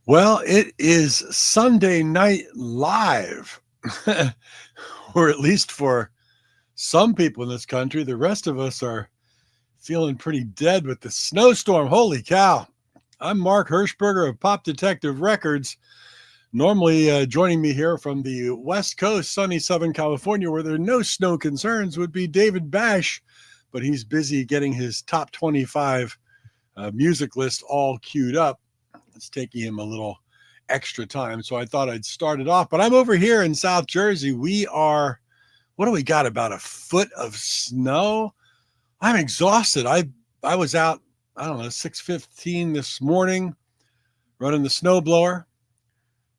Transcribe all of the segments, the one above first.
Well, it is Sunday night live, or at least for some people in this country. The rest of us are feeling pretty dead with the snowstorm. Holy cow. I'm Mark Hershberger of Pop Detective Records. Normally, joining me here from the West Coast, sunny Southern California, where there are no snow concerns, would be David Bash, but he's busy getting his top 25 music list all queued up. It's taking him a little extra time, so I thought I'd start it off. But I'm over here in South Jersey. What do we got? About a foot of snow. I'm exhausted. I was out, I don't know, 6:15 this morning running the snowblower.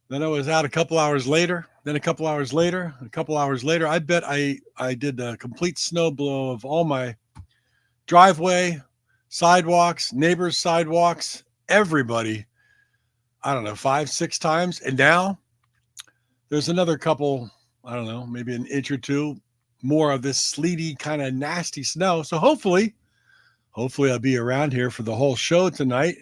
Then I was out a couple hours later, then a couple hours later, a couple hours later. I bet I did a complete snow blow of all my driveway, sidewalks, neighbors' sidewalks, everybody. I don't know, 5, 6 times. And now there's another couple, I don't know, maybe an inch or two more of this sleety kind of nasty snow. So hopefully I'll be around here for the whole show tonight.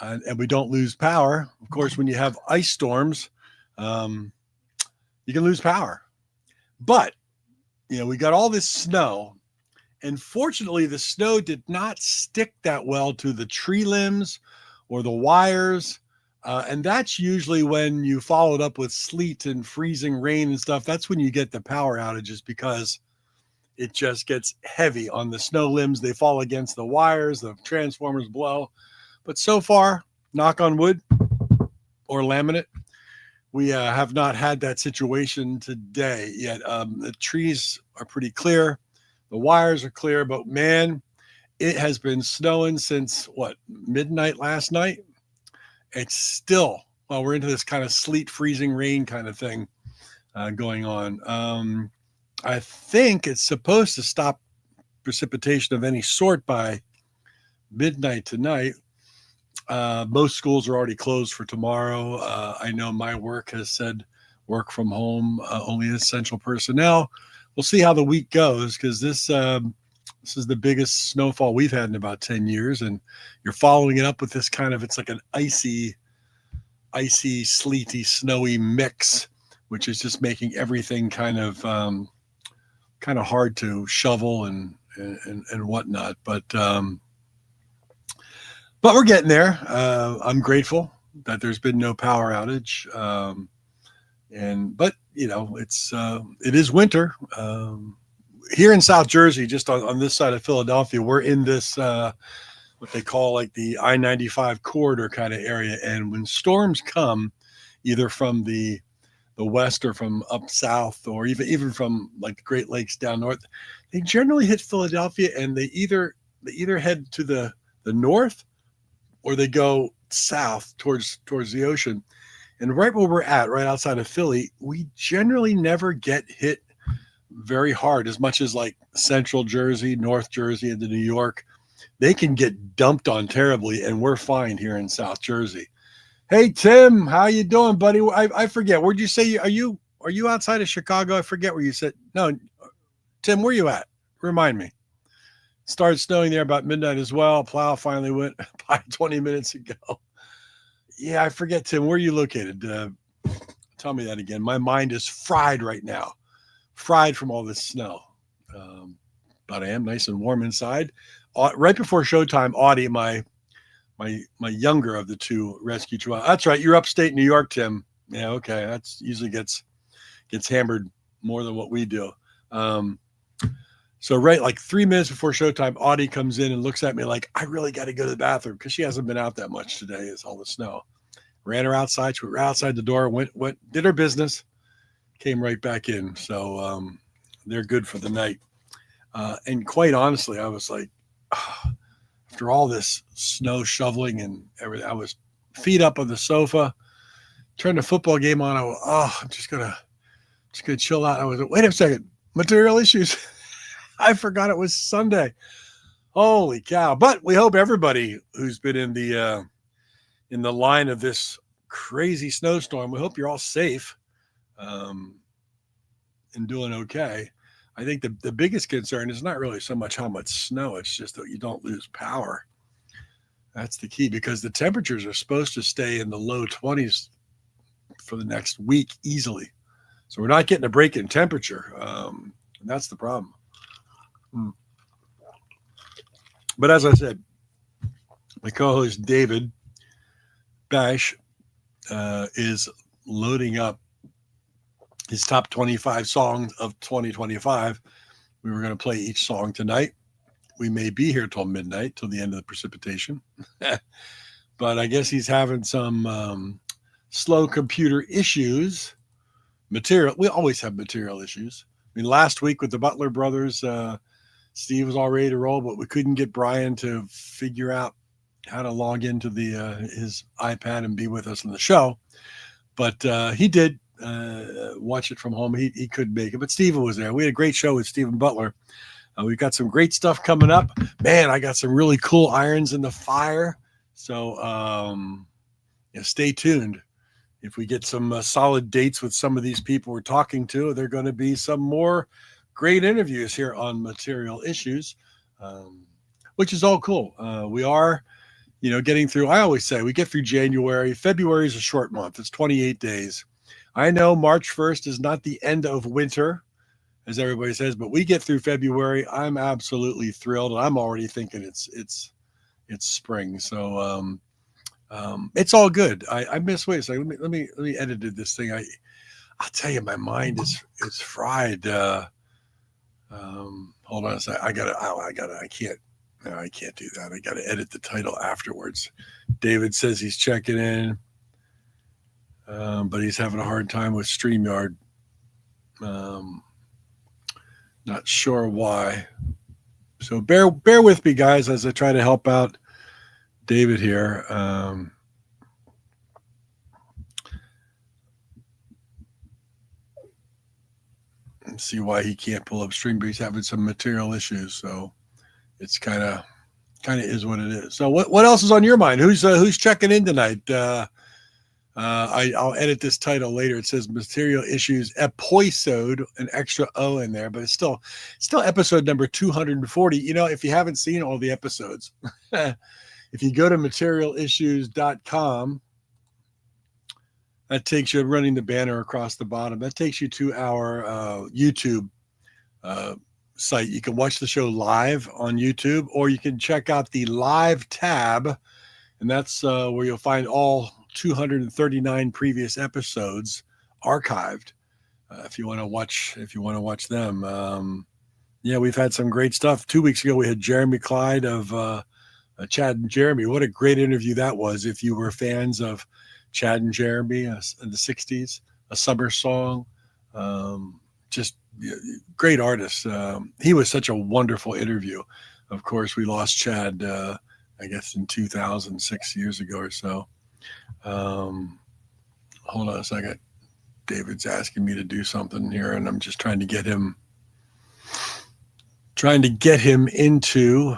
And we don't lose power. Of course, when you have ice storms, you can lose power. But, we got all this snow. And fortunately, the snow did not stick that well to the tree limbs or the wires. And that's usually when you follow it up with sleet and freezing rain and stuff. That's when you get the power outages, because it just gets heavy on the snow limbs. They fall against the wires, the transformers blow. But so far, knock on wood or laminate, we have not had that situation today yet. The trees are pretty clear. The wires are clear, but man, it has been snowing since midnight last night. It's still, we're into this kind of sleet, freezing rain kind of thing going on. I think it's supposed to stop precipitation of any sort by midnight tonight. Most schools are already closed for tomorrow. I know my work has said work from home, only essential personnel. We'll see how the week goes, because this is the biggest snowfall we've had in about 10 years. And you're following it up with this it's like an icy, sleety, snowy mix, which is just making everything kind of hard to shovel and whatnot. But we're getting there. I'm grateful that there's been no power outage. But it is winter. Here in South Jersey, just on this side of Philadelphia, we're in this, what they call like the I-95 corridor kind of area. And when storms come, either from the west or from up south, or even from like the Great Lakes down north, they generally hit Philadelphia, and they either head to the north or they go south towards the ocean. And right where we're at, right outside of Philly, we generally never get hit very hard, as much as like Central Jersey, North Jersey, into New York. They can get dumped on terribly, and we're fine here in South Jersey. Hey, Tim, how you doing, buddy? I forget. Where'd you say are you outside of Chicago? I forget where you said. No, Tim, where you at? Remind me. Started snowing there about midnight as well. Plow finally went by 20 minutes ago. Yeah, I forget, Tim. Where are you located? Tell me that again. My mind is fried right now. Fried from all this snow. But I am nice and warm inside. Right before showtime, Audie, my younger of the two, rescued you. That's right. You're upstate New York, Tim. Yeah, okay. That's usually gets hammered more than what we do. So right, like 3 minutes before showtime, Audie comes in and looks at me like, I really got to go to the bathroom, because she hasn't been out that much today. It's all the snow. Ran her outside. She went outside the door, went, did her business, came right back in. So they're good for the night. And quite honestly, I was like, after all this snow shoveling and everything, I was feet up on the sofa, turned the football game on. I'm just gonna chill out. I was like, wait a second, material issues. I forgot it was Sunday. Holy cow. But we hope everybody who's been in the line of this crazy snowstorm, we hope you're all safe and doing okay. I think the biggest concern is not really so much how much snow, it's just that you don't lose power. That's the key, because the temperatures are supposed to stay in the low 20s for the next week easily. So we're not getting a break in temperature. And that's the problem. But as I said, my co-host David Bash is loading up his top 25 songs of 2025. We were going to play each song tonight. We may be here till midnight, till the end of the precipitation. But I guess he's having some slow computer issues. We always have material issues. I mean, last week with the Butler brothers, Steve was all ready to roll, but we couldn't get Brian to figure out how to log into his iPad and be with us on the show. But he did watch it from home. He couldn't make it, but Steven was there. We had a great show with Stephen Butler. We've got some great stuff coming up. Man, I got some really cool irons in the fire. So stay tuned. If we get some solid dates with some of these people we're talking to, there are going to be some more great interviews here on Material Issues, which is all cool. We are, getting through. I always say we get through January. February is a short month. It's 28 days. I know March 1st is not the end of winter, as everybody says, but we get through February. I'm absolutely thrilled. I'm already thinking it's spring. So it's all good. I miss. Wait a second. Let me edit this thing. I'll tell you, my mind is fried. Hold on a second. I can't do that. I gotta edit the title afterwards. David says he's checking in, but he's having a hard time with Streamyard. Not sure why. So bear with me, guys, as I try to help out David here. Let's see why he can't pull up Stream, but he's having some material issues. So it's kind of is what it is. So what else is on your mind? Who's checking in tonight? I'll edit this title later. It says Material Issues Epoisode, an extra O in there, but it's still episode number 240. If you haven't seen all the episodes, if you go to materialissues.com, that takes you, running the banner across the bottom, that takes you to our YouTube site. You can watch the show live on YouTube, or you can check out the live tab, and that's where you'll find all 239 previous episodes archived. If you want to watch them. We've had some great stuff. 2 weeks ago, we had Jeremy Clyde of Chad and Jeremy. What a great interview that was. If you were fans of Chad and Jeremy in the 60s, a summer song, just great artists. He was such a wonderful interview. Of course, we lost Chad, I guess, in 2006 years ago or so. Hold on a second. David's asking me to do something here, and I'm just trying to get him into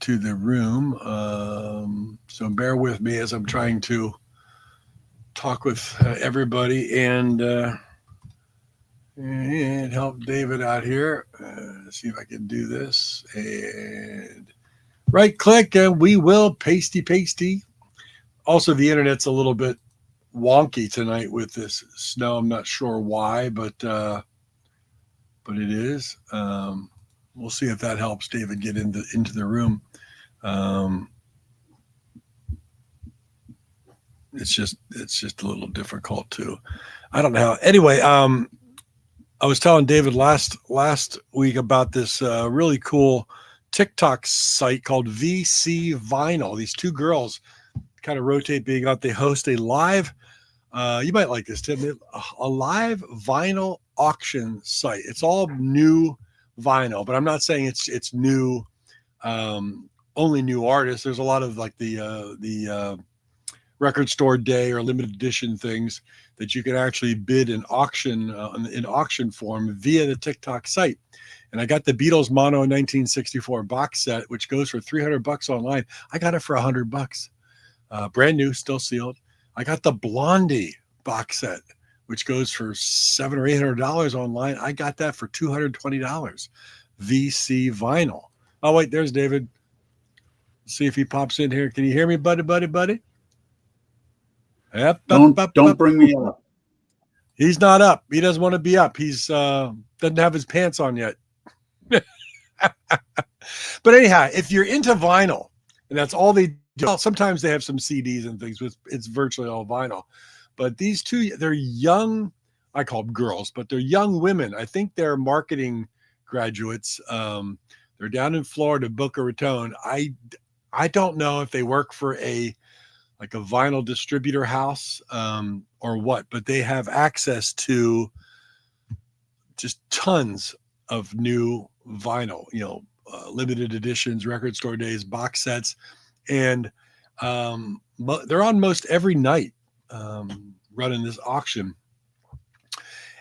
the room. So bear with me as I'm trying to talk with everybody and help David out here. See if I can do this. And right click, and we will pasty. Also, the internet's a little bit wonky tonight with this snow. I'm not sure why, but it is. We'll see if that helps David get into the room. It's just a little difficult too. I don't know how. Anyway, I was telling David last week about this really cool TikTok site called VC Vinyl. These two girls kind of rotate being out. They host a live, you might like this, Tim, a live vinyl auction site. It's all new vinyl, but I'm not saying it's new, only new artists. There's a lot of like the record store day or limited edition things that you can actually bid in auction in auction form via the TikTok site. And I got the Beatles Mono 1964 box set, which goes for $300 online. I got it for $100, brand new, still sealed. I got the Blondie box set, which goes for $700 or $800 online. I got that for $220. VC Vinyl. Oh wait, there's David. See if he pops in here. Can you hear me, buddy? Yep, don't bring me up. He's not up. He doesn't want to be up. He's doesn't have his pants on yet. But anyhow, if you're into vinyl, and that's all they do, well, sometimes they have some CDs and things, but it's virtually all vinyl. But these two, they're young, I call them girls, but they're young women. I think they're marketing graduates. They're down in Florida, Boca Raton. I don't know if they work for a vinyl distributor house or what, but they have access to just tons of new vinyl, limited editions, record store days, box sets. And they're on most every night running this auction.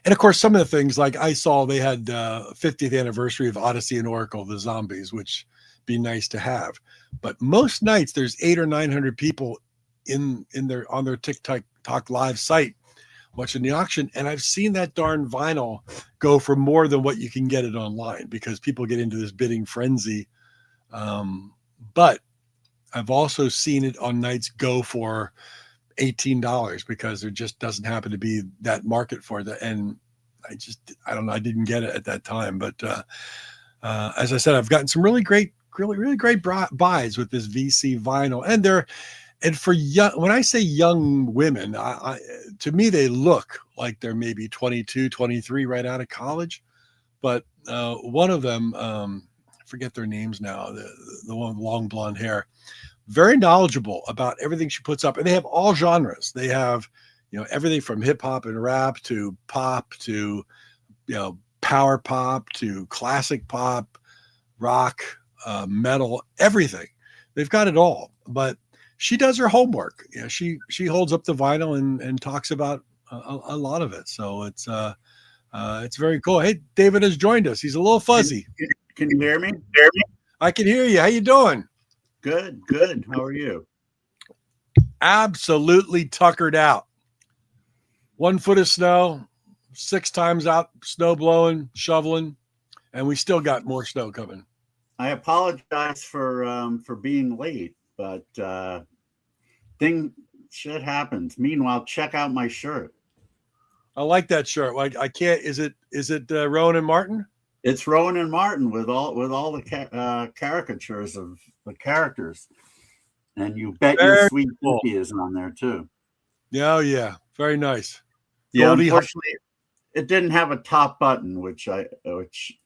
And of course, some of the things, like I saw they had 50th anniversary of Odyssey and Oracle, the zombies, which be nice to have. But most nights there's 800 or 900 people on their TikTok live site watching the auction. And I've seen that darn vinyl go for more than what you can get it online, because people get into this bidding frenzy. But I've also seen it on nights go for $18 because there just doesn't happen to be that market for that. And I don't know, I didn't get it at that time. But as I said, I've gotten some really great buys with this VC vinyl. And for young, when I say young women, to me, they look like they're maybe 22, 23, right out of college. But one of them, I forget their names now, the one with long blonde hair, very knowledgeable about everything she puts up. And they have all genres. They have, everything from hip hop and rap to pop to, power pop to classic pop, rock, metal, everything. They've got it all. But she does her homework. She holds up the vinyl and talks about a lot of it. So it's very cool. Hey, David has joined us. He's a little fuzzy. Can you hear me? I can hear you. How you doing? Good. How are you? Absolutely tuckered out. 1 foot of snow, 6 times out, snow blowing, shoveling, and we still got more snow coming. I apologize for being late, but shit happens. Meanwhile, check out my shirt. I like that shirt. I can't. Is it Rowan and Martin? It's Rowan and Martin with all the caricatures of the characters, and you bet your sweet cookie is on there too. Yeah, very nice. Yeah, unfortunately, it didn't have a top button, which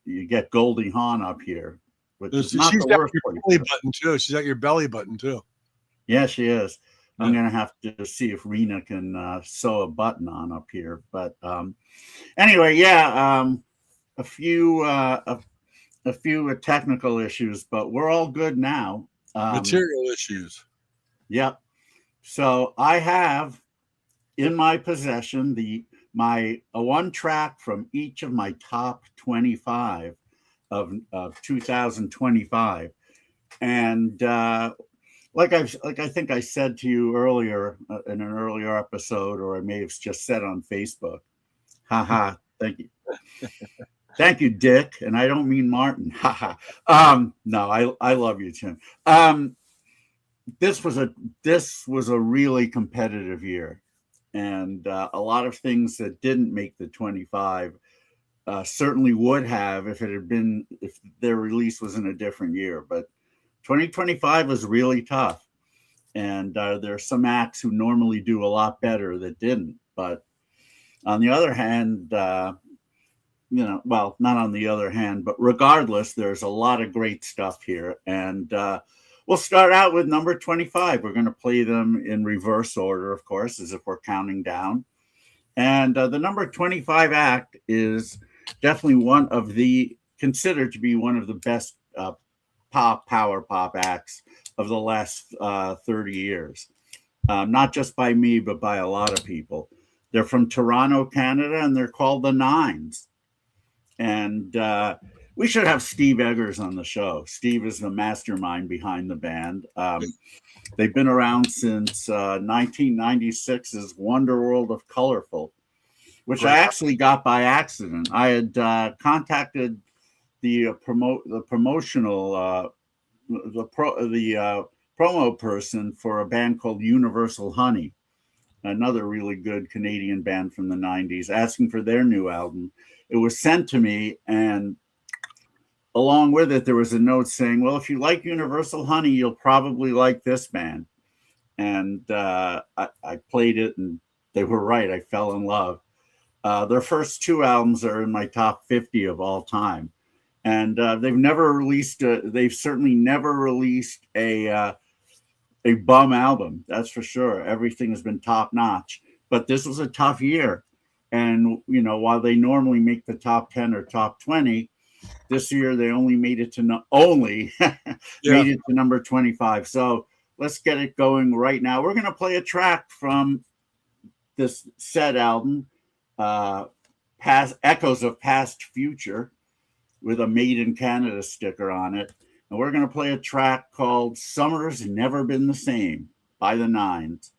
you get Goldie Hawn up here. Which is not the worst belly button too. She's at your belly button too. Yeah, she is. I'm gonna have to see if Rena can sew a button on up here. But anyway, a few technical issues, but we're all good now. Material issues. Yep. So I have in my possession a one track from each of my top 25 of 2025, and like I think I said to you earlier in an earlier episode, or I may have just said on Facebook. Haha. Thank you. Thank you, Dick. And I don't mean Martin. No, I love you, Tim. This was a really competitive year, and a lot of things that didn't make the 25 certainly would have if their release was in a different year. But 2025 was really tough, and there are some acts who normally do a lot better that didn't. But on the other hand, well, not on the other hand, but regardless, there's a lot of great stuff here. And we'll start out with number 25. We're going to play them in reverse order, of course, as if we're counting down. And the number 25 act is definitely considered to be one of the best power pop acts of the last 30 years. Not just by me, but by a lot of people. They're from Toronto, Canada, and they're called the Nines. And we should have Steve Eggers on the show. Steve is the mastermind behind the band. They've been around since 1996's Wonderworld of Colorful, which I actually got by accident. I had contacted the promotional promo person for a band called Universal Honey, another really good Canadian band from the 90s, asking for their new album. It was sent to me, and along with it, there was a note saying, well, if you like Universal Honey, you'll probably like this band. And I played it, and they were right. I fell in love. Their first two albums are in my top 50 of all time. And they've certainly never released a bum album. That's for sure. Everything has been top notch. But this was a tough year. And, while they normally make the top 10 or top 20, this year they only made it to made it to number 25. So let's get it going right now. We're going to play a track from this said album, Echoes of Past Future, with a Made in Canada sticker on it. And we're going to play a track called Summer's Never Been the Same by the Nines.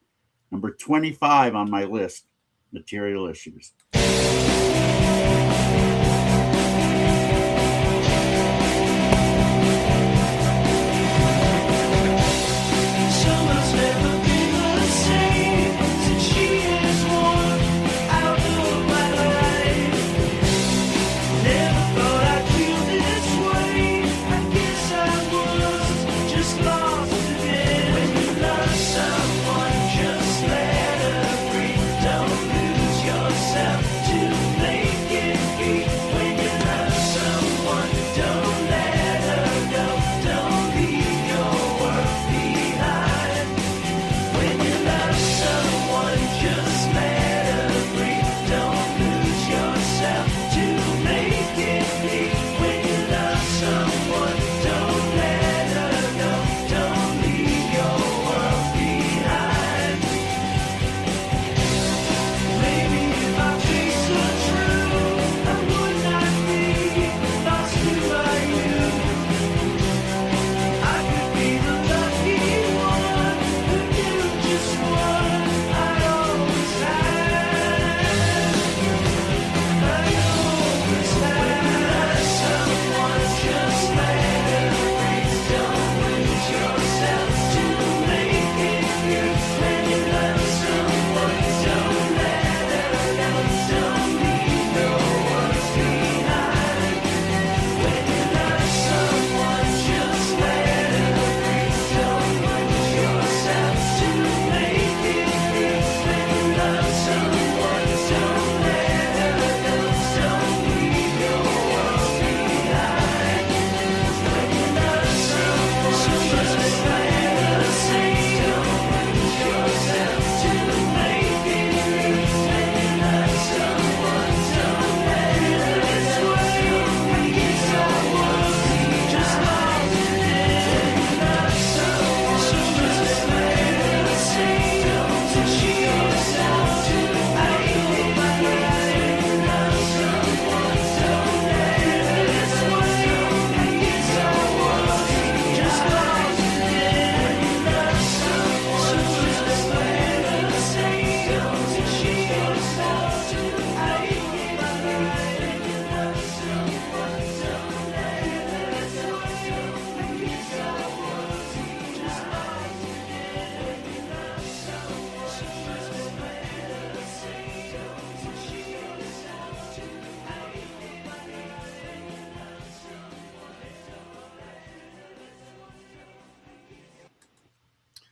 Number 25 on my list, Material Issues.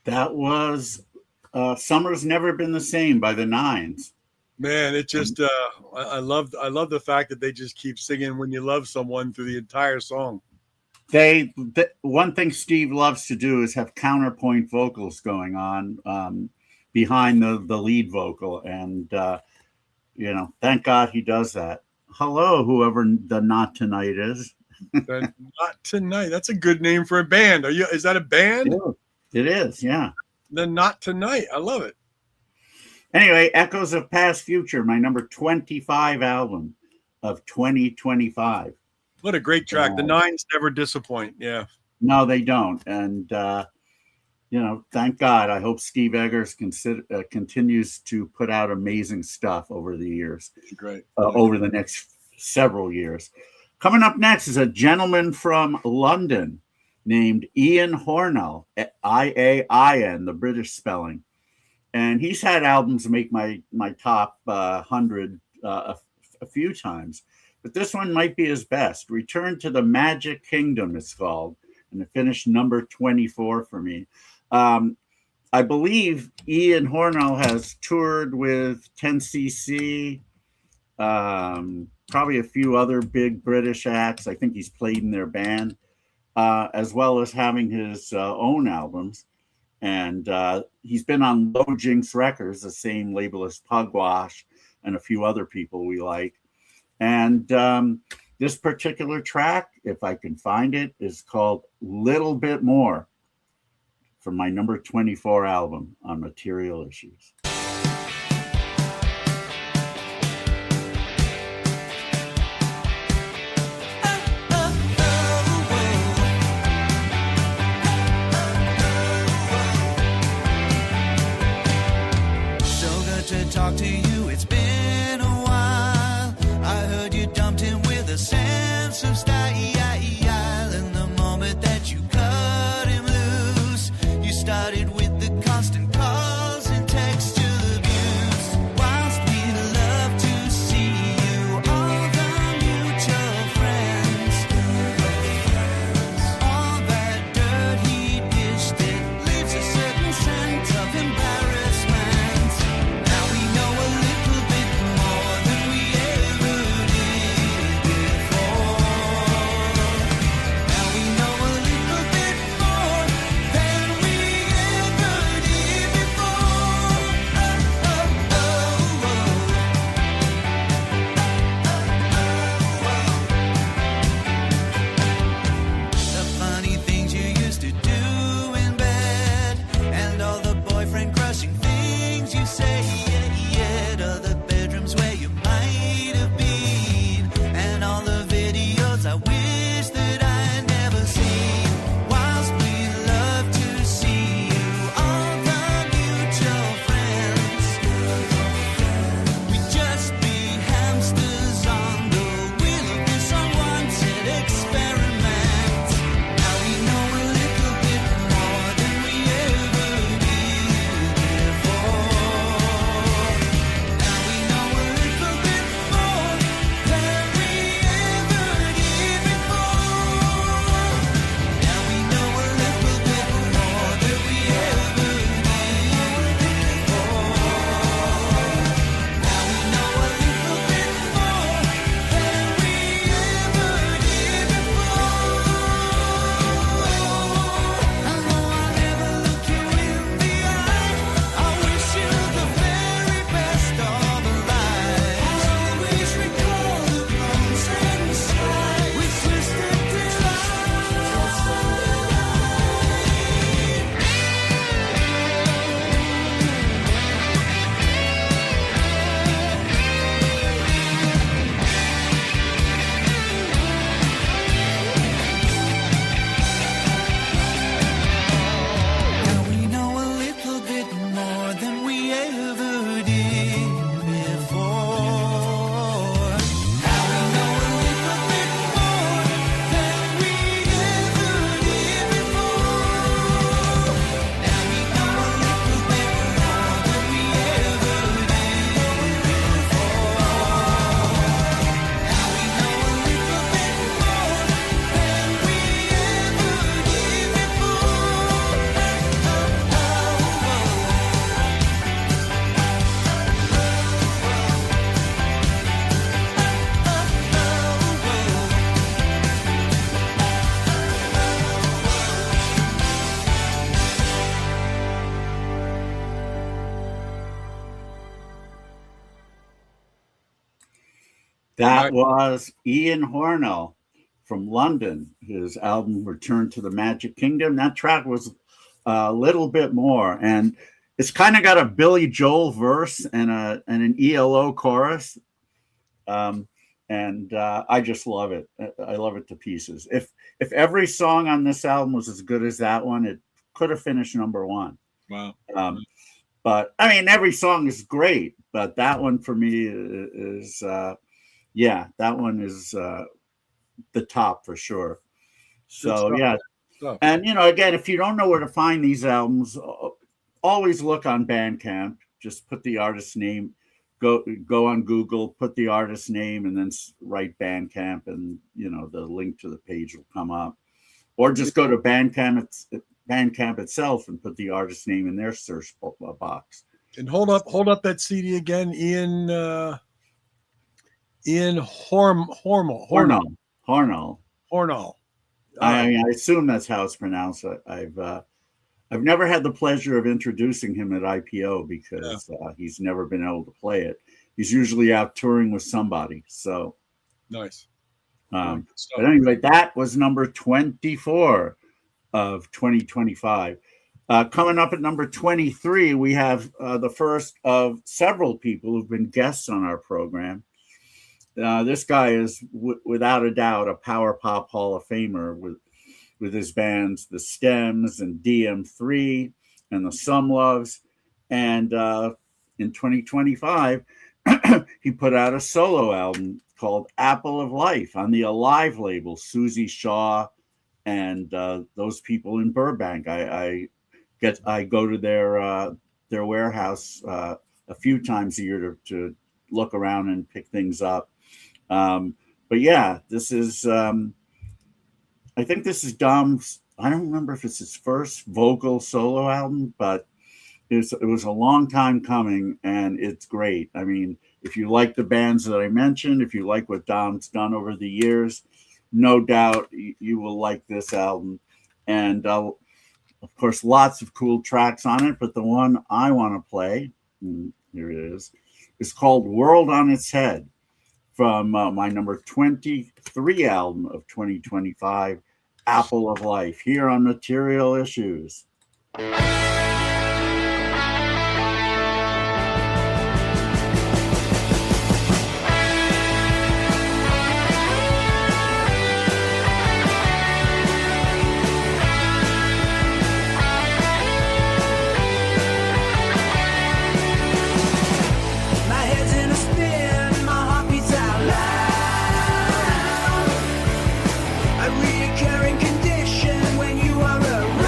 That was Summer's Never Been the Same by the Nines. Man, it just I love the fact that they just keep singing When You Love Someone through the entire song. One thing Steve loves to do is have counterpoint vocals going on behind the lead vocal, and thank God he does that. Hello, whoever the Not Tonight is. Not Tonight. That's a good name for a band. Is that a band? Yeah, it is, yeah. The Not Tonight. I love it. Anyway, Echoes of Past Future, my number 25 album of 2025. What a great track. The Nines never disappoint. Yeah. No, they don't. And, thank God. I hope Steve Eggers continues to put out amazing stuff over the years. Great. Over the next several years. Coming up next is a gentleman from London. named Ian Hornell, Ian, the British spelling. And he's had albums make my top 100 a few times. But this one might be his best. Return to the Magic Kingdom, it's called. And it finished number 24 for me. I believe Ian Hornell has toured with 10cc, probably a few other big British acts. I think he's played in their band, as well as having his own albums. And he's been on Low Jinx Records, the same label as Pugwash and a few other people we like. And this particular track, if I can find it, is called Little Bit More from my number 24 album on Material Issues. To talk to you, it's been a while. I heard you dumped him with a sense of style. And the moment that you cut him loose, you started with the constant calls and text abuse. Whilst we love to see you, all the mutual friends, all that dirt he dished, it leaves a certain sense of embarrassment. That was Ian Hornell from London, his album Return to the Magic Kingdom. That track was a little bit more, and it's kind of got a Billy Joel verse and an ELO chorus. I just love it. I love it to pieces. If every song on this album was as good as that one, it could have finished number one. Wow. But I mean, every song is great, but that one for me is that one is the top for sure. So yeah, stuff. And, again, if you don't know where to find these albums, always look on Bandcamp. Just put the artist's name, go on Google, put the artist's name, and then write Bandcamp, and, the link to the page will come up. Or just go to Bandcamp itself and put the artist's name in their search box. And hold up that CD again, Ian Hornall. I assume that's how it's pronounced. I've never had the pleasure of introducing him at IPO because he's never been able to play it. He's usually out touring with somebody. So nice. But anyway, that was number 24 of 2025. Coming up at number 23, we have the first of several people who've been guests on our program. This guy is without a doubt a power pop Hall of Famer with his bands The Stems and DM3 and the Some Loves. And in 2025, he put out a solo album called Apple of Life on the Alive label. Susie Shaw and those people in Burbank. I go to their warehouse a few times a year to look around and pick things up. But yeah, this is I think this is Dom's. I don't remember if it's his first vocal solo album, but it was a long time coming, and it's great. I mean, if you like the bands that I mentioned, if you like what Dom's done over the years, no doubt you will like this album. And of course, lots of cool tracks on it, but the one I want to play, here it is called World on Its Head, from my number 23 album of 2025, Apple of Life, here on Material Issues. Recurring condition when you are around.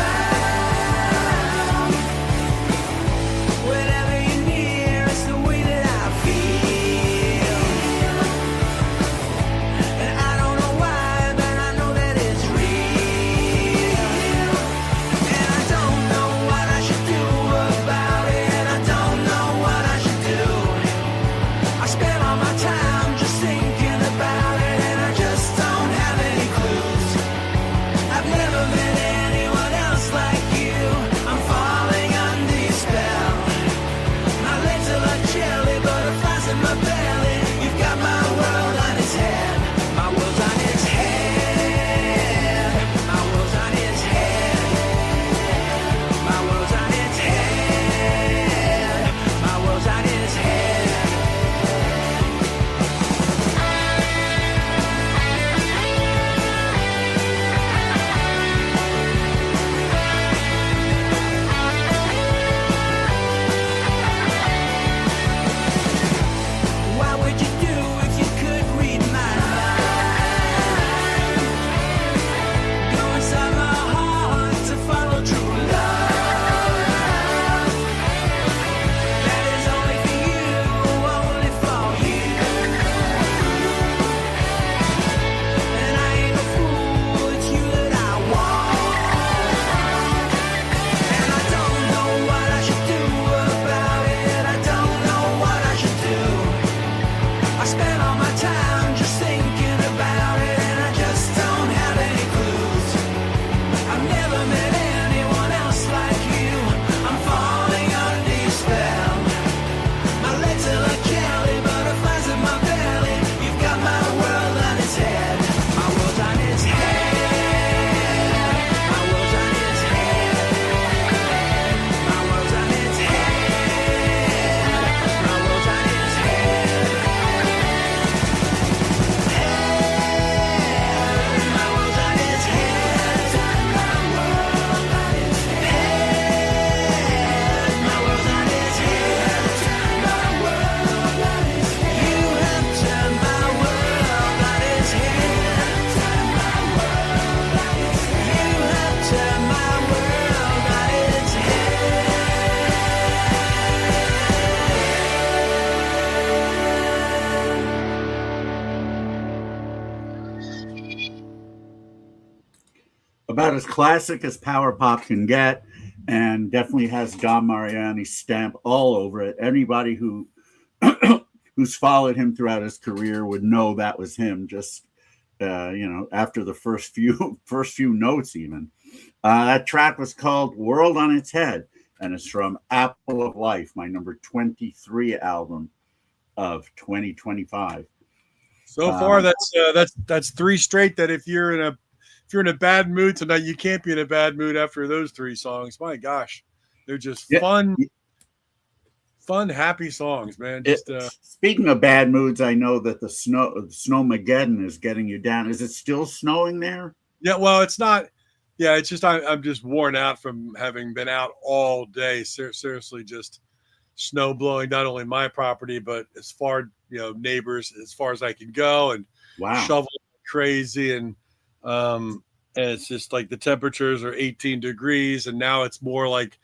about as classic as power pop can get, and definitely has Don Mariani's stamp all over it. Anybody who who's followed him throughout his career would know that was him. Just after the first few notes, even that track was called "World on Its Head," and it's from Apple of Life, my number 23 album of 2025. So far, that's three straight. That if you're in a bad mood tonight, you can't be in a bad mood after those three songs. My gosh, they're just fun, happy songs, man. Just speaking of bad moods, I know that the snowmageddon is getting you down. Is it still snowing there? Yeah, well, it's not. Yeah, it's just I'm just worn out from having been out all day. Seriously, just snow blowing not only my property but as far neighbors as far as I can go, and shoveling crazy, and it's just like the temperatures are 18 degrees, and now it's more like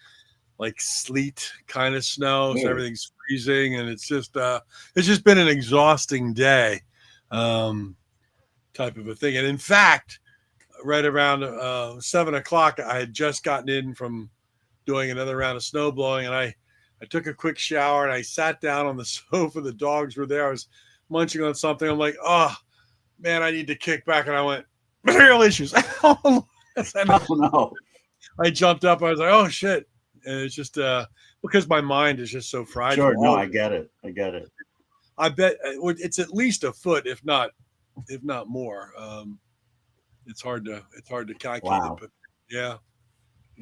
sleet kind of snow, so everything's freezing, and it's just been an exhausting day, type of a thing. And in fact, right around 7:00, I had just gotten in from doing another round of snow blowing, and I took a quick shower and I sat down on the sofa. The dogs were there. I was munching on something. I'm like, oh man, I need to kick back. And I went, material issues. Oh no. I jumped up. I was like, oh shit. And it's just because my mind is just so fried. Sure. No, I get it. I bet it's at least a foot, if not more. It's hard to calculate it, but yeah.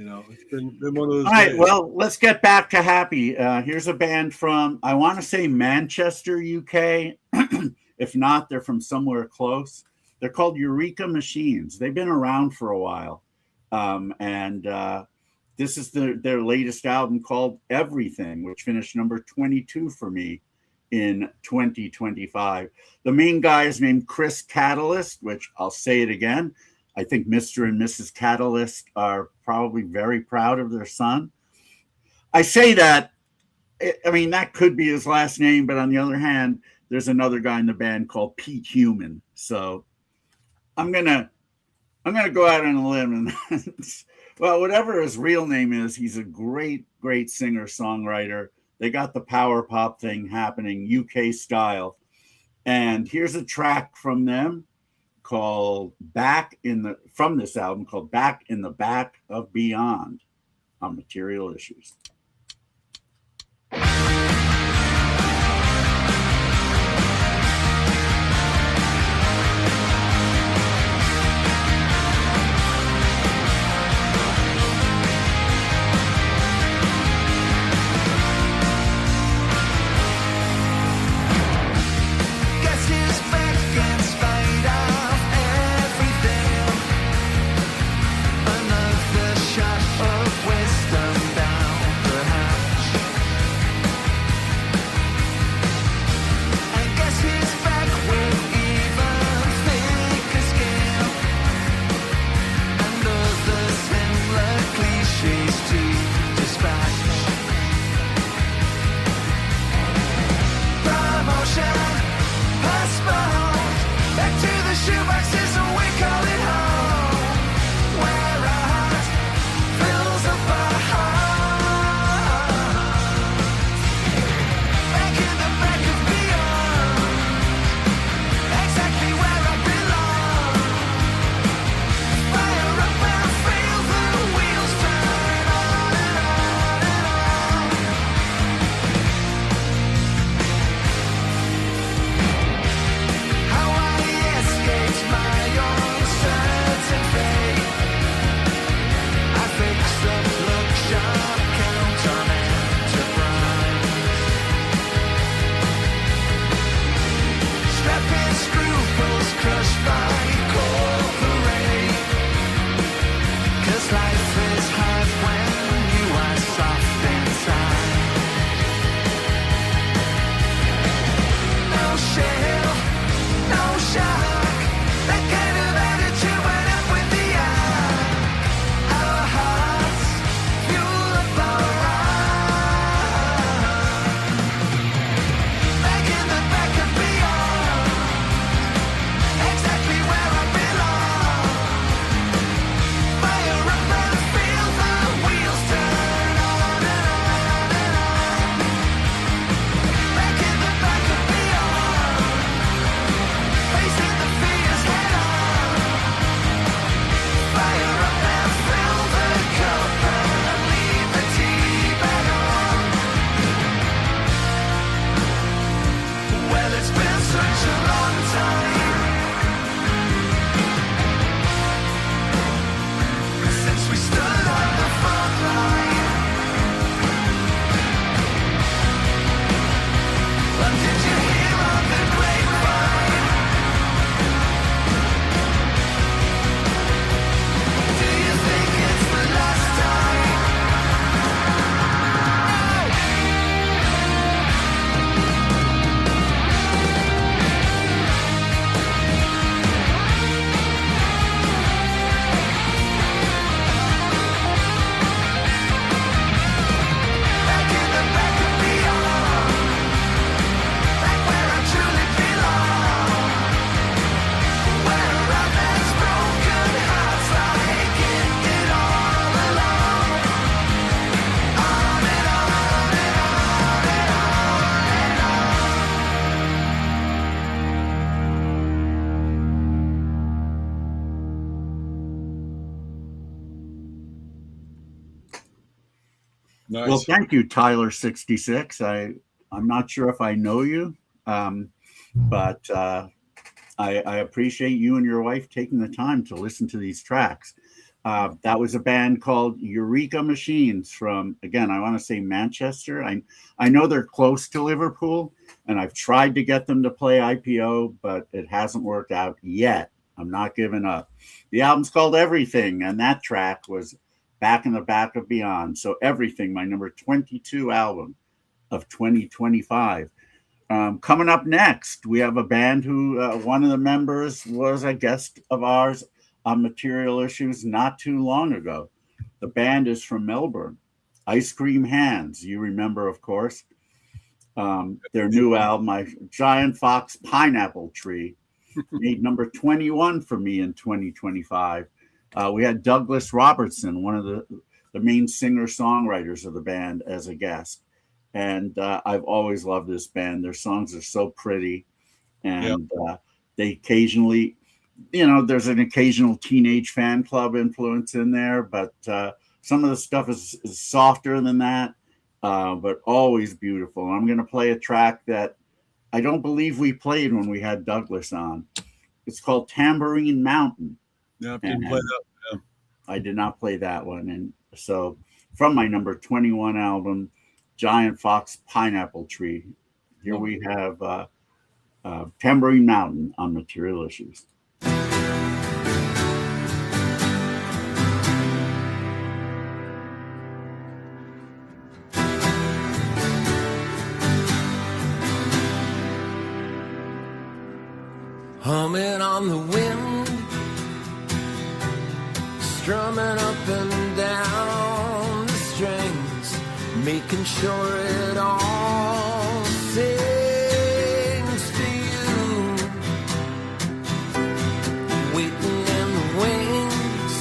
It's been one of those. All right, days. well, let's get back to happy. Here's a band from, I want to say Manchester, UK. If not, they're from somewhere close. They're called Eureka Machines. They've been around for a while. And this is their latest album called Everything, which finished number 22 for me in 2025. The main guy is named Chris Catalyst, which I'll say it again. I think Mr. and Mrs. Catalyst are probably very proud of their son. I say that, I mean, that could be his last name, but on the other hand, there's another guy in the band called Pete Human. So I'm gonna go out on a limb and well, whatever his real name is, he's a great singer-songwriter. They got the power pop thing happening, UK style. And here's a track from them called from this album called Back in the Back of Beyond on Material Issues. Nice. Well, thank you, Tyler66. I'm not sure if I know you, but I appreciate you and your wife taking the time to listen to these tracks. That was a band called Eureka Machines from, again, I want to say Manchester. I know they're close to Liverpool, and I've tried to get them to play IPO, but it hasn't worked out yet. I'm not giving up. The album's called Everything, and that track was Back in the Back of Beyond. So Everything, my number 22 album of 2025. Coming up next, we have a band who one of the members was a guest of ours on Material Issues not too long ago. The band is from Melbourne, Ice Cream Hands. You remember, of course, their new album, Giant Fox Pineapple Tree, made number 21 for me in 2025. We had Douglas Robertson, one of the main singer-songwriters of the band, as a guest. And I've always loved this band. Their songs are so pretty. And they occasionally, there's an occasional Teenage Fan Club influence in there, but some of the stuff is softer than that, but always beautiful. I'm going to play a track that I don't believe we played when we had Douglas on. It's called Tambourine Mountain. Yeah, didn't play that. Yeah. I did not play that one. And so from my number 21 album, Giant Fox Pineapple Tree, here we have Tambourine Mountain on Material Issues. Humming on the wind, strumming up and down the strings, making sure it all sings to you. Waiting in the wings,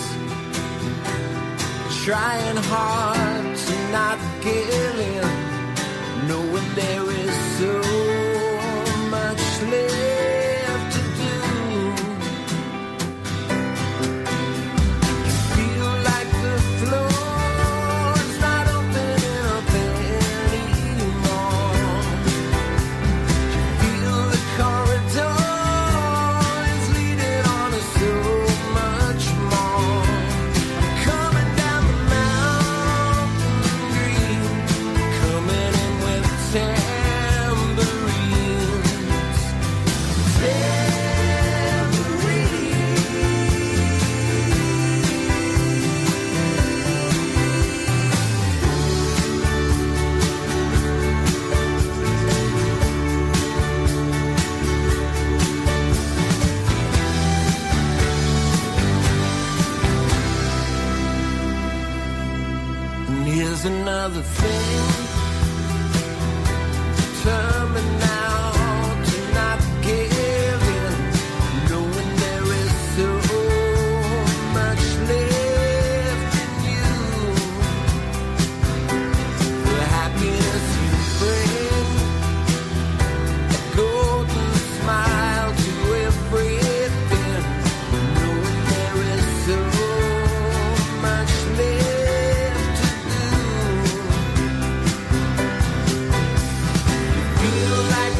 trying hard to not give in, knowing there is so much left. Another thing, determined now to not give in, knowing there is so much left in you. The happiness you bring, a golden smile to everything, knowing there is so much left. Like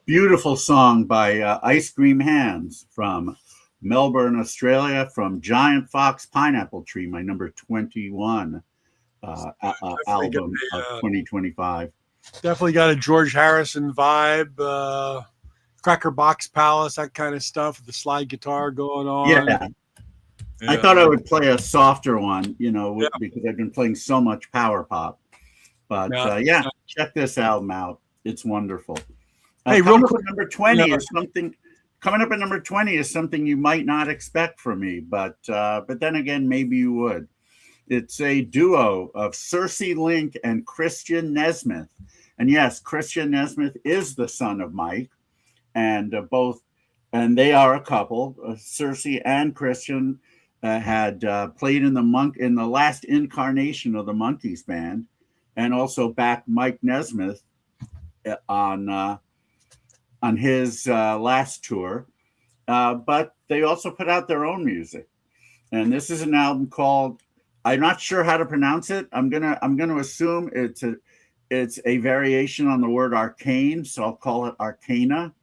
Beautiful song by Ice Cream Hands from Melbourne, Australia, from Giant Fox Pineapple Tree, my number 21 album of 2025. Definitely got a George Harrison vibe, Cracker Box Palace, that kind of stuff with the slide guitar going on. Yeah. I thought I would play a softer one, because I've been playing so much power pop. But check this album out. It's wonderful. Hey, coming up at number 20 is something you might not expect from me, but then again, maybe you would. It's a duo of Circe Link and Christian Nesmith. And yes, Christian Nesmith is the son of Mike, and they are a couple. Circe and Christian had played in the last incarnation of the Monkees band, and also backed Mike Nesmith on his last tour. But they also put out their own music, and this is an album called, I'm not sure how to pronounce it. I'm gonna assume it's a variation on the word arcane, so I'll call it Arcana.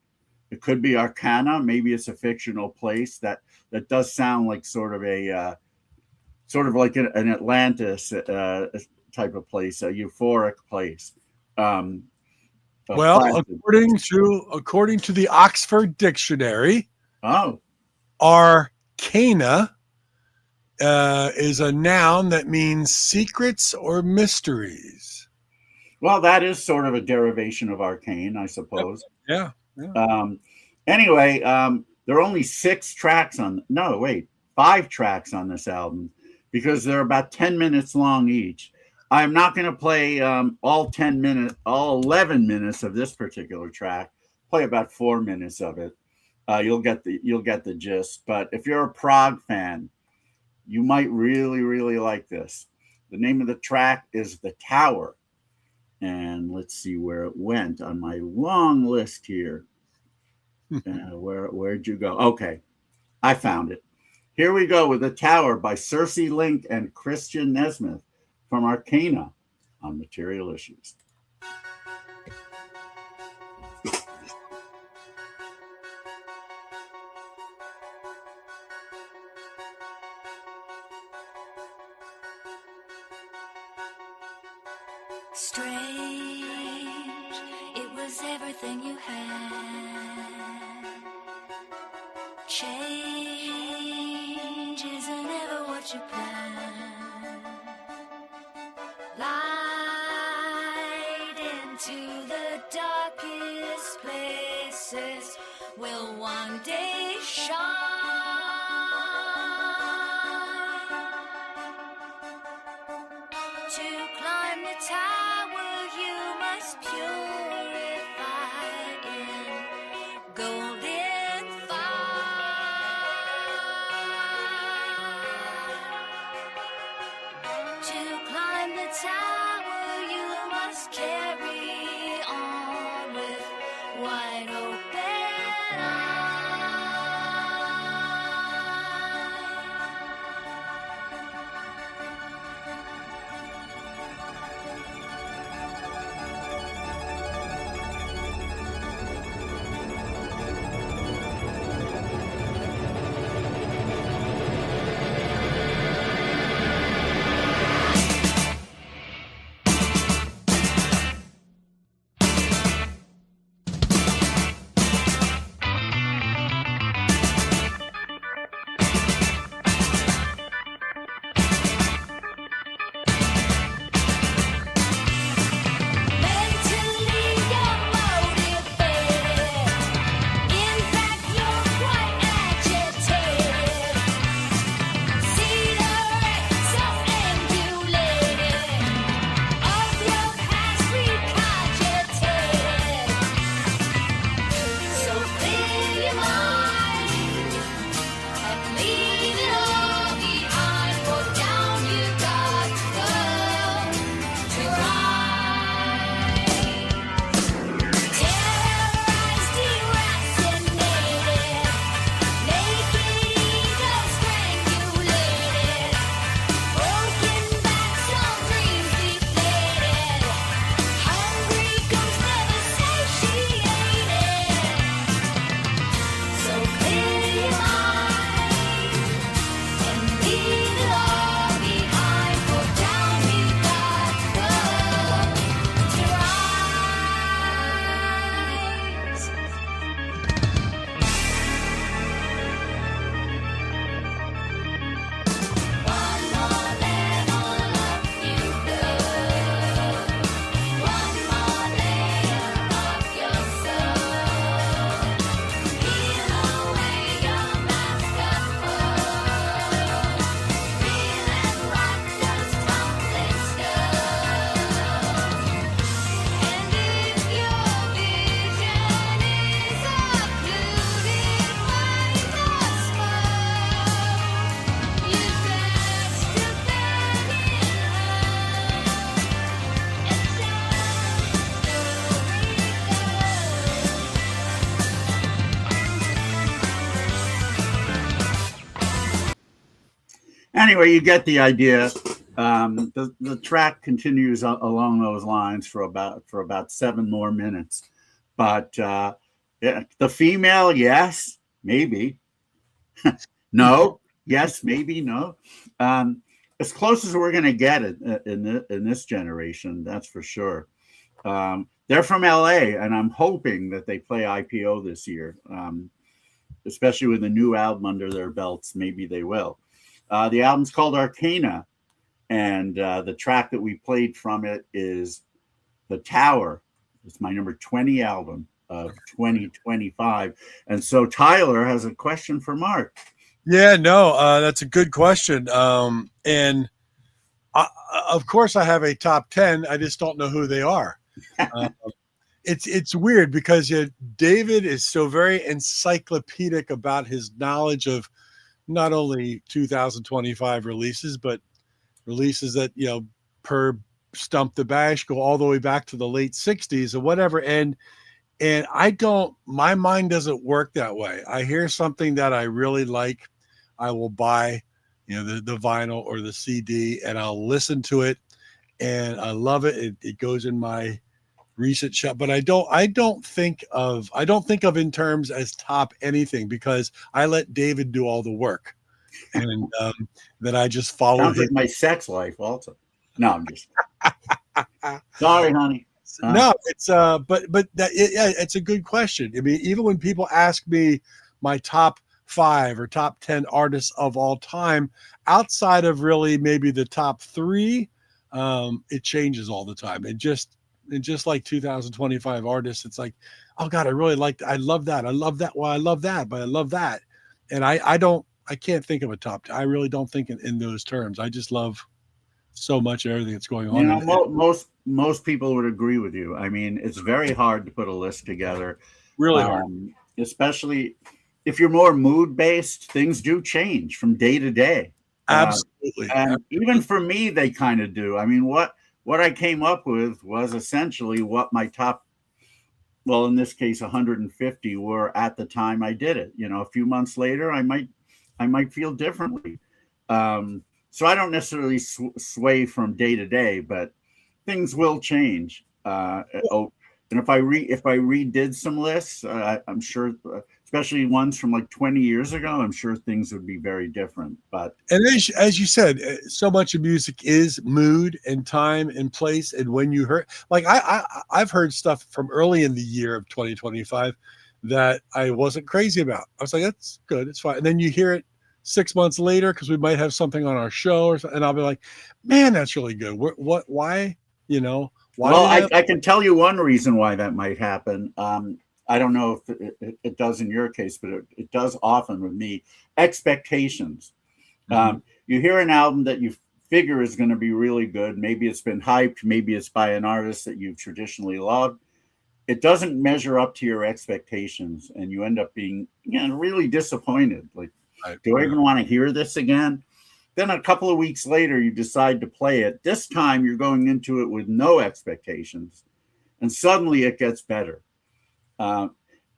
It could be Arcana. Maybe it's a fictional place that does sound like sort of like an Atlantis type of place, a euphoric place. Well, according to the Oxford Dictionary, arcana is a noun that means secrets or mysteries. Well, that is sort of a derivation of arcane, I suppose. Yeah. Anyway, there are only 5 tracks on this album, because they're about 10 minutes long each. I'm not going to play all 11 minutes of this particular track. Play about 4 minutes of it. You'll get the gist. But if you're a prog fan, you might really, really like this. The name of the track is The Tower. And let's see where it went on my long list here. Where'd you go? Okay, I found it. Here we go with The Tower by Circe Link and Christian Nesmith from Arcana on Material Issues. Strange, it was everything you had. Change isn't ever what you plan. Light into the darkest places will one day shine. To climb the tower you must purify in golden fire. To climb the tower you must carry on with wide open eyes. Anyway, you get the idea. The track continues along those lines for about 7 more minutes. But yeah, the female, yes, maybe. No, yes, maybe, no. As close as we're going to get it in this generation, that's for sure. They're from LA, and I'm hoping that they play IPO this year, especially with a new album under their belts. Maybe they will. The album's called Arcana, and the track that we played from it is The Tower. It's my number 20 album of 2025. And so Tyler has a question for Mark. Yeah, no, that's a good question. And of course, I have a top 10. I just don't know who they are. It's weird because David is so very encyclopedic about his knowledge of not only 2025 releases, but releases that, per Stump the Bash go all the way back to the late 60s or whatever. And my mind doesn't work that way. I hear something that I really like, I will buy, the vinyl or the CD, and I'll listen to it, and I love it. It goes in my recent shop, but I don't think of in terms as top anything, because I let David do all the work, and then I just follow. Sounds like my sex life also. No, I'm just sorry, honey. No, it's it's a good question. I mean, even when people ask me my top 5 or top 10 artists of all time, outside of really maybe the top 3, it changes all the time. And just like 2025 artists, it's like, oh God, I love that. Well, I love that, but I love that. And I can't think of a top 10. I really don't think in those terms. I just love so much of everything that's going on. Most people would agree with you. I mean, it's very hard to put a list together. Really hard. Especially if you're more mood based, things do change from day to day. Absolutely. And even for me, they kind of do. I mean, what I came up with was essentially what my top, well, in this case, 150 were at the time I did it. A few months later, I might feel differently. So I don't necessarily sway from day to day, but things will change. And if I redid some lists, I'm sure, especially ones from like 20 years ago, I'm sure things would be very different. But as you said, so much of music is mood and time and place. And when you heard, like I've heard stuff from early in the year of 2025 that I wasn't crazy about. I was like, that's good, it's fine. And then you hear it 6 months later, because we might have something on our show or something, and I'll be like, man, that's really good. What? Why? Why? Well, I can tell you one reason why that might happen. I don't know if it does in your case, but it does often with me. Expectations. Mm-hmm. You hear an album that you figure is going to be really good. Maybe it's been hyped. Maybe it's by an artist that you've traditionally loved. It doesn't measure up to your expectations, and you end up being really disappointed. Like, do I even want to hear this again? Then a couple of weeks later, you decide to play it. This time, you're going into it with no expectations, and suddenly it gets better.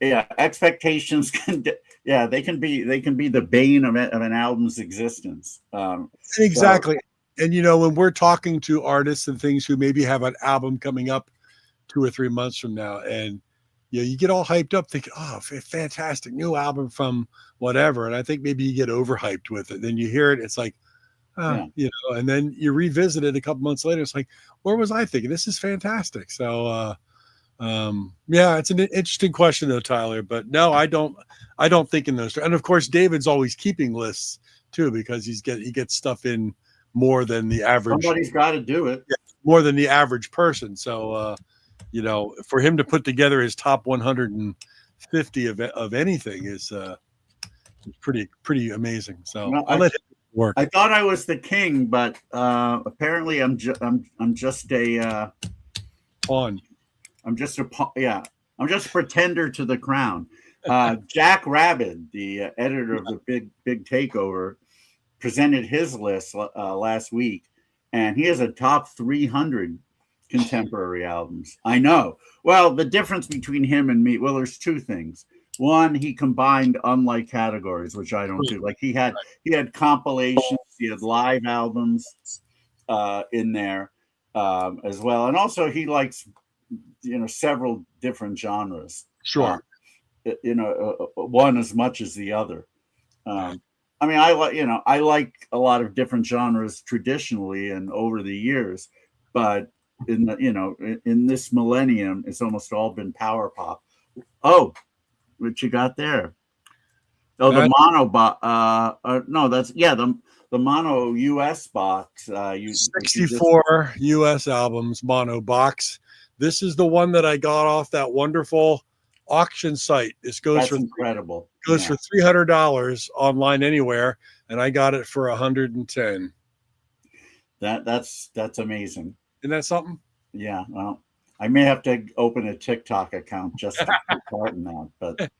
Expectations can be the bane of an album's existence. Exactly. And when we're talking to artists and things who maybe have an album coming up 2 or 3 months from now, and you get all hyped up thinking, oh, fantastic new album from whatever. And I think maybe you get overhyped with it. Then you hear it, it's like, and then you revisit it a couple months later. It's like, where was I thinking? This is fantastic. So, it's an interesting question though, Tyler, but no, I don't think in those. And of course, David's always keeping lists too, because he gets stuff in more than the average. Somebody's got to do it. More than the average person. So, for him to put together his top 150 of anything is pretty amazing. So I'll let him work. I thought I was the king, but apparently I'm just a pawn. I'm just a pretender to the crown. Jack Rabid, the editor of the Big Takeover, presented his list last week, and he has a top 300 contemporary albums. I know. Well, the difference between him and me, well, there's 2 things. One, he combined unlike categories, which I don't do. Like he had compilations He had live albums in there as well, and also he likes several different genres. Sure. One as much as the other. I mean, I like a lot of different genres traditionally and over the years, but in this millennium, it's almost all been power pop. Oh, what you got there? Oh, the mono box. No, that's the mono US box. 64 US albums, mono box. This is the one that I got off that wonderful auction site. This goes that's for incredible. Goes for $300 online anywhere, and I got it for $110. That's amazing. Isn't that something? Yeah. Well, I may have to open a TikTok account just to take part in that. But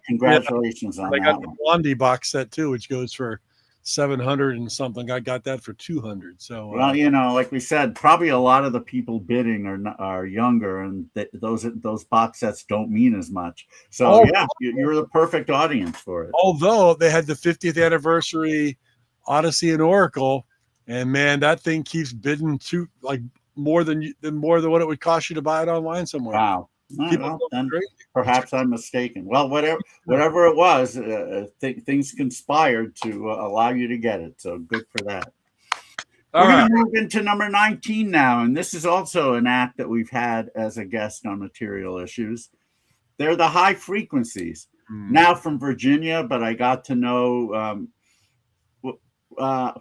congratulations on that. I got the Blondie box set too, which goes for $700 and something. I got that for $200. So well, like we said, probably a lot of the people bidding are younger, and those box sets don't mean as much. So you're the perfect audience for it. Although they had the 50th anniversary Odyssey and Oracle, and man, that thing keeps bidding more than what it would cost you to buy it online somewhere. Wow. Then perhaps I'm mistaken. Well, whatever it was, things conspired to allow you to get it. So good for that. We're going to move into number 19 now, and this is also an act that we've had as a guest on Material Issues. They're the High Frequencies, now from Virginia, but I got to know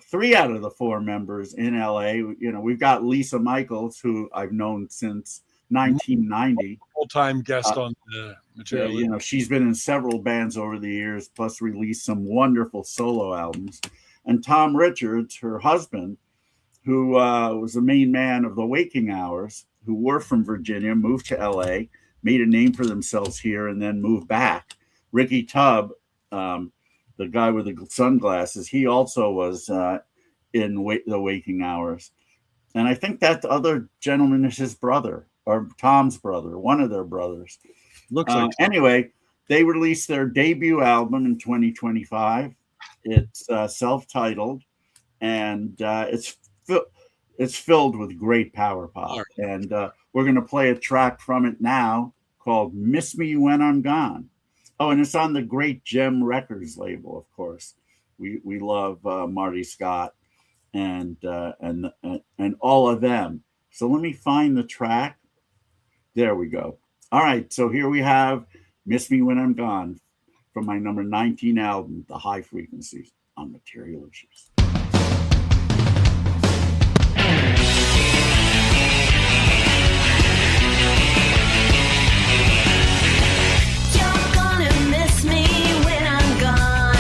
3 out of the 4 members in LA. We've got Lisa Michaels, who I've known since 1990. Full-time guest on the Material. She's been in several bands over the years, plus released some wonderful solo albums. And Tom Richards, her husband, who was the main man of the Waking Hours, who were from Virginia, moved to LA, made a name for themselves here, and then moved back. Ricky Tubb, the guy with the sunglasses, he also was in the Waking Hours. And I think that the other gentleman is his brother, or Tom's brother, one of their brothers. Looks like anyway, they released their debut album in 2025. It's self-titled, and it's filled with great power pop. And we're going to play a track from it now called "Miss Me When I'm Gone." Oh, and it's on the Great Gem Records label, of course. We love Marty Scott and all of them. So let me find the track. There we go. All right, so here we have "Miss Me When I'm Gone" from my number 19 album, The High Frequencies, on Material Issues. You're gonna miss me when I'm gone.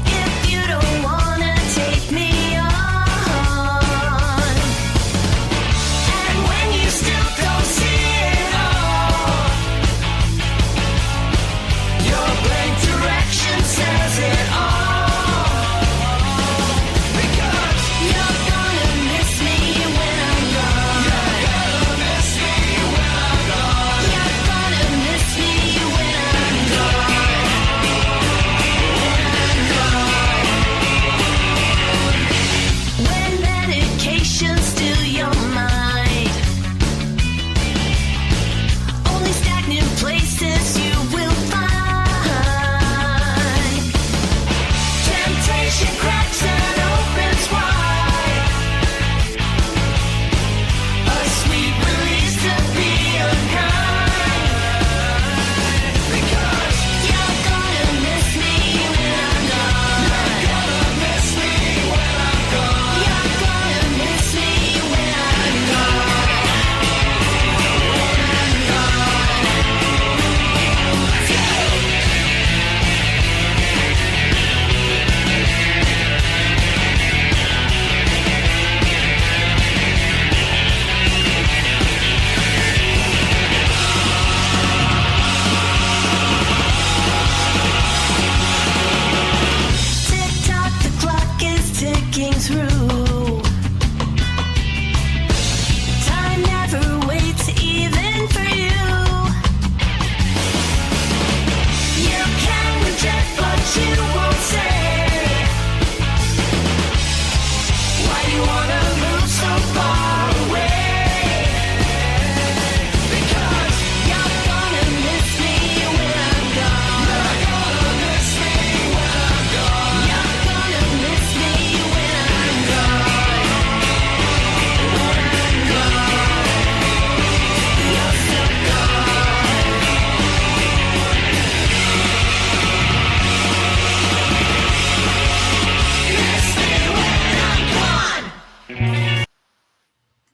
If you don't wanna take me on, and when you still don't see it all, your blank direction says it all.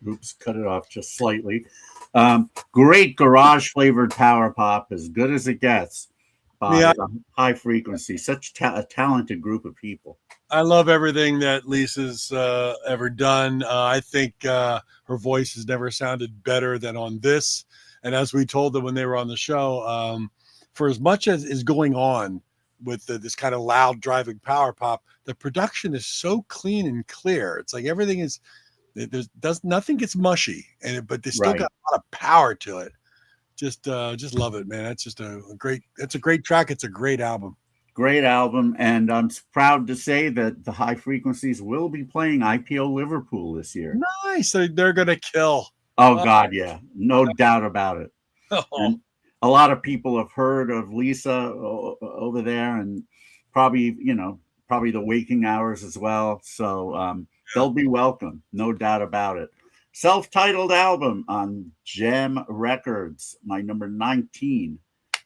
Oops, cut it off just slightly. Great garage flavored power pop, as good as it gets by Yeah, High Frequency. Such a talented group of people. I love everything that Lisa's ever done. I think her voice has never sounded better than on this. And as we told them when they were on the show, for as much as is going on with this kind of loud driving power pop, the production is so clean and clear. It's like everything is nothing gets mushy, but they still Right. got a lot of power to it. Just love it, man. It's just it's a great track. It's a great album. Great album, and I'm proud to say that the High Frequencies will be playing IPO Liverpool this year. Nice. They're gonna kill. Oh God, yeah, no doubt about it. Oh, And a lot of people have heard of Lisa over there, and probably the waking hours as well. So they'll be welcome, no doubt about it. Self-titled album on Gem Records, my number 19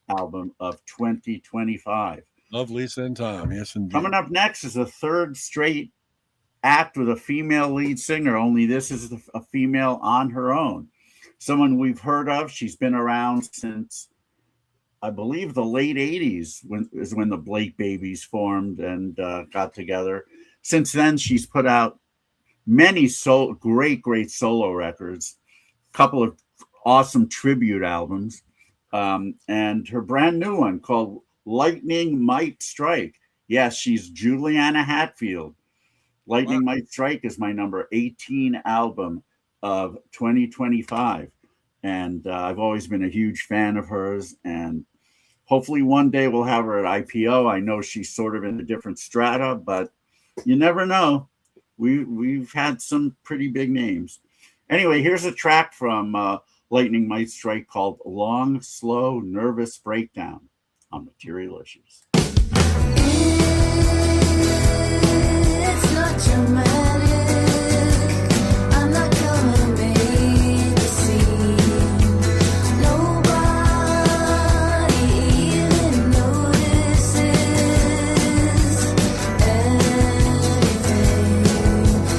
album of 2025. love Lisa and Tom. Yes, indeed. Coming up next is a third straight act with a female lead singer, only this is a female on her own. Someone we've heard of. She's been around since, I believe, the late 80s, when the Blake Babies formed and got together. Since then, she's put out many great solo records, a couple of awesome tribute albums, and her brand new one called Lightning Might Strike. Yes, she's Juliana Hatfield. Lightning Might Strike is my number 18 album of 2025. And I've always been a huge fan of hers. And hopefully one day we'll have her at IPO. I know she's sort of in a different strata, but you never know. We've had some pretty big names. Anyway, here's a track from Lightning Might Strike called Long, Slow, Nervous Breakdown on Material Issues. It's not dramatic. I'm not coming to make a scene. Nobody even notices anything.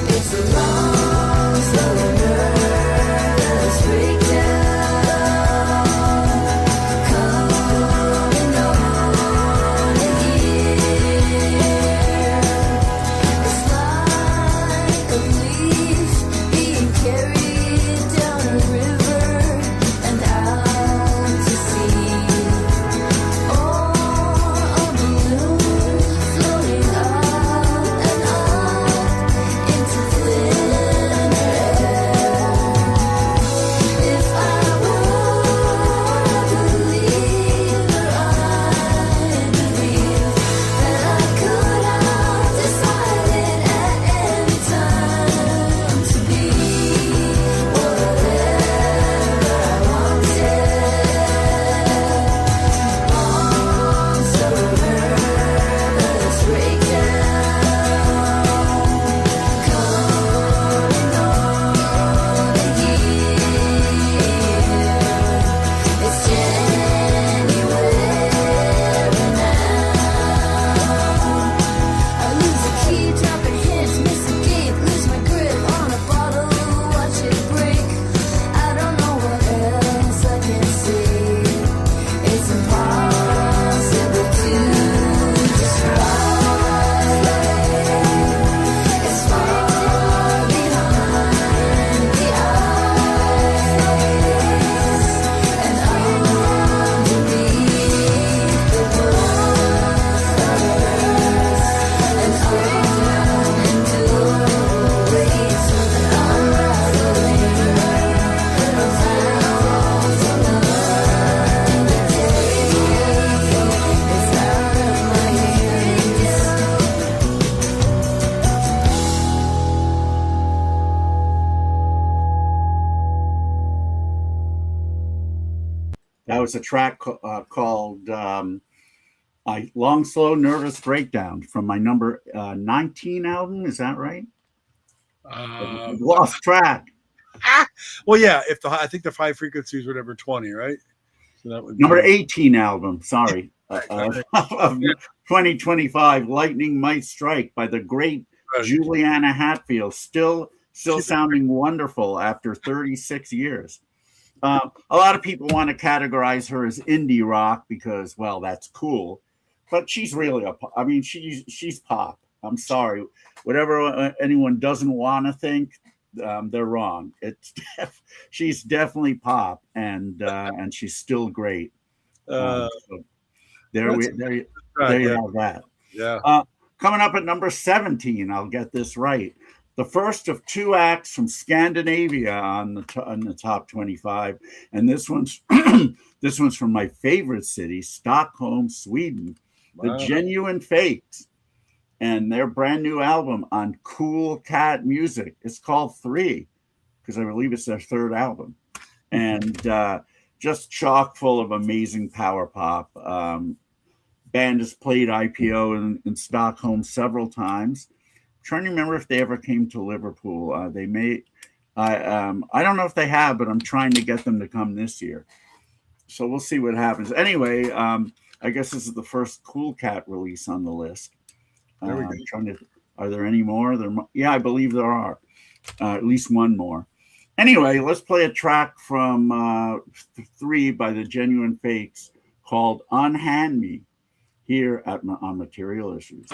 It's a long, slow, nervous breakdown coming on That was a track called Long, Slow, Nervous Breakdown from my number 19 album. Is that right? Lost track. Well, yeah. I think the High Frequencies were number 20, right? So that would be Number 18 album, sorry. Of 2025, Lightning Might Strike by the great Juliana Hatfield. Still still sounding wonderful after 36 years. A lot of people want to categorize her as indie rock because, well, that's cool, but she's really I mean, she's pop. I'm sorry, whatever anyone doesn't want to think, they're wrong. She's definitely pop, and she's still great. So there you have that. Yeah. Coming up at number 17, I'll get this right. The first of two acts from Scandinavia on the top 25, and this one's this one's from my favorite city, Stockholm, Sweden. Wow. The Genuine Fakes, and their brand new album on Cool Cat Music. It's called 3 because I believe it's their third album, and just chock full of amazing power pop. Band has played IPO in Stockholm several times. Trying to remember if they ever came to Liverpool. They may. I don't know if they have, but I'm trying to get them to come this year. So we'll see what happens. Anyway, I guess this is the first Cool Cat release on the list. There we go. Are there any more? Yeah, I believe there are. At least one more. Anyway, let's play a track from 3 by the Genuine Fakes called "Unhand Me" here on Material Issues.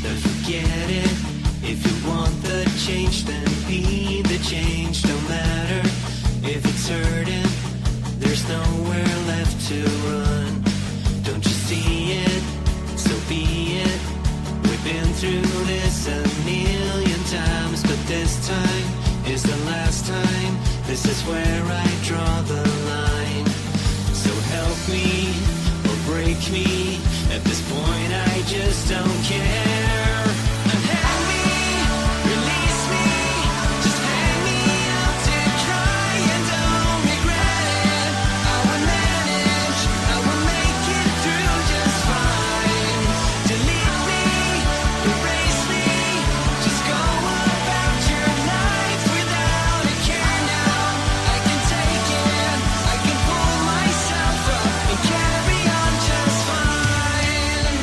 Don't forget it. If you want the change, then be the change. Don't matter if it's hurting, there's nowhere left to run. Don't you see it? So be it. We've been through this a million times, but this time is the last time. This is where I draw the line. So help me or break me. At this point I just don't care. Unhand me, release me, just hang me out to dry and don't regret it. I will manage, I will make it through just fine. Delete me, erase me, just go about your life without a care now. I can take it, I can pull myself up and carry on just fine.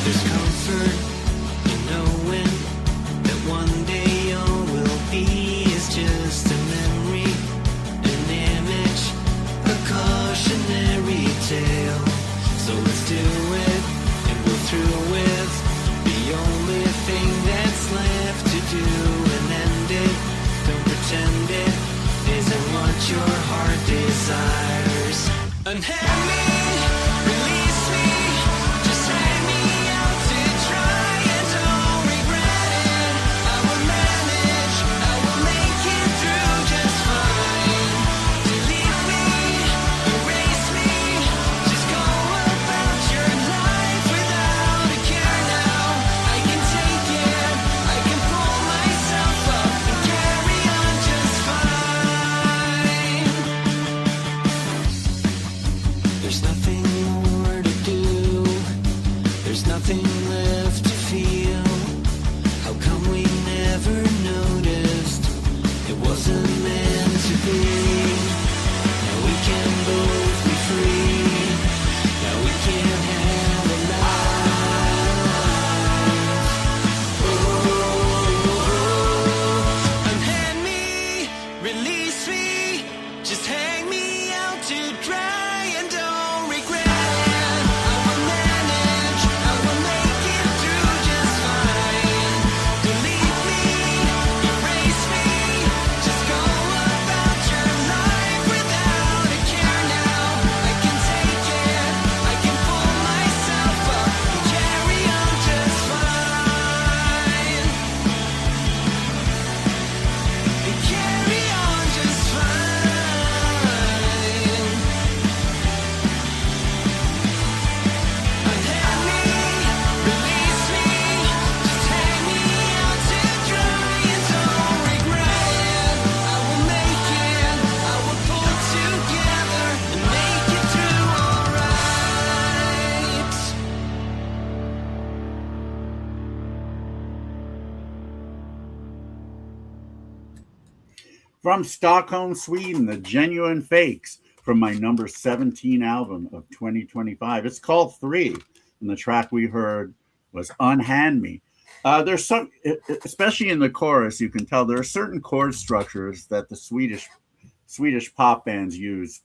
There's comfort in knowing that one day all will be is just a memory, an image, a cautionary tale. So let's do it and go through with the only thing that's left to do and end it. Don't pretend it isn't what your heart desires. Unhand me, release me, just hang me out to dry and don't regret it. I will manage, I will make it through just fine. Delete me, erase me, just go about your life without a care now. I can take it, I can pull myself up and carry on just fine. There's nothing more to do. There's nothing left to feel. How come we never noticed? It wasn't meant to be. Now we can both be free. Now we can have a life. Oh, unhand me, release me, just hang me out to dry and don't regret it. I will manage, I will make it through just fine. Delete me, erase me, just go about your life without a care now. I can take it, I can pull myself up and carry on just fine. And carry on just fine. Unhand me, release me, just hang me out to dry and don't regret it. I will make it, I will pull together and make it through alright. From Stockholm, Sweden, the Genuine Fakes. from my number 17 album of 2025. It's called 3, and the track we heard was Unhand Me. There's some, especially in the chorus, you can tell there are certain chord structures that the Swedish pop bands use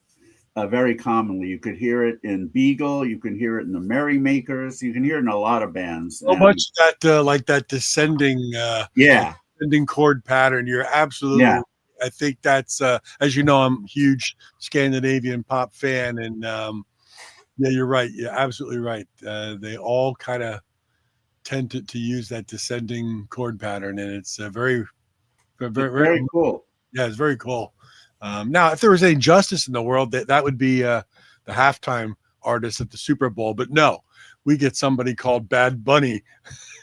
very commonly. You could hear it in Beagle, you can hear it in the Merrymakers, you can hear it in a lot of bands. So much that like that descending descending chord pattern. You're absolutely I think that's as you know, I'm a huge Scandinavian pop fan, and yeah, you're right. You're absolutely right. They all kind of tend to use that descending chord pattern, and it's very cool. Yeah, it's very cool. Now, if there was any justice in the world, that would be the halftime artist at the Super Bowl. But no, we get somebody called Bad Bunny.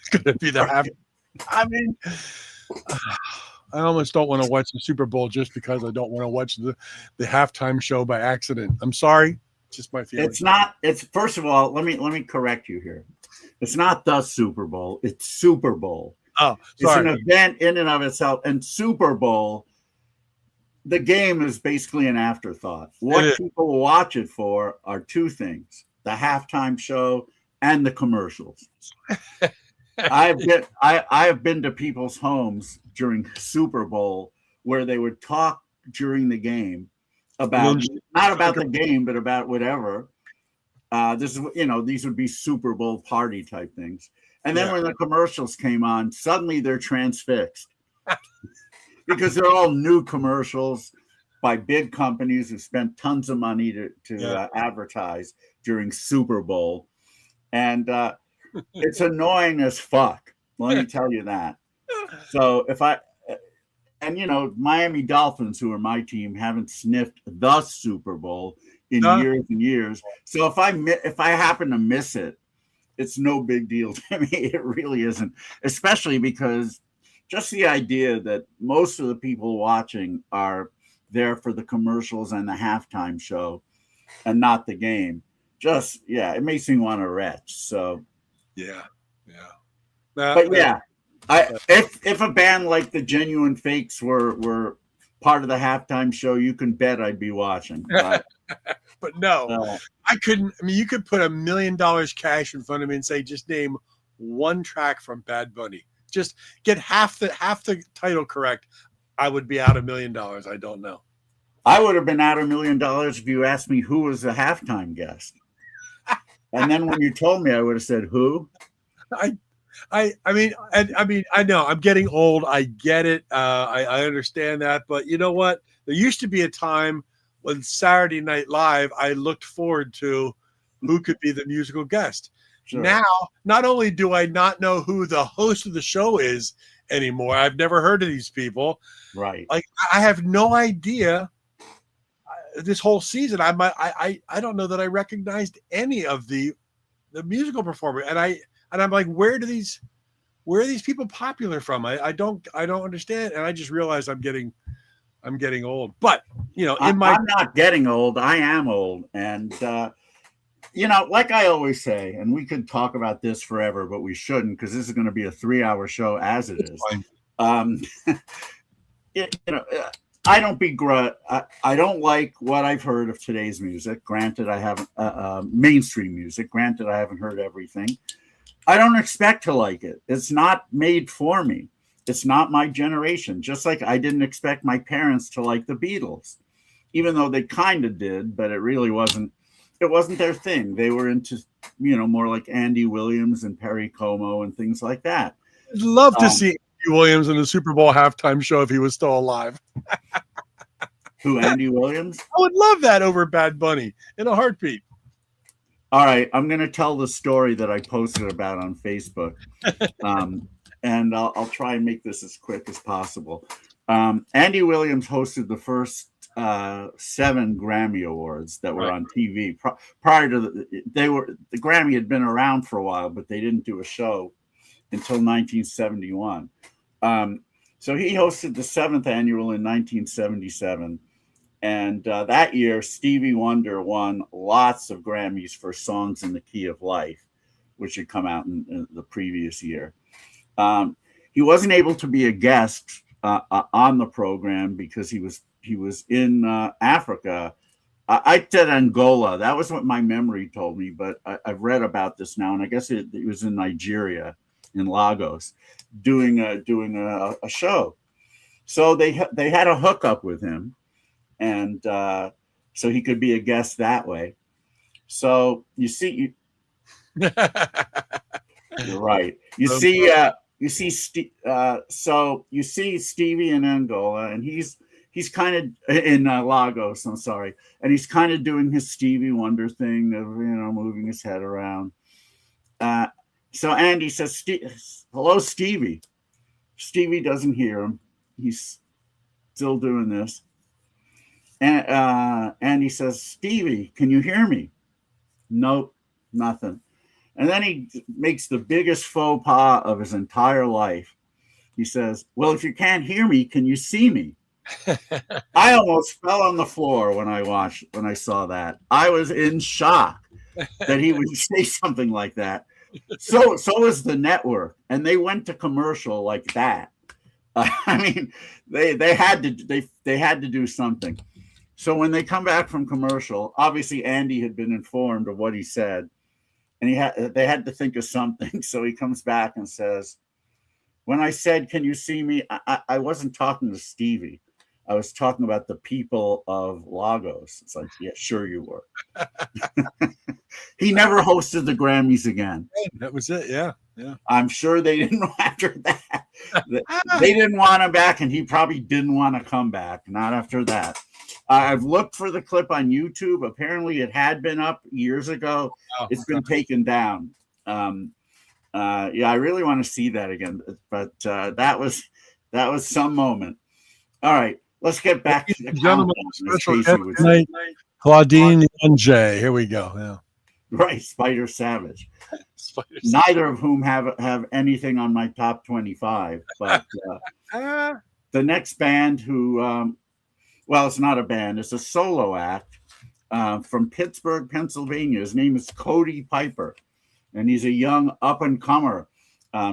It's going to be the half. I mean, I almost don't want to watch the Super Bowl just because I don't want to watch the halftime show by accident. I'm sorry, it's just my feeling. It's not. It's first of all, let me correct you here. It's not the Super Bowl. It's Super Bowl. Oh, It's sorry. an event in and of itself. And Super Bowl, the game is basically an afterthought. What people watch it for are two things: the halftime show and the commercials. I have been to people's homes during Super Bowl where they would talk during the game about not about the game, but about whatever. This is, these would be Super Bowl party type things. And then when the commercials came on, suddenly they're transfixed because they're all new commercials by big companies who spent tons of money to advertise during Super Bowl. And it's annoying as fuck. Let me tell you that. So Miami Dolphins, who are my team, haven't sniffed the Super Bowl in years and years. So if I happen to miss it, it's no big deal to me. It really isn't, especially because just the idea that most of the people watching are there for the commercials and the halftime show and not the game. It makes me want to retch. So if a band like the Genuine Fakes were part of the halftime show, you can bet I'd be watching. But no, I couldn't. I mean, you could put $1 million cash in front of me and say, just name one track from Bad Bunny. Just get half the title correct. I would be out $1 million. I don't know. I would have been out $1 million if you asked me who was the halftime guest. And then when you told me, I would have said who. I mean, I know I'm getting old. I get it. I understand that. But you know what? There used to be a time when Saturday Night Live, I looked forward to who could be the musical guest. Sure. Now, not only do I not know who the host of the show is anymore, I've never heard of these people. Right. Like, I have no idea. This whole season, I don't know that I recognized any of the musical performer, and I'm like, where are these people popular from? I don't understand, and I just realized I'm getting old. But I'm not getting old. I am old, and like I always say, and we could talk about this forever, but we shouldn't because this is going to be a 3-hour show as it is. I don't begrudge. I don't like what I've heard of today's music. Granted, I haven't mainstream music. Granted, I haven't heard everything. I don't expect to like it. It's not made for me. It's not my generation. Just like I didn't expect my parents to like the Beatles, even though they kind of did, but it really wasn't. It wasn't their thing. They were into, more like Andy Williams and Perry Como and things like that. I'd love to see Andy Williams in the Super Bowl halftime show if he was still alive. Who, Andy Williams? I would love that over Bad Bunny in a heartbeat. All right, I'm going to tell the story that I posted about on Facebook, and I'll try and make this as quick as possible. Andy Williams hosted the first 7 Grammy Awards that were on TV. Prior to the Grammy had been around for a while, but they didn't do a show until 1971. So he hosted the 7th annual in 1977. And that year, Stevie Wonder won lots of Grammys for Songs in the Key of Life, which had come out in the previous year. He wasn't able to be a guest on the program because he was in Africa I said Angola. That was what my memory told me, but I've read about this now, and I guess it was in Nigeria, in Lagos, doing a show. So they had a hookup with him, and so he could be a guest that way. So you see, you're right. So you see Stevie in Angola, and he's kind of in Lagos. I'm sorry, and he's kind of doing his Stevie Wonder thing of moving his head around. So Andy says, "Hello, Stevie." Stevie doesn't hear him. He's still doing this, and Andy says, "Stevie, can you hear me?" Nope, nothing. And then he makes the biggest faux pas of his entire life. He says, "Well, if you can't hear me, can you see me?" I almost fell on the floor when I saw that. I was in shock that he would say something like that. So was the network, and they went to commercial like that. I mean, they had to do something. So when they come back from commercial, obviously Andy had been informed of what he said, and they had to think of something. So he comes back and says, "When I said, 'Can you see me?' I wasn't talking to Stevie. I was talking about the people of Lagos." It's like, yeah, sure you were. He never hosted the Grammys again. That was it. Yeah. I'm sure they didn't after that. They didn't want him back, and he probably didn't want to come back. Not after that. I've looked for the clip on YouTube. Apparently, it had been up years ago. Oh, it's been taken down. Yeah, I really want to see that again. But that was some moment. All right, let's get back to the gentlemen. Special guest tonight, Claudine and Jay. Here we go. Yeah. Right, Spider Savage. Neither of whom have anything on my top 25. But the next band who, well, it's not a band, it's a solo act from Pittsburgh, Pennsylvania. His name is Cody Piper, and he's a young up-and-comer.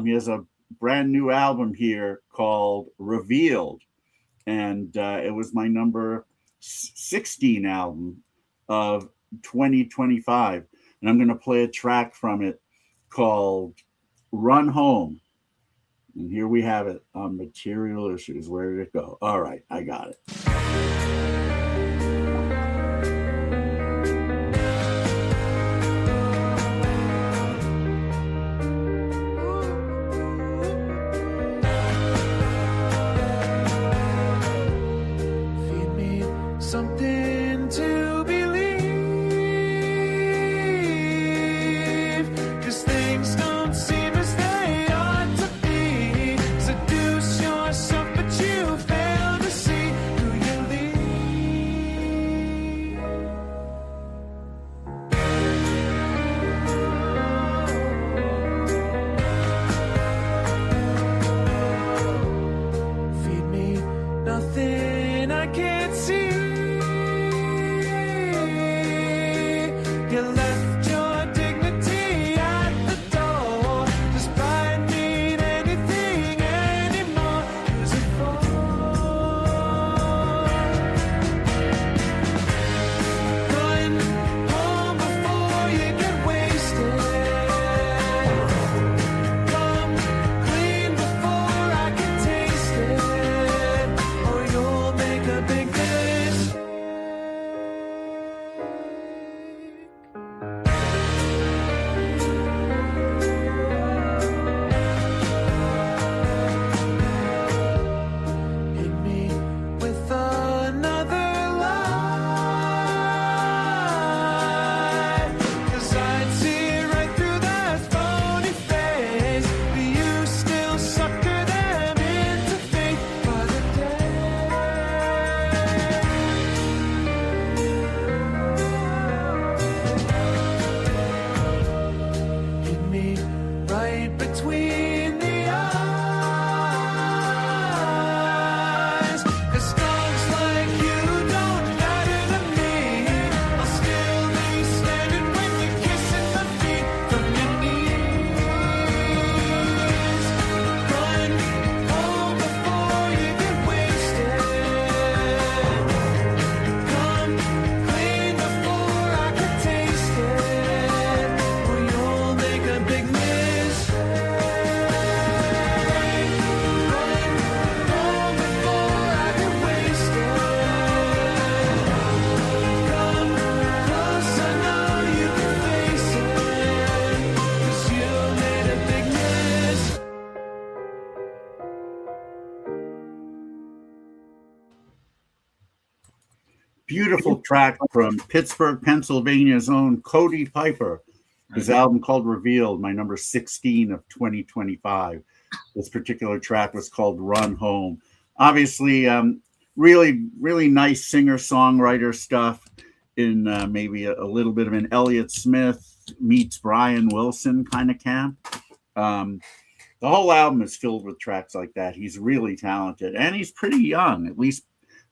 He has a brand new album here called Revealed, and it was my number 16 album of 2025. And I'm going to play a track from it called Run Home. And here we have it on Material Issues. Where did it go? All right, I got it. Feed me something to believe, 'cause things don't seem as they ought to be. Seduce yourself, but you fail to see who you beautiful track from Pittsburgh, Pennsylvania's own Cody Piper. His album called Revealed, my number 16 of 2025. This particular track was called Run Home. Obviously, really, really nice singer-songwriter stuff in maybe a little bit of an Elliott Smith meets Brian Wilson kind of camp. The whole album is filled with tracks like that. He's really talented, and he's pretty young, at least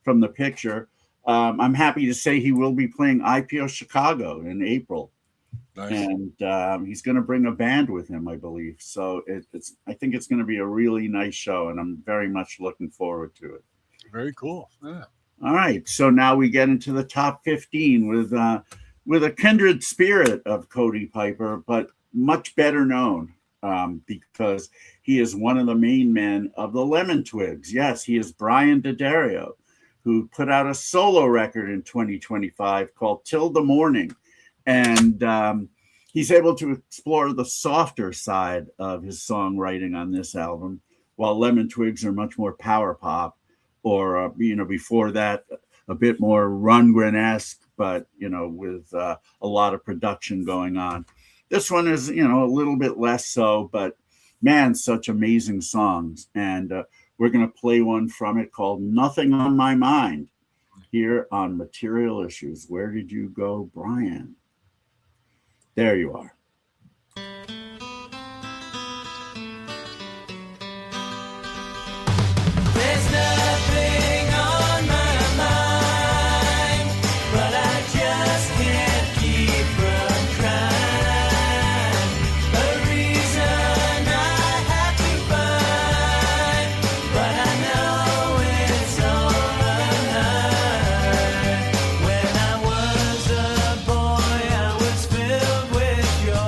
from the picture. I'm happy to say he will be playing IPO Chicago in April. Nice. And he's going to bring a band with him, I believe. So I think it's going to be a really nice show, and I'm very much looking forward to it. Very cool. Yeah. All right, so now we get into the top 15 with a kindred spirit of Cody Piper, but much better known because he is one of the main men of the Lemon Twigs. Yes, he is Brian D'Addario, who put out a solo record in 2025 called Till the Morning. And he's able to explore the softer side of his songwriting on this album, while Lemon Twigs are much more power pop, or before that, a bit more Rundgren-esque, but with a lot of production going on. This one is a little bit less so, but man, such amazing songs. And we're going to play one from it called Nothing on My Mind here on Material Issues. Where did you go, Brian? There you are. There's nothing on my mind, but I just can't keep from crying. A reason I have to find, but I know it's all a lie. When I was a boy, I was filled with joy.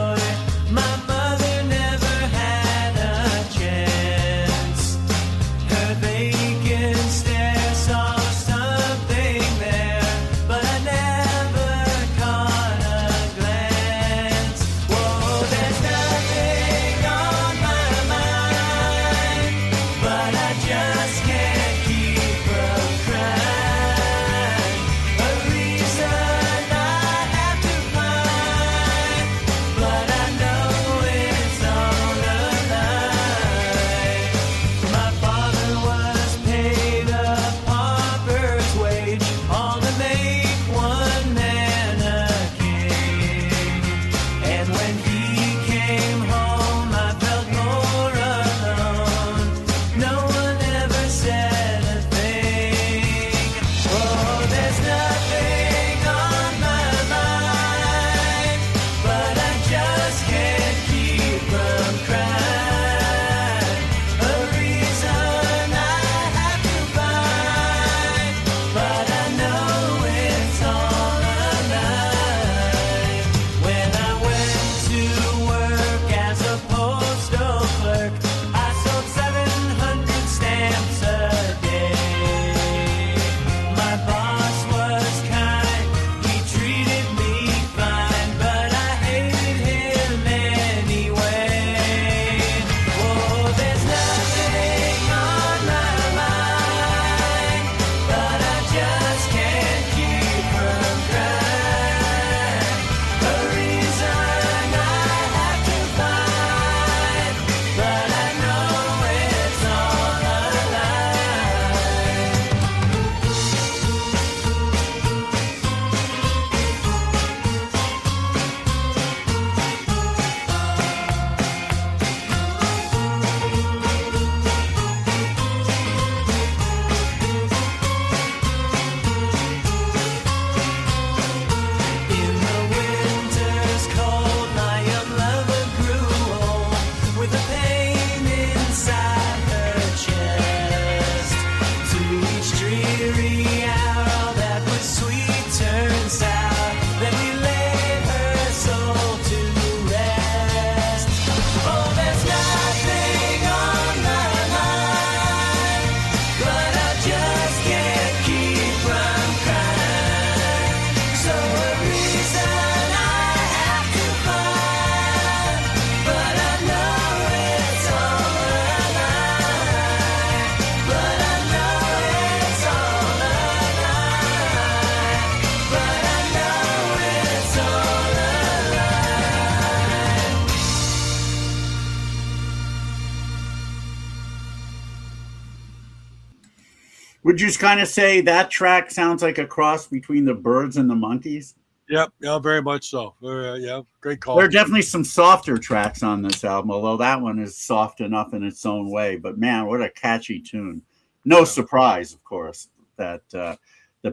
Would you kind of say that track sounds like a cross between the Birds and the Monkees? Yep, yeah, very much so. Yeah, great call. There are definitely some softer tracks on this album, although that one is soft enough in its own way. But man, what a catchy tune! No surprise, of course, that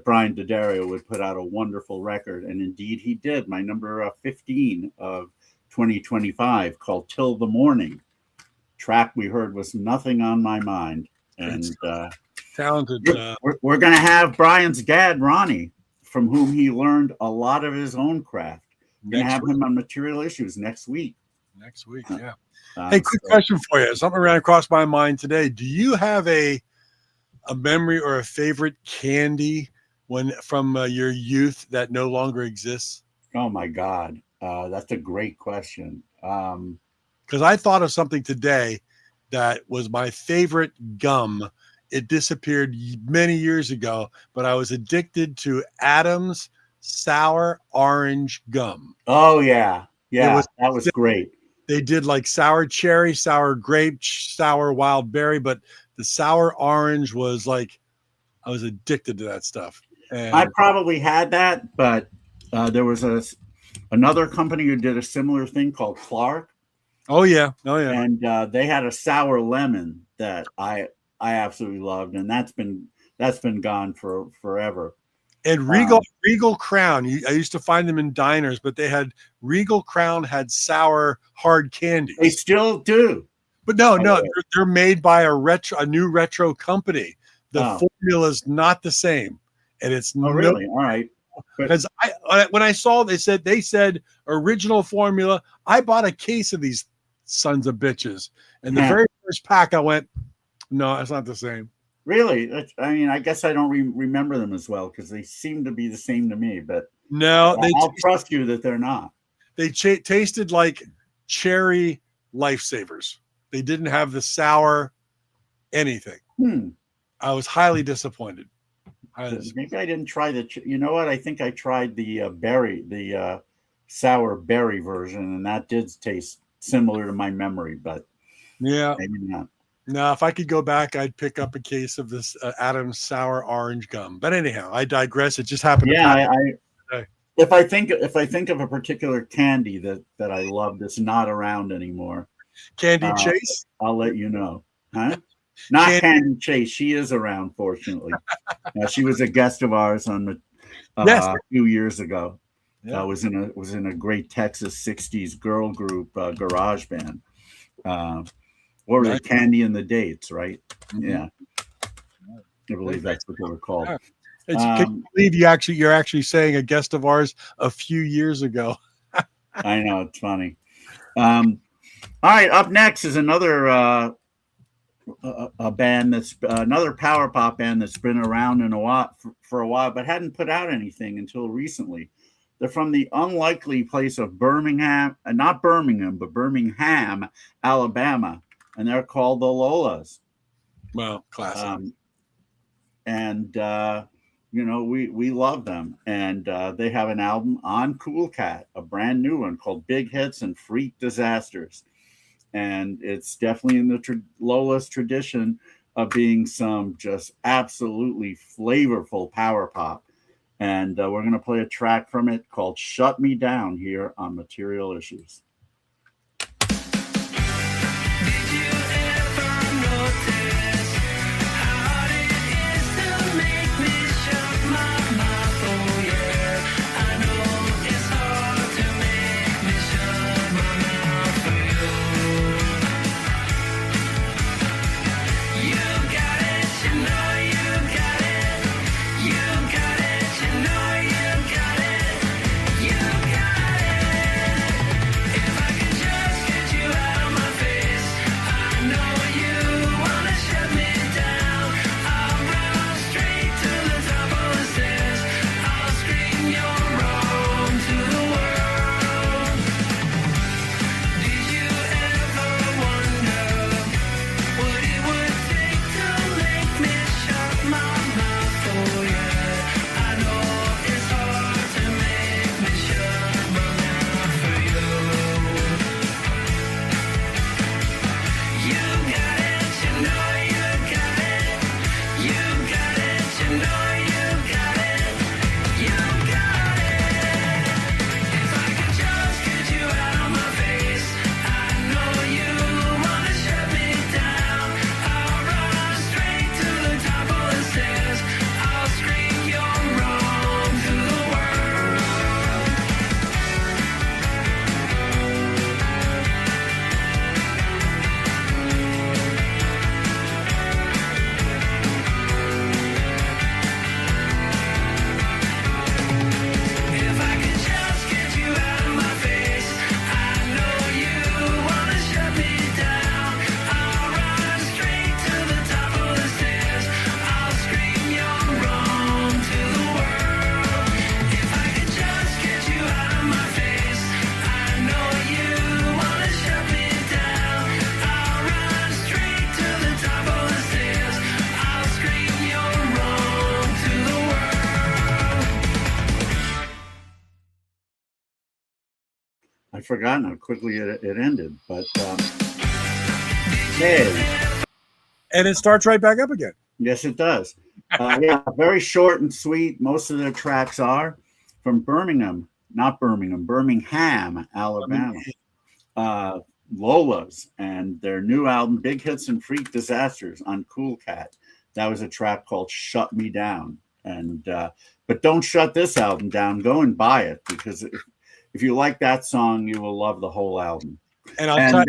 Brian D'Addario would put out a wonderful record, and indeed he did. My number 15 of 2025, called "Till the Morning." Track we heard was "Nothing on My Mind," and talented. We're going to have Brian's dad, Ronnie, from whom he learned a lot of his own craft. We're going to have him on Material Issues next week. Next week, yeah. Hey, quick question for you. Something ran across my mind today. Do you have a memory or a favorite candy from your youth that no longer exists? Oh my God, that's a great question. Because I thought of something today that was my favorite gum. It disappeared many years ago, but I was addicted to Adam's sour orange gum. Oh yeah, that was great. They did like sour cherry, sour grape, sour wild berry, but the sour orange was like, I was addicted to that stuff. And I probably had that, but there was another company who did a similar thing called Clark. Oh yeah. And they had a sour lemon that I absolutely loved, and that's been gone for forever. And Regal Crown, I used to find them in diners, but Regal Crown had sour hard candy. They still do. But no, they're made by a new retro company. The formula is not the same, and it's really all right. Because when I saw they said original formula, I bought a case of these sons of bitches, and the very first pack I went, no, it's not the same. Really? I mean, I guess I don't remember them as well because they seem to be the same to me. But no, I'll trust you that they're not. They tasted like cherry lifesavers. They didn't have the sour anything. I was highly disappointed. Maybe I didn't try you know what? I think I tried the sour berry version, and that did taste similar to my memory, but yeah, maybe not. No, if I could go back, I'd pick up a case of this Adam's sour orange gum. But anyhow, I digress. It just happened. Yeah, if I think of a particular candy that I love that's not around anymore, Candy Chase, I'll let you know. Huh? Not Candy Chase. She is around, fortunately. She was a guest of ours on a few years ago. Yeah. Was in a great Texas '60s girl group, garage band. Or the Candy and the Dates, right? Mm-hmm. Yeah, I believe that's what they were called. Can you believe you're actually saying a guest of ours a few years ago? I know, it's funny. All right, up next is another a band that's another power pop band that's been around for a while, but hadn't put out anything until recently. They're from the unlikely place of Birmingham, not Birmingham, but Birmingham, Alabama, and they're called the Lolas. Well, classic. We love them, and they have an album on Cool Cat, a brand new one called Big Hits and Freak Disasters. And it's definitely in the Lola's tradition of being some just absolutely flavorful power pop. And we're going to play a track from it called Shut Me Down here on Material Issues. You got it. forgotten how quickly it ended. But hey, And it starts right back up again. yes, it does. Yeah, very short and sweet. Most of their tracks are from Birmingham, Alabama. Lola's and their new album, Big Hits and Freak Disasters, on Cool Cat. That was a track called Shut Me Down. And but don't shut this album down. Go and buy it, because if you like that song, you will love the whole album. And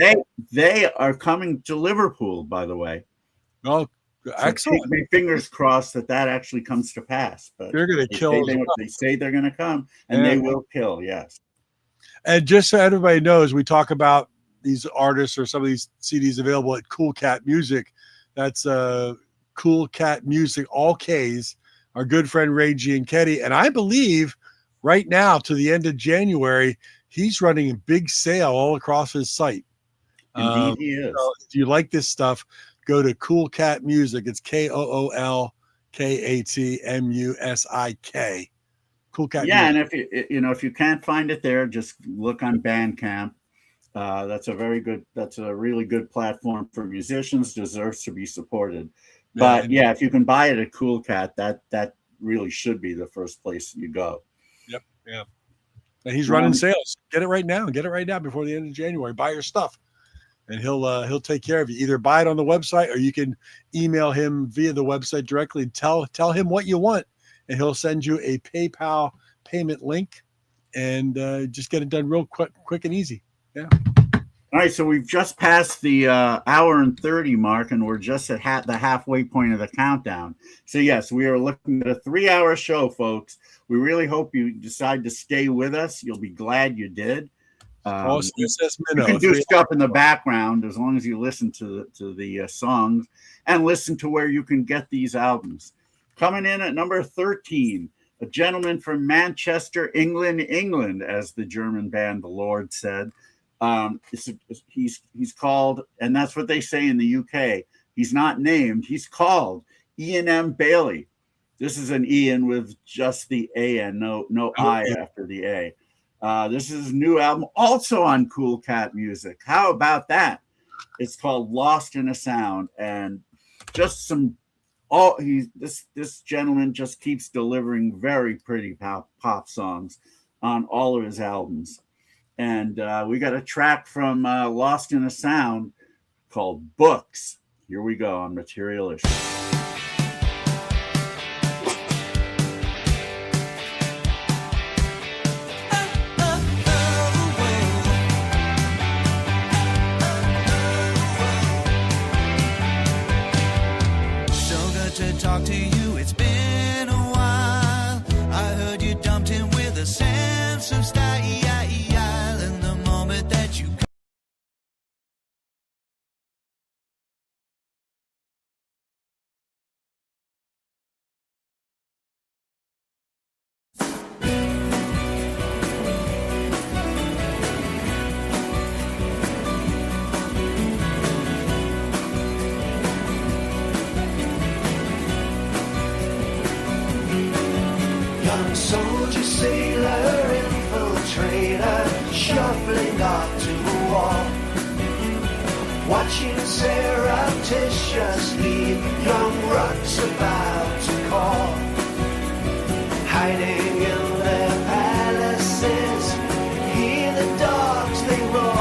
they are coming to Liverpool, by the way. Oh, So excellent. keep my fingers crossed that actually comes to pass. But They're going to kill. they say they're going to come, and they will kill. Yes. And just so everybody knows, we talk about these artists or some of these CDs available at Cool Cat Music. That's Cool Cat Music, all K's. Our good friend Ray Gianchetti. And I believe right now to the end of January, he's running a big sale all across his site. Indeed, he is. So if you like this stuff, go to Cool Cat Music. It's KoolKatMusik. Cool Cat. Yeah, Music. and if you can't find it there, just look on Bandcamp. That's a really good platform for musicians. Deserves to be supported. But yeah, if you can buy it at Cool Cat, that really should be the first place you go. Yep. Yeah. And he's running sales. Get it right now. Get it right now before the end of January. Buy your stuff, and he'll take care of you. Either buy it on the website, or you can email him via the website directly. Tell him what you want, and he'll send you a PayPal payment link, and just get it done real quick and easy. Yeah. All right, so we've just passed the hour and 30 mark, and we're just at the halfway point of the countdown. So yes, we are looking at a 3-hour show, folks. We really hope you decide to stay with us. You'll be glad you did. You can do stuff in the background as long as you listen to the songs and listen to where you can get these albums. Coming in at number 13, a gentleman from Manchester, England, as the German band The Lord said. He's called, and that's what they say in the UK. He's not named. He's called Ian M. Bailey. This is an Ian with just the A and no I after the A. This is his new album, also on Cool Cat Music. How about that? It's called Lost in a Sound, and just this gentleman just keeps delivering very pretty pop songs on all of his albums. And we got a track from Lost in a Sound called Books. Here we go on Material Issues. Talk to you, it's been a while. I heard you dumped him with a sense of style. And the moment that you Soldier, sailor, infiltrator, shuffling off to war. Watching surreptitiously young rocks about to call. Hiding in their palaces, hear the dogs they roar.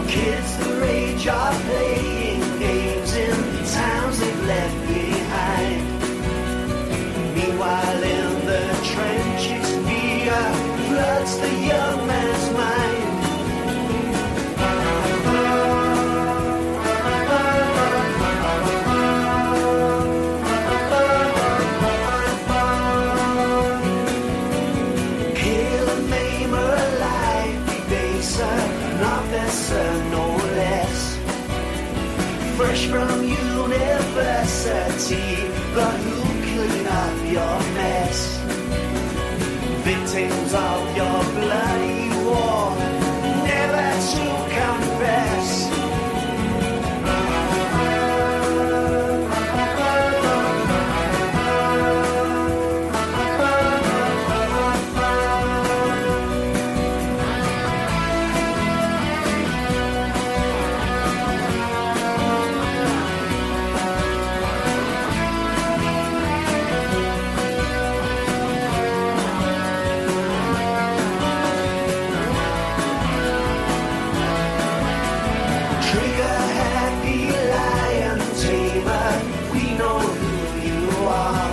Kids the rage are playing games in towns they've left behind. Meanwhile in the trenches fear floods the young man's mind. Kill and maim or alive, debaser, not lesser, no less. Fresh from university, but who'll clean up your mess? victims of your bloody war, never to confess. Trigger happy lion tamer, we know who you are.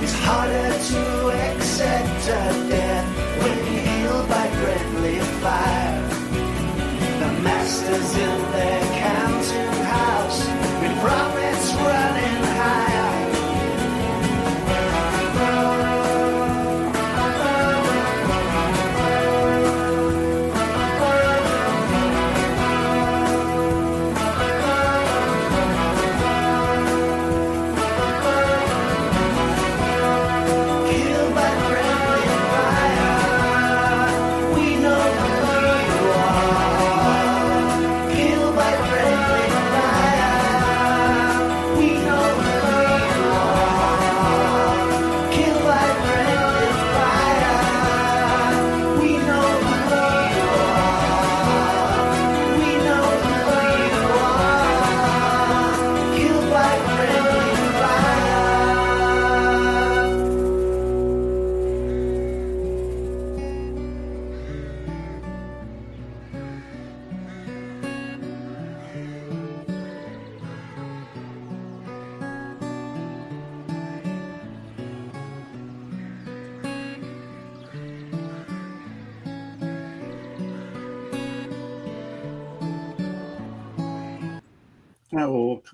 It's harder to accept a death when healed by friendly fire. The masters in their counting house, with profits running higher. Killed by friendly fire, we know who you are. Killed by friendly fire, we know who you are. Killed by friendly fire, we know who you are. We know who you are. Killed by friendly fire.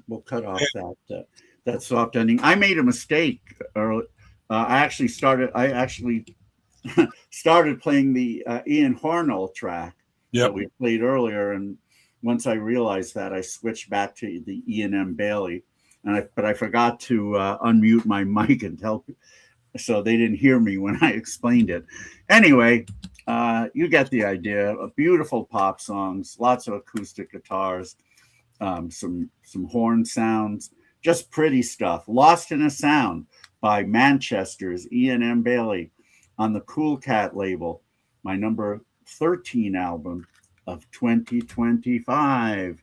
We'll cut off that soft ending. I made a mistake early. I actually started playing the Ian Hornell track that we played earlier, and once I realized that, I switched back to the Ian M. Bailey, but I forgot to unmute my mic and tell, so they didn't hear me when I explained it. Anyway, you get the idea. Beautiful pop songs, lots of acoustic guitars. Some horn sounds, just pretty stuff. Lost in a Sound by Manchester's Ian M. Bailey on the Cool Cat label, my number 13 album of 2025.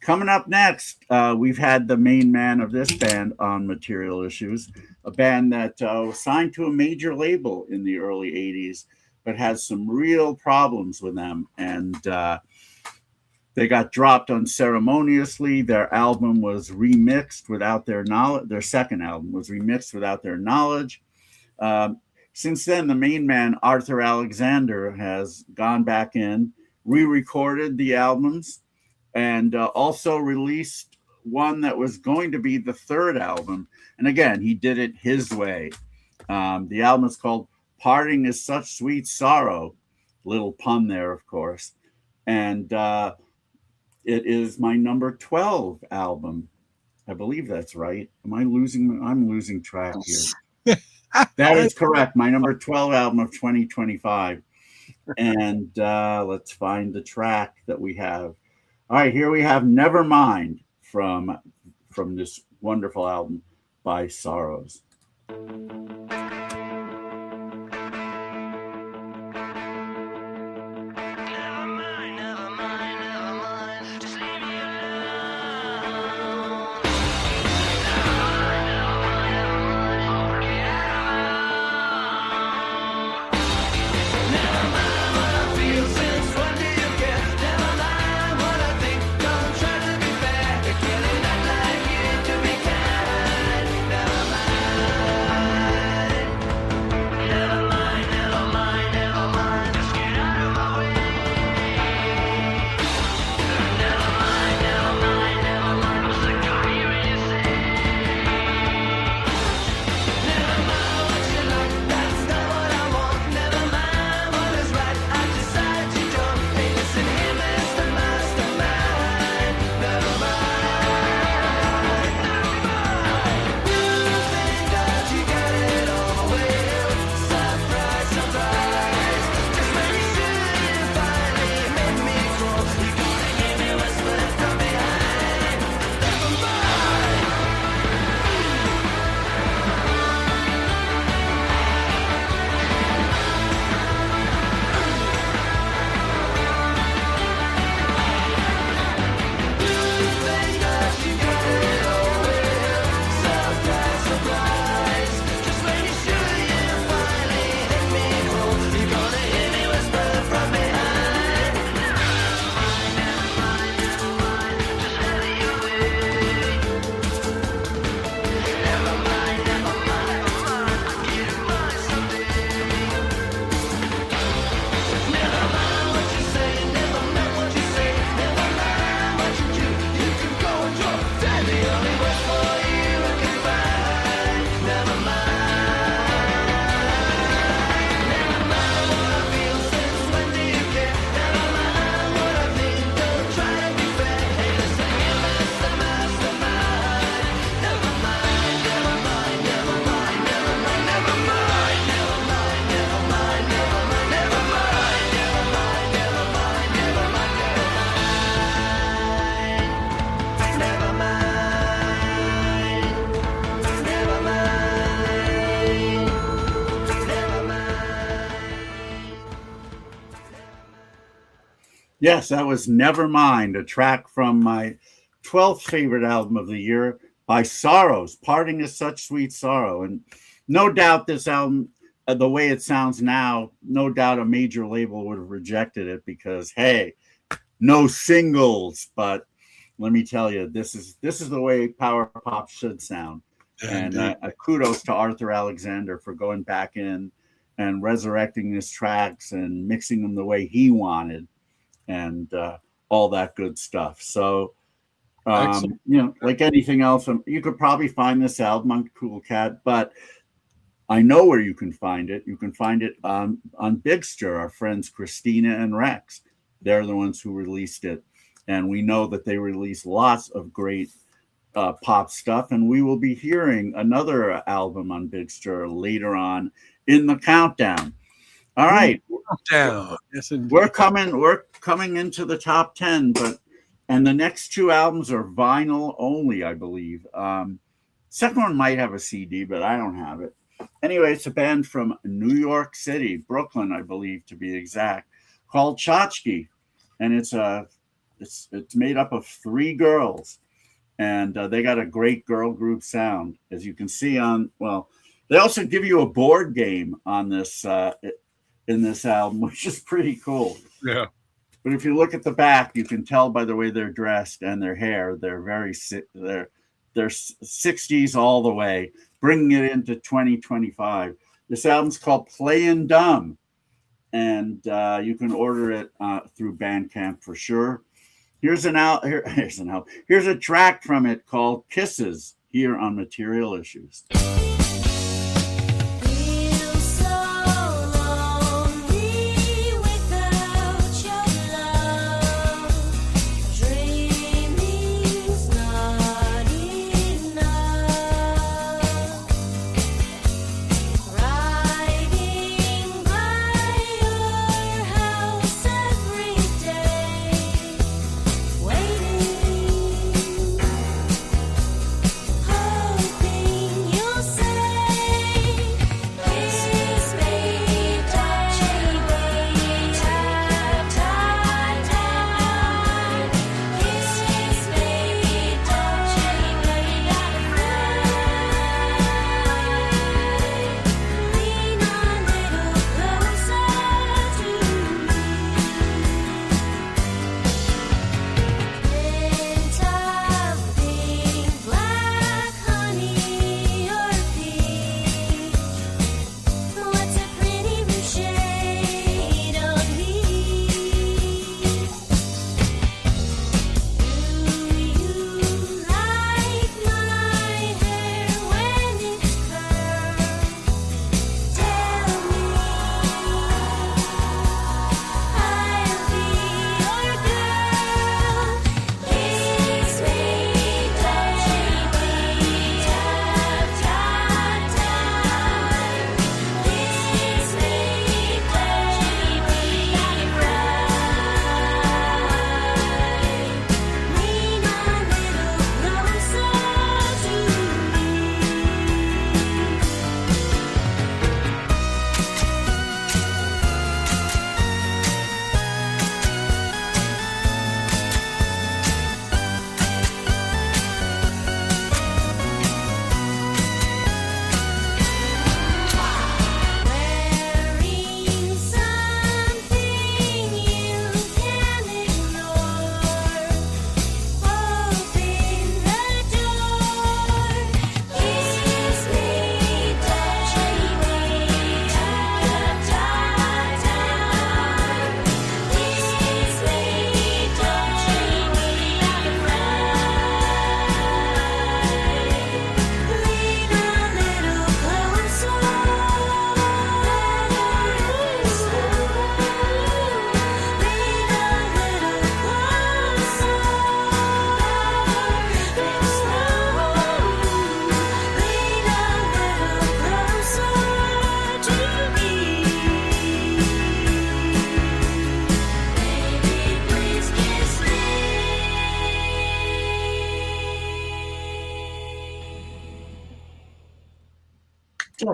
Coming up next, we've had the main man of this band on Material Issues, a band that was signed to a major label in the early 80s, but has some real problems with them. And they got dropped unceremoniously. Their album was remixed without their knowledge. Their second album was remixed without their knowledge. Since then, the main man, Arthur Alexander, has gone back in, re-recorded the albums, and also released one that was going to be the third album. And again, he did it his way. The album is called Parting is Such Sweet Sorrow. Little pun there, of course. And it is my number 12 album. I believe that's right. I'm losing track here. That is correct. My number 12 album of 2025. And let's find the track that we have. All right, here we have Nevermind from this wonderful album by Sorrows. Never mind. Yes, that was Nevermind, a track from my 12th favorite album of the year by Sorrows, Parting is Such Sweet Sorrow. And no doubt this album, the way it sounds now, no doubt a major label would have rejected it because, hey, no singles. But let me tell you, this is the way power pop should sound. And kudos to Arthur Alexander for going back in and resurrecting his tracks and mixing them the way he wanted, and all that good stuff. So, like anything else, you could probably find this album on Cool Cat, but I know where you can find it. You can find it on Big Stir, our friends Christina and Rex. They're the ones who released it. And we know that they release lots of great pop stuff. And we will be hearing another album on Big Stir later on in the countdown. All right. Countdown. Yes, indeed. We're coming into the top 10, and the next two albums are vinyl only, I believe. Second one might have a CD, but I don't have it. Anyway, it's a band from New York City, Brooklyn, I believe, to be exact, called Tchotchke. And it's made up of 3 girls. And they got a great girl group sound, as you can see they also give you a board game on this in this album, which is pretty cool. Yeah. But if you look at the back, you can tell by the way they're dressed and their hair, they're 60s all the way, bringing it into 2025. This album's called Playin' Dumb, and you can order it through Bandcamp for sure. Here's a track from it called Kisses here on Material Issues.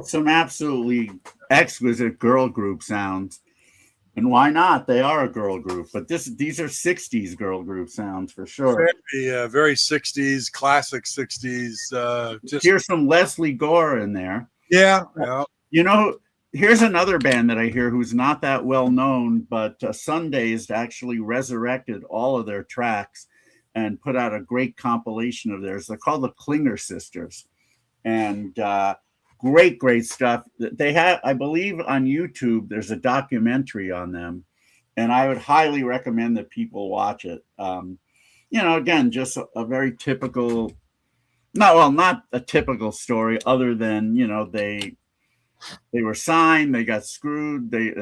Some absolutely exquisite girl group sounds. And why not? They are a girl group, but these are 60s girl group sounds for sure. Very 60s, classic 60s. Just Here's some Leslie Gore in there. yeah. You know, here's another band that I hear who's not that well known, but Sundays actually resurrected all of their tracks and put out a great compilation of theirs. They're called the Klinger Sisters, and great stuff. They have, I believe, on YouTube, there's a documentary on them, and I would highly recommend that people watch it. You know, again, just a very typical, not a typical story, other than, you know, they were signed, they got screwed, they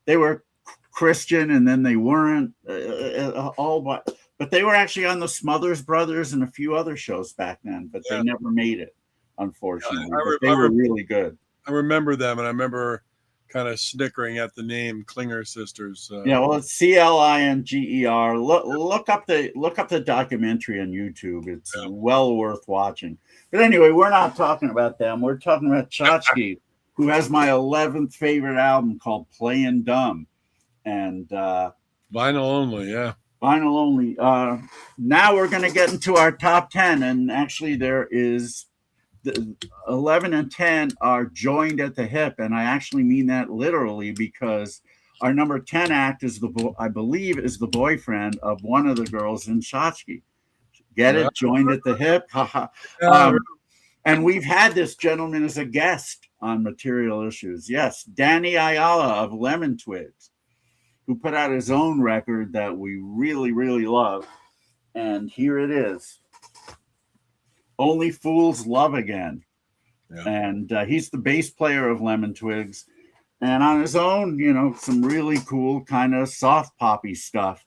were Christian and then they weren't, but they were actually on the Smothers Brothers and a few other shows back then, but they never made it, unfortunately. They were really good. I remember them, and I remember kind of snickering at the name Klinger Sisters. Yeah, well, it's Klinger. Look up the documentary on YouTube. It's well worth watching. But anyway, we're not talking about them. We're talking about Tchotchke, who has my 11th favorite album called Playin' Dumb. And vinyl only, yeah. Vinyl only. Now we're going to get into our top 10, and actually there is the 11 and 10 are joined at the hip, and I actually mean that literally, because our number 10 act is I believe is the boyfriend of one of the girls in Tchotchke. Get it? Joined at the hip. And we've had this gentleman as a guest on Material Issues. Yes, Danny Ayala of Lemon Twigs, who put out his own record that we really, really love. And here it is. Only Fools Love Again. Yeah. And he's the bass player of Lemon Twigs. And on his own, you know, some really cool kind of soft poppy stuff.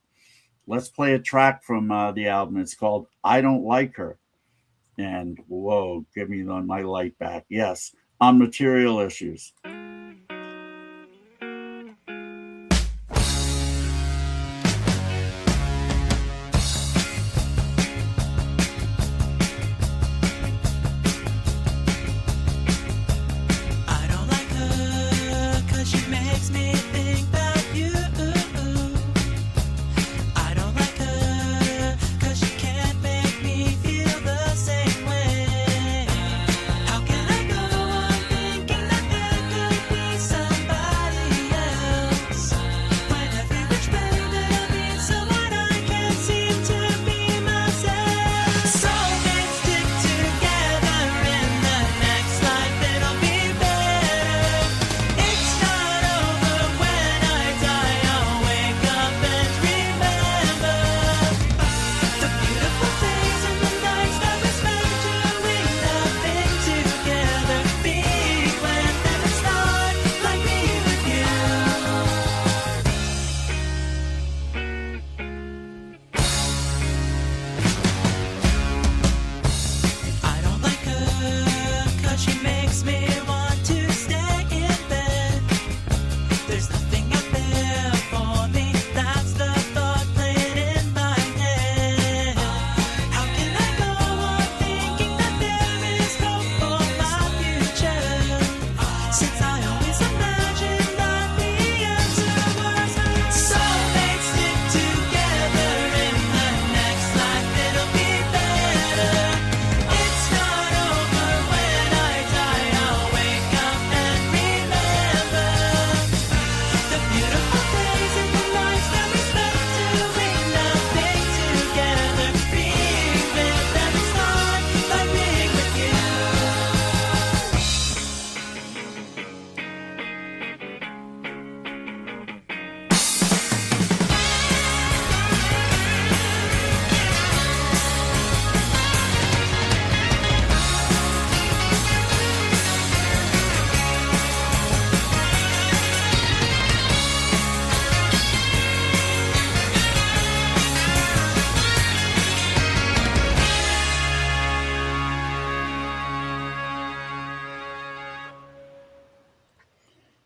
Let's play a track from the album. It's called I Don't Like Her. And whoa, give me my light back. Yes, on Material Issues.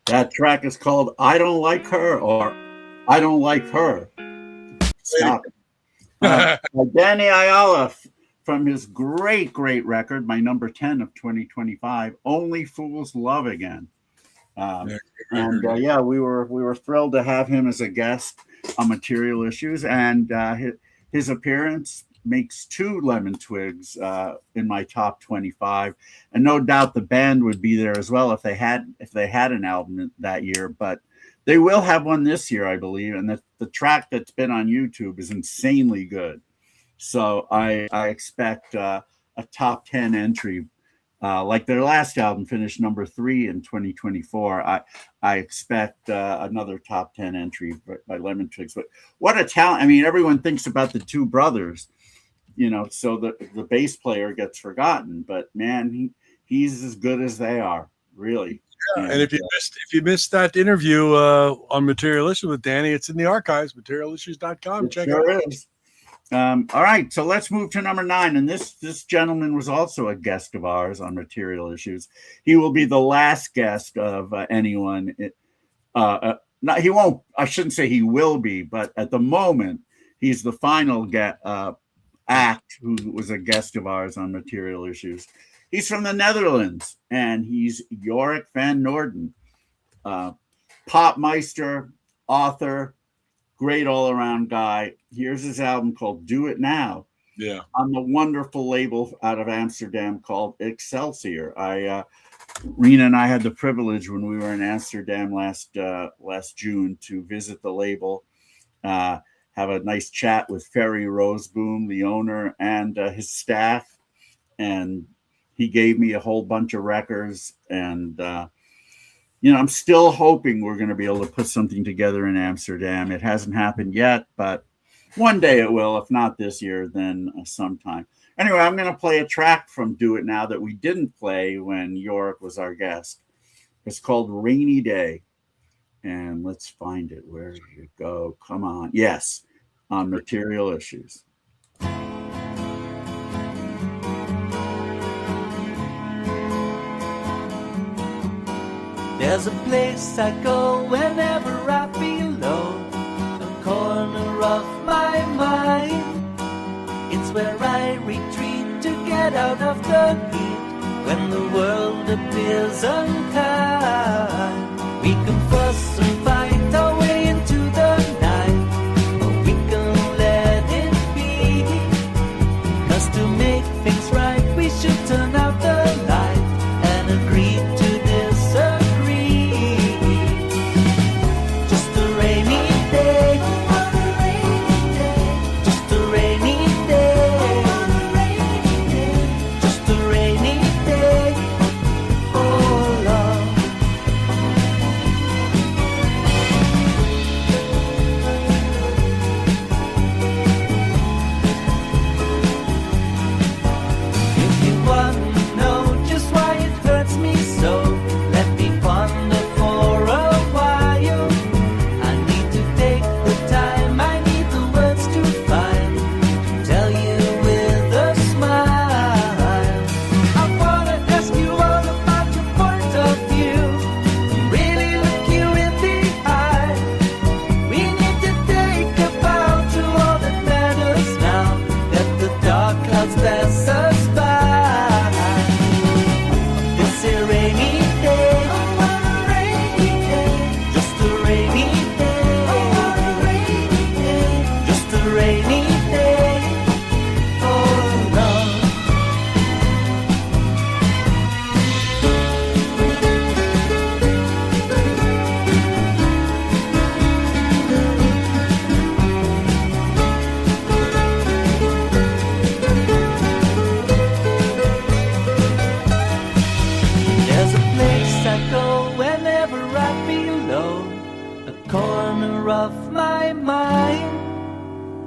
That track is called I Don't Like Her, or I Don't Like Her. Stop it. Danny Ayala from his great record, my number 10 of 2025, Only Fools Love Again. And yeah, we were thrilled to have him as a guest on Material Issues, and his appearance makes 2 Lemon Twigs in my top 25, and no doubt the band would be there as well if they had an album that year. But they will have one this year, I believe, and the track that's been on YouTube is insanely good. So I expect a top 10 entry. Like their last album finished number 3 in 2024. I expect another top 10 entry by Lemon Twigs. But what a talent. I mean, everyone thinks about the 2 brothers, so the bass player gets forgotten. But man, he's as good as they are, really. Yeah, and if you missed that interview on Material Issues with Danny, it's in the archives, materialissues.com. Check it out. Is. All right, so let's move to number 9. And this gentleman was also a guest of ours on Material Issues. He will be the last guest of anyone. He won't. I shouldn't say he will be, but at the moment, he's the final act who was a guest of ours on Material Issues. He's from the Netherlands, and he's Jorik van Noorden, popmeister, author, great all-around guy. Here's his album called Do It Now. Yeah. On the wonderful label out of Amsterdam called Excelsior. Rena and I had the privilege when we were in Amsterdam last June to visit the label, have a nice chat with Ferry Roseboom, the owner, and his staff. And he gave me a whole bunch of records. And, I'm still hoping we're going to be able to put something together in Amsterdam. It hasn't happened yet, but one day it will. If not this year, then sometime. Anyway, I'm going to play a track from Do It Now that we didn't play when Jorik was our guest. It's called Rainy Day. And let's find it. Where did it go? Come on. Yes, on Material Issues. There's a place I go whenever I feel low, a corner of my mind. It's where I retreat to get out of the heat when the world appears unkind. We can fuss and fight our way into the night, or we can let it be. 'Cause to make things right, we should turn out the light and agree to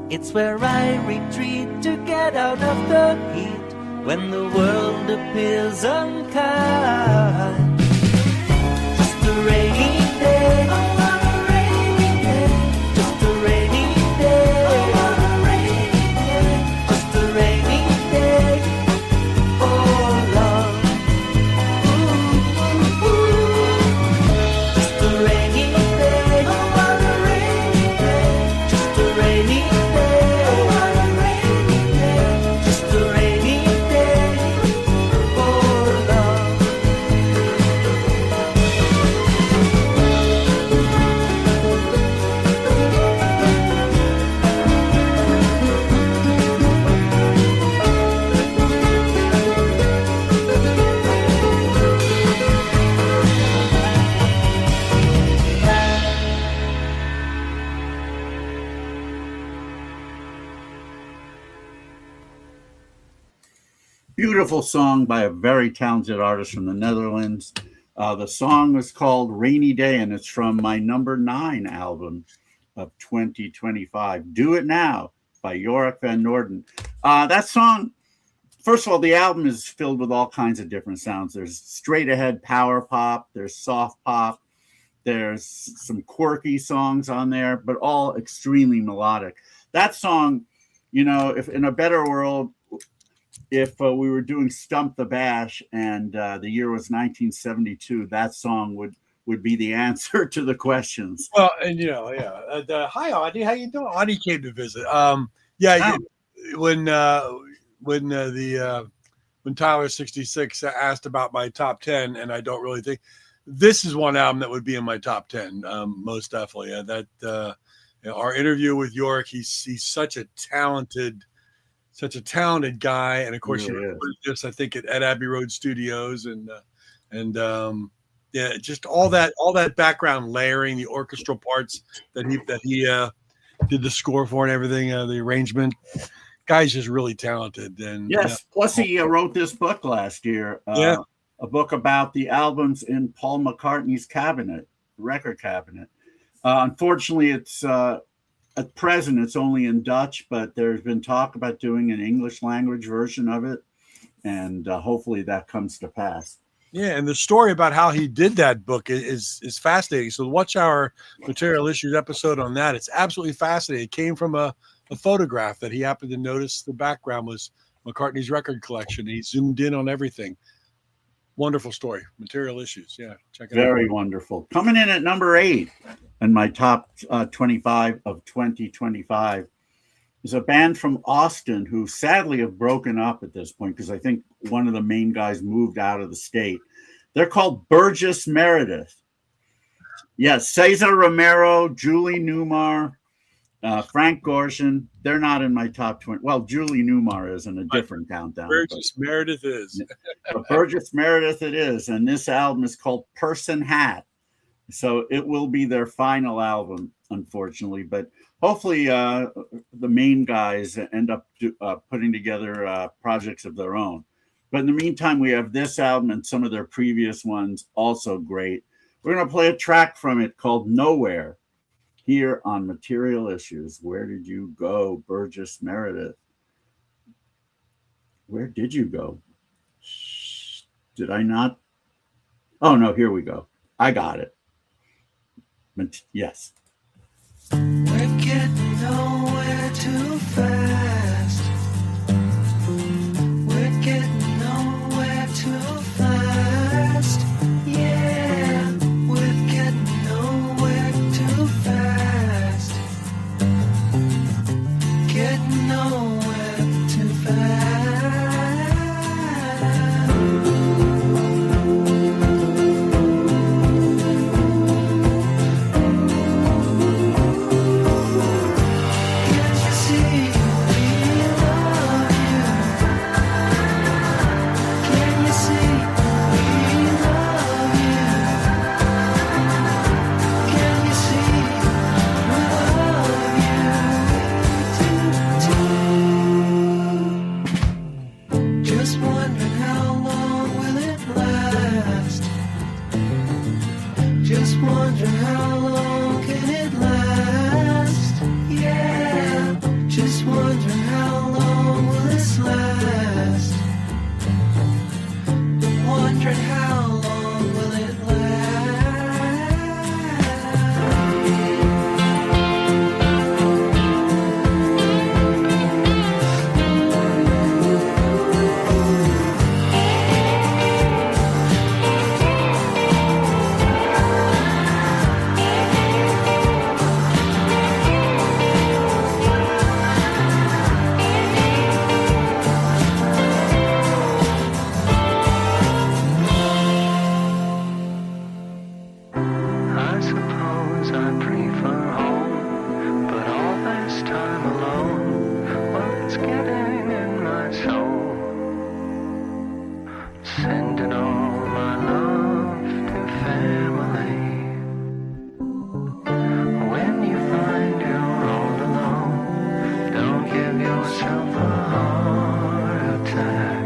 It's where I retreat to get out of the heat when the world appears unkind. Just a rainy day. Just a rainy day. Just a rainy day. Oh Lord. Ooh, ooh, ooh. Just a rainy day. Just a rainy day. Just a rainy day. Oh Lord. beautiful song by a very talented artist from the Netherlands. The song was called Rainy Day, and it's from my number 9 album of 2025, Do It Now by Jorik van Noorden. That song, first of all, the album is filled with all kinds of different sounds. There's straight ahead power pop, there's soft pop, there's some quirky songs on there, but all extremely melodic. That song, you know, if in a better world, if we were doing Stump the Bash and the year was 1972, that song would be the answer to the questions. Well, and you know, yeah. Hi, Audie. How you doing? Audie came to visit. When Tyler 66 asked about my top 10, and I don't really think this is one album that would be in my top 10, most definitely. Our interview with Jorik, he's such a talented guy, and of course, He really you this I think at Abbey Road Studios, and just all that background layering, the orchestral parts that he did the score for and everything, the arrangement. Guy's just really talented. And yes, plus he wrote this book last year. A book about the albums in Paul McCartney's record cabinet. Unfortunately, it's at present it's only in Dutch, but there's been talk about doing an English language version of it, and hopefully that comes to pass. Yeah, and the story about how he did that book is fascinating. So watch our Material Issues episode on that. It's absolutely fascinating. It came from a photograph that he happened to notice. The background was McCartney's record collection. He zoomed in on everything. Wonderful story. Material Issues. Yeah, check it out. Very wonderful. Coming in at number 8 in my top 25 of 2025 is a band from Austin who sadly have broken up at this point because I think one of the main guys moved out of the state. They're called Burgess Meredith. Yes, Cesar Romero, Julie Newmar, Frank Gorshin. They're not in my top 20. Well, Julie Newmar is in a different countdown. Burgess Meredith is. But Burgess Meredith it is. And this album is called Person Hat. So it will be their final album, unfortunately. But hopefully the main guys end up putting together projects of their own. But in the meantime, we have this album and some of their previous ones also great. We're going to play a track from it called Nowhere here on Material Issues. Where did you go, Burgess Meredith? Where did you go? Did I not? Oh, no, here we go. I got it. Yes. We're getting nowhere too fast. We're getting nowhere too fast. Yeah, we're getting nowhere too fast. Getting nowhere too fast. Just wondering how long will it last? Just wondering how long can it last? Yeah, just wondering how long will this last? Wondering how long will it last? I suppose I prefer home, but all this time alone, well, it's getting in my soul. Sending all my love to family. When you find you're all alone, don't give yourself a heart attack.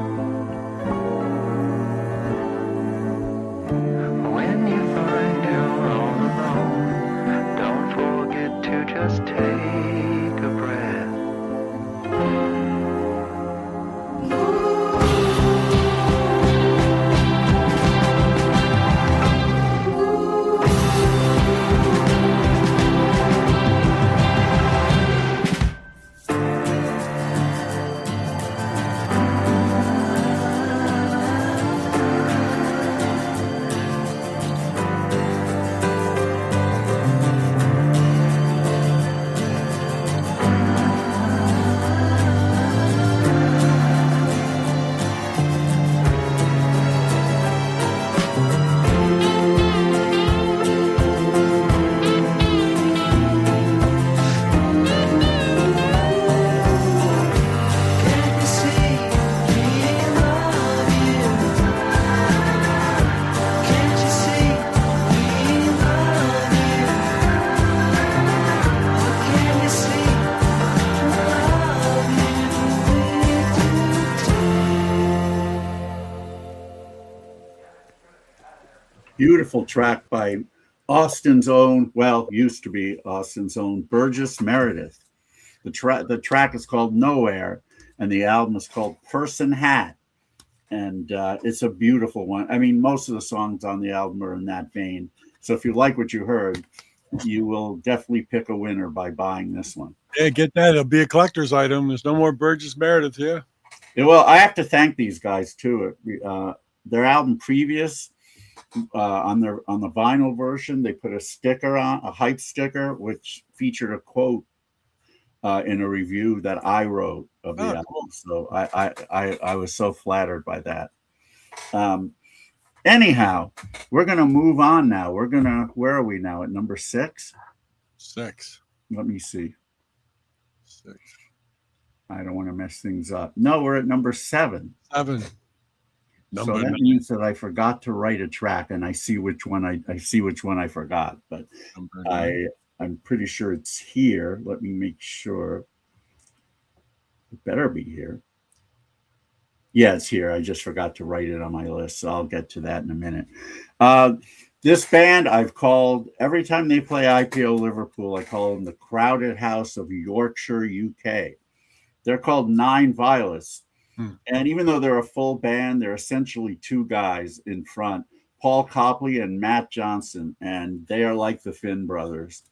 Beautiful track by Austin's own, well, used to be Austin's own Burgess Meredith. The track is called Nowhere, and the album is called Person Hat. And it's a beautiful one. I mean, most of the songs on the album are in that vein. So if you like what you heard, you will definitely pick a winner by buying this one. Yeah, get that. It'll be a collector's item. There's no more Burgess Meredith here. Yeah, well, I have to thank these guys too. Their album previous, on the vinyl version, they put a sticker on, a hype sticker, which featured a quote in a review that I wrote of the album. Cool. So I was so flattered by that. Anyhow, we're gonna move on now. Where are we now? At number 6? 6. Let me see. 6. I don't want to mess things up. No, we're at number 7. 7. So Number that 9. means that I forgot to write a track, and I see which one I forgot. But Number 9. I'm pretty sure it's here. Let me make sure. It better be here. Yeah, it's here. I just forgot to write it on my list, so I'll get to that in a minute. This band I've called, every time they play IPO Liverpool, I call them the Crowded House of Yorkshire, UK. They're called Nine Violets. And even though they're a full band, they're essentially two guys in front, Paul Copley and Matt Johnson, and they are like the Finn brothers.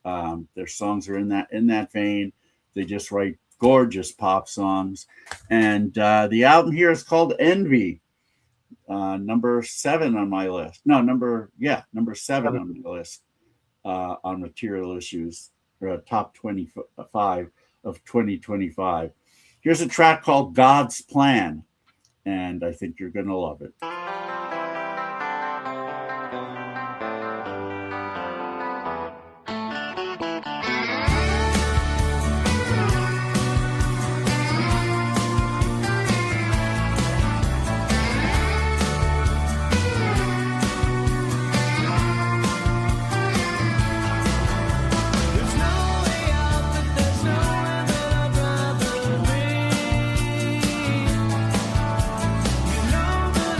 Their songs are in that vein. They just write gorgeous pop songs. And the album here is called Envy, number 7 on my list. No, number 7 on my list on Material Issues, or top 25 of 2025. Here's a track called God's Plan, and I think you're going to love it. There's no way out, but there's no other way. You know that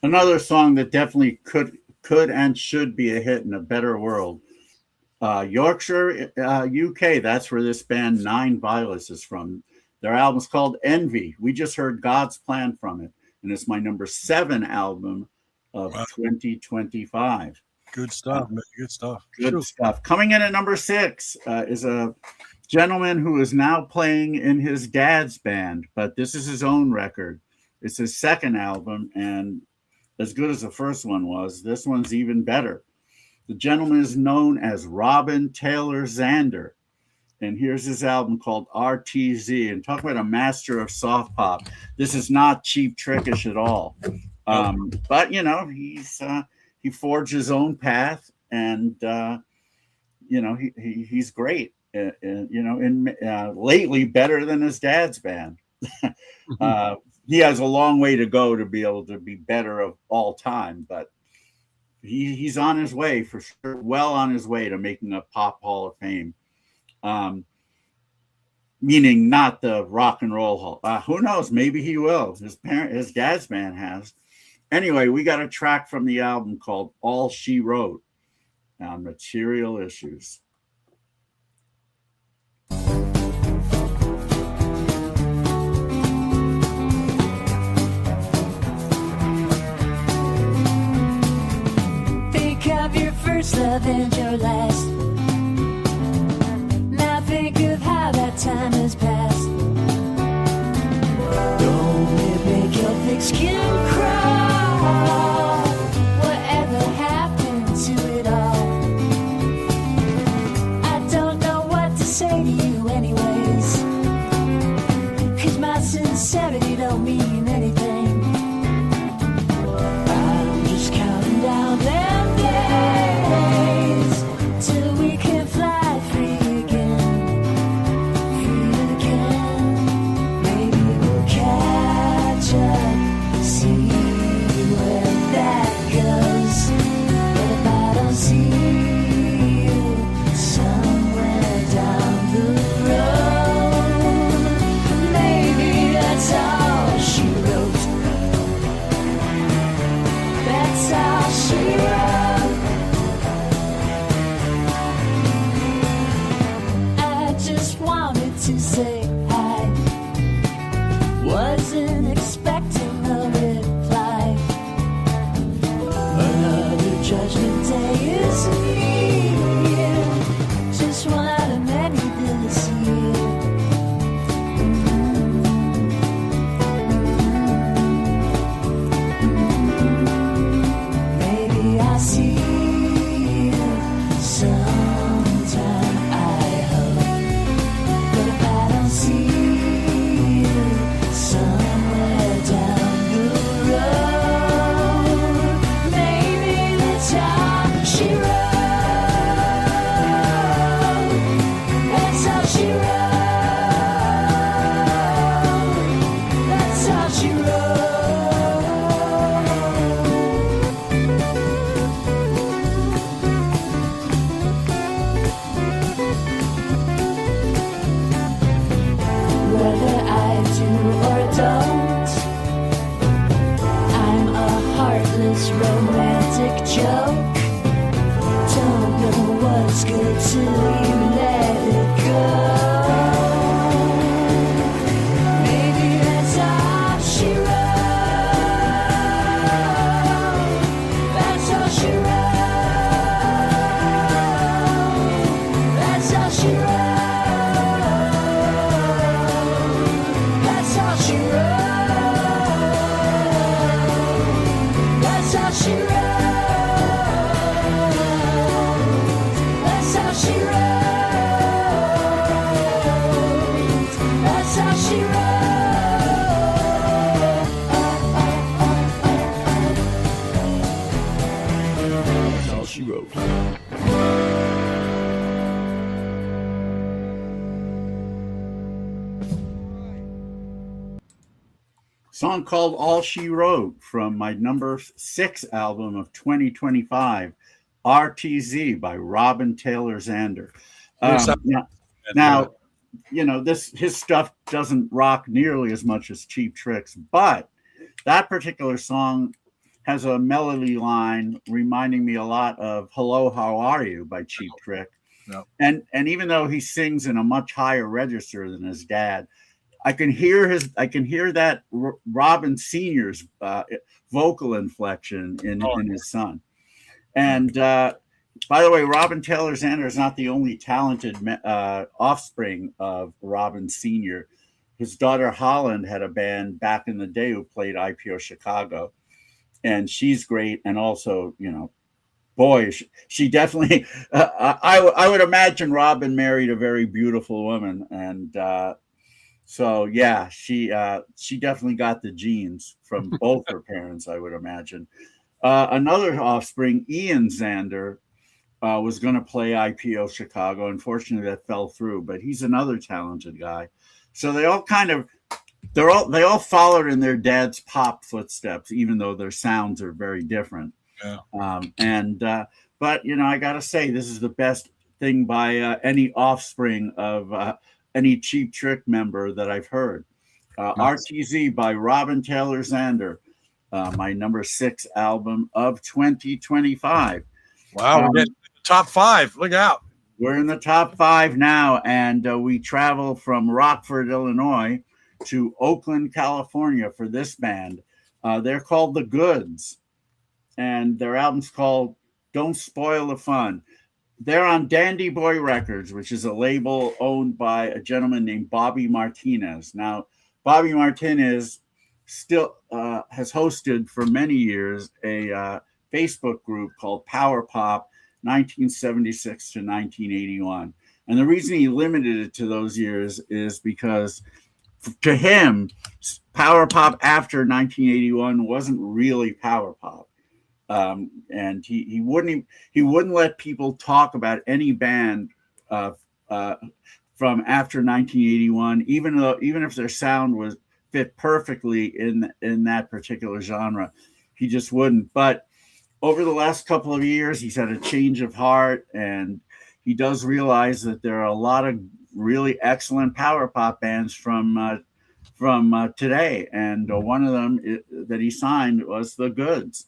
Another song that definitely could and should be a hit in a better world. Yorkshire, UK. That's where this band Nine Violets is from. Their album's called Envy. We just heard God's Plan from it, and it's my number 7 album of 2025. Good stuff, man. Good stuff. Good stuff. Coming in at number 6 is a gentleman who is now playing in his dad's band, but this is his own record. It's his second album, and as good as the first one was, this one's even better. The gentleman is known as Robin Taylor Zander, and here's his album called RTZ. And talk about a master of soft pop. This is not Cheap Trickish at all, but you know, he forged his own path, and you know, he's great. You know, lately better than his dad's band. He has a long way to go to be able to be better of all time, but he's on his way for sure, well on his way to making a pop hall of fame. Meaning not the rock and roll hall. Who knows? Maybe he will. His dad's band has. Anyway, we got a track from the album called All She Wrote on Material Issues. Of your first love and your last. Now think of how that time has passed. Don't it make your thick skin crawl? Whatever happened to it all? I don't know what to say to you anyways, 'cause my sincerity don't mean anything. I'm just counting down there till we can fly free again. Maybe we'll catch up, see where that goes. But if I don't see you somewhere down the road, maybe that's all she wrote. That's all she wrote. To say hi, wasn't expecting a reply. Another judgment day is near, just one out of many this year. Maybe I'll see you sometime, I hope. See you somewhere down the road. Maybe that's how she wrote. That's how she wrote. That's how she wrote. Whether I do or don't, I'm a heartless romantic joke. Don't know what's good till you let it go. Maybe that's all she wrote. That's all she wrote. That's all she wrote. That's all she wrote. That's how she wrote. That's how she wrote. That's how she wrote. Song called All She Wrote from my number 6 album of 2025, RTZ by Robin Taylor Zander. Now, you know, his stuff doesn't rock nearly as much as Cheap Tricks, but that particular song has a melody line reminding me a lot of "Hello, How Are You" by Cheap Trick. No. And even though he sings in a much higher register than his dad, I can hear that Robin Sr.'s vocal inflection in his son. And by the way, Robin Taylor Zander is not the only talented offspring of Robin Sr. His daughter Holland had a band back in the day who played IPO Chicago, and she's great. And also, boy, she definitely. I would imagine Robin married a very beautiful woman, and so yeah, she definitely got the genes from both her parents, I would imagine. Another offspring, Ian Zander, was going to play IPO Chicago. Unfortunately, that fell through, but he's another talented guy. So they all followed in their dad's pop footsteps, even though their sounds are very different. Yeah. But I got to say, this is the best thing by any offspring of any Cheap Trick member that I've heard. RTZ by Robin Taylor Zander, my number 6 album of 2025. Wow, we're getting the top 5. Look out. We're in the top 5 now, and we travel from Rockford, Illinois to Oakland, California for this band. They're called The Goods, and their album's called Don't Spoil the Fun. They're on Dandy Boy Records, which is a label owned by a gentleman named Bobby Martinez. Now, Bobby Martinez still has hosted for many years a Facebook group called Power Pop 1976 to 1981. And the reason he limited it to those years is because to him, Power Pop after 1981 wasn't really Power Pop. And he wouldn't let people talk about any band from after 1981, even if their sound was fit perfectly in that particular genre. He just wouldn't. But over the last couple of years, he's had a change of heart, and he does realize that there are a lot of really excellent power pop bands from today. And one of them that he signed was The Goods.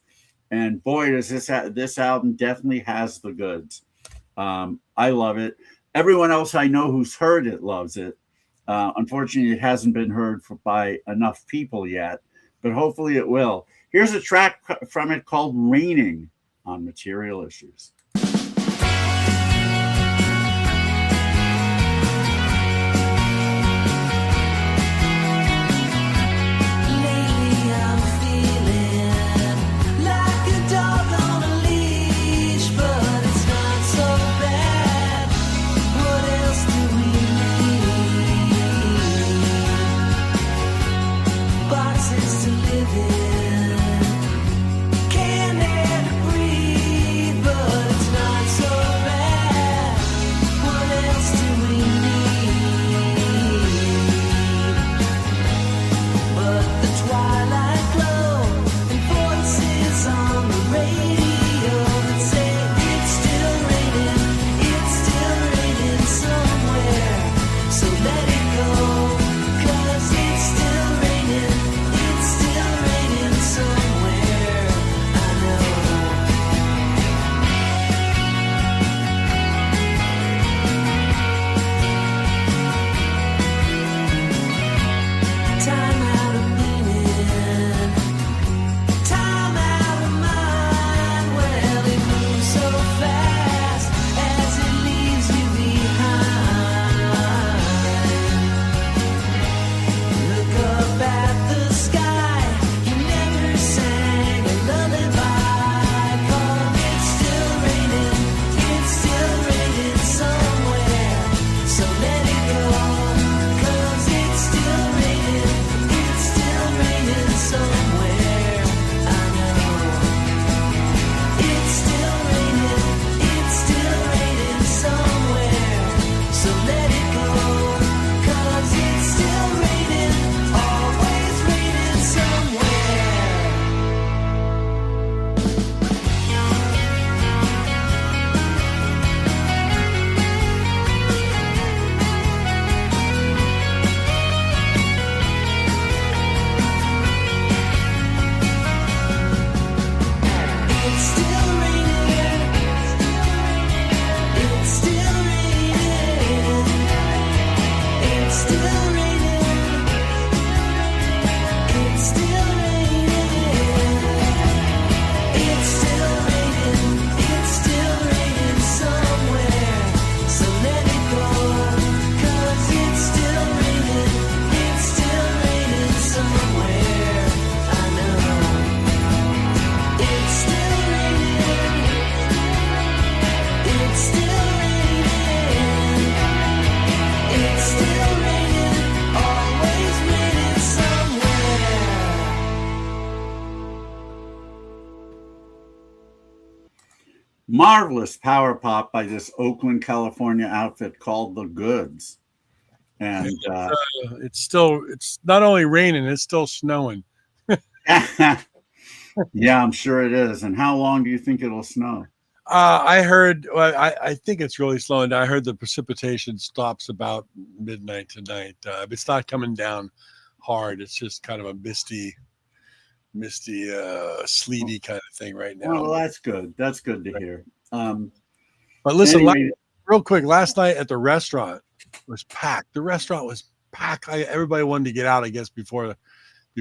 And boy, does this album definitely has the goods. I love it. Everyone else I know who's heard it loves it. Unfortunately, it hasn't been heard by enough people yet, but hopefully it will. Here's a track from it called Raining on Material Issues. But Marvelous power pop by this Oakland, California outfit called The Goods. And it's not only raining, it's still snowing. yeah, I'm sure it is. And how long do you think it'll snow? I heard, well, I think it's really slowing down. I heard the precipitation stops about midnight tonight. It's not coming down hard. It's just kind of a misty, sleety kind of thing right now. Well, that's good. That's good to hear. But listen, anyway, real quick, last night at the restaurant was packed. The restaurant was packed. Everybody wanted to get out, I guess, before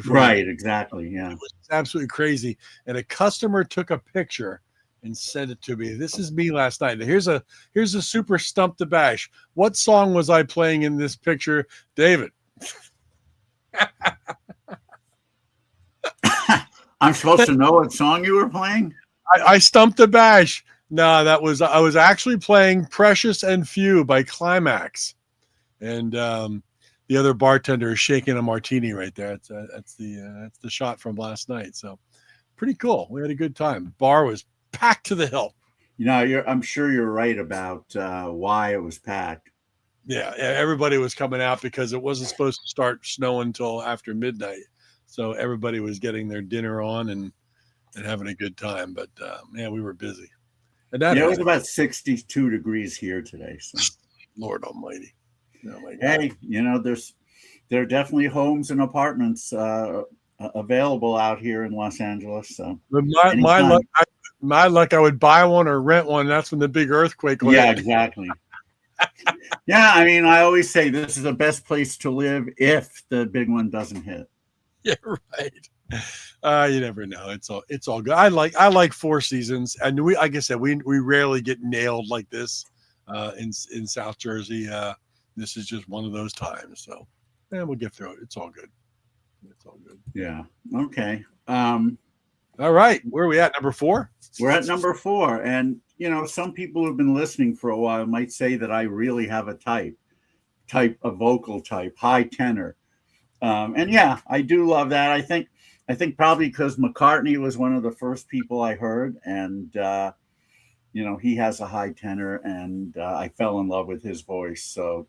right, exactly. Yeah. It was absolutely crazy. And a customer took a picture and sent it to me. This is me last night. Here's a super stump to bash. What song was I playing in this picture, David? I'm supposed to know what song you were playing? I stumped the bash. No, I was actually playing Precious and Few by Climax. And the other bartender is shaking a martini right there. That's the shot from last night. So pretty cool. We had a good time. Bar was packed to the hilt. You know, I'm sure you're right about why it was packed. Yeah, everybody was coming out because it wasn't supposed to start snowing until after midnight. So everybody was getting their dinner on and having a good time. But man, we were busy. And that it was about 62 degrees here today. So. Lord Almighty. Oh my God. Hey, you know, there are definitely homes and apartments available out here in Los Angeles. So, but my luck, I would buy one or rent one. That's when the big earthquake was. Yeah, exactly. Yeah, I mean, I always say this is the best place to live if the big one doesn't hit. Yeah, right. You never know. It's all good. I like Four Seasons, and like I said, we rarely get nailed like this in South Jersey. This is just one of those times. So, we'll get through it. It's all good. It's all good. Yeah. Okay. All right. Where are we at? Number 4? We're at number 4. And, you know, some people who've been listening for a while might say that I really have a a vocal type, high tenor. And yeah, I do love that. I think probably because McCartney was one of the first people I heard, and you know, he has a high tenor, and I fell in love with his voice. So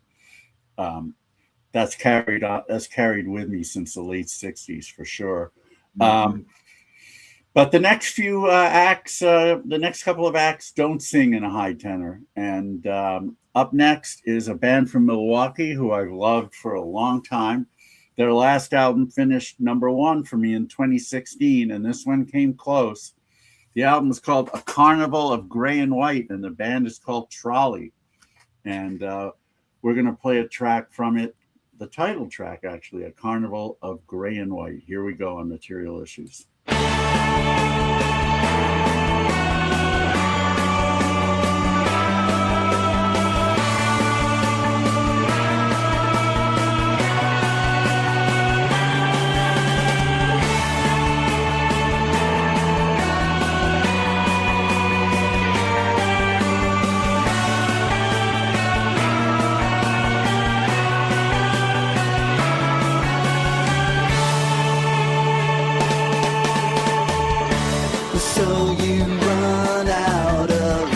that's carried with me since the late 60s for sure. But the next few acts, the next couple of acts don't sing in a high tenor. And up next is a band from Milwaukee who I've loved for a long time. Their last album finished number 1 for me in 2016, and this one came close. The album is called A Carnival of Gray and White, and the band is called Trolley. And we're going to play a track from it, the title track, actually, A Carnival of Gray and White. Here we go on Material Issues. So you run out of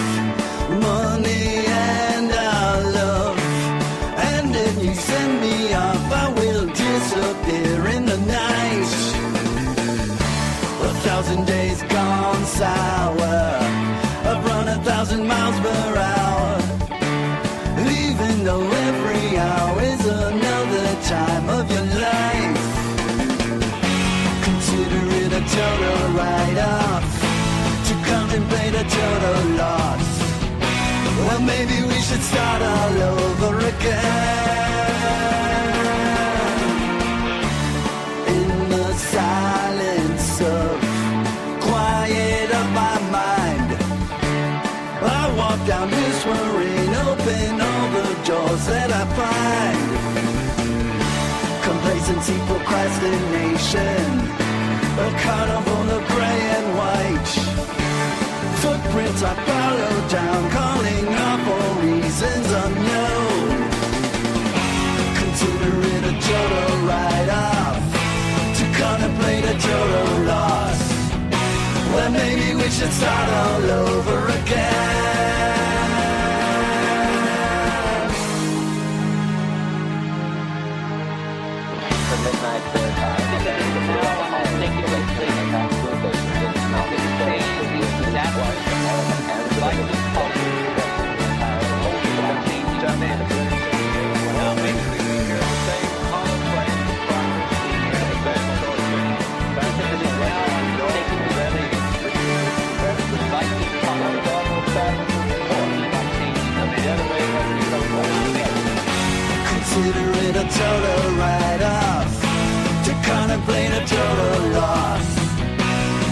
money and our love, and if you send me off, I will disappear in the night. 1,000 days gone sour, I've run 1,000 miles per hour, even though every hour is another time of your life. Consider it a total write-off, contemplate a total loss. Well, maybe we should start all over again. In the silence of quiet of my mind, I walk down this rain, open all the doors that I find. Complacency, procrastination, a carnival of gray and white. Footprints I follow down, calling out for reasons unknown. Consider it a total write-off, to contemplate a total loss. Well, maybe we should start all over again. The midnight prayer time. Consider it a total write-off, to contemplate a total loss.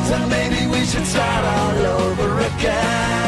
So maybe we should start all over again.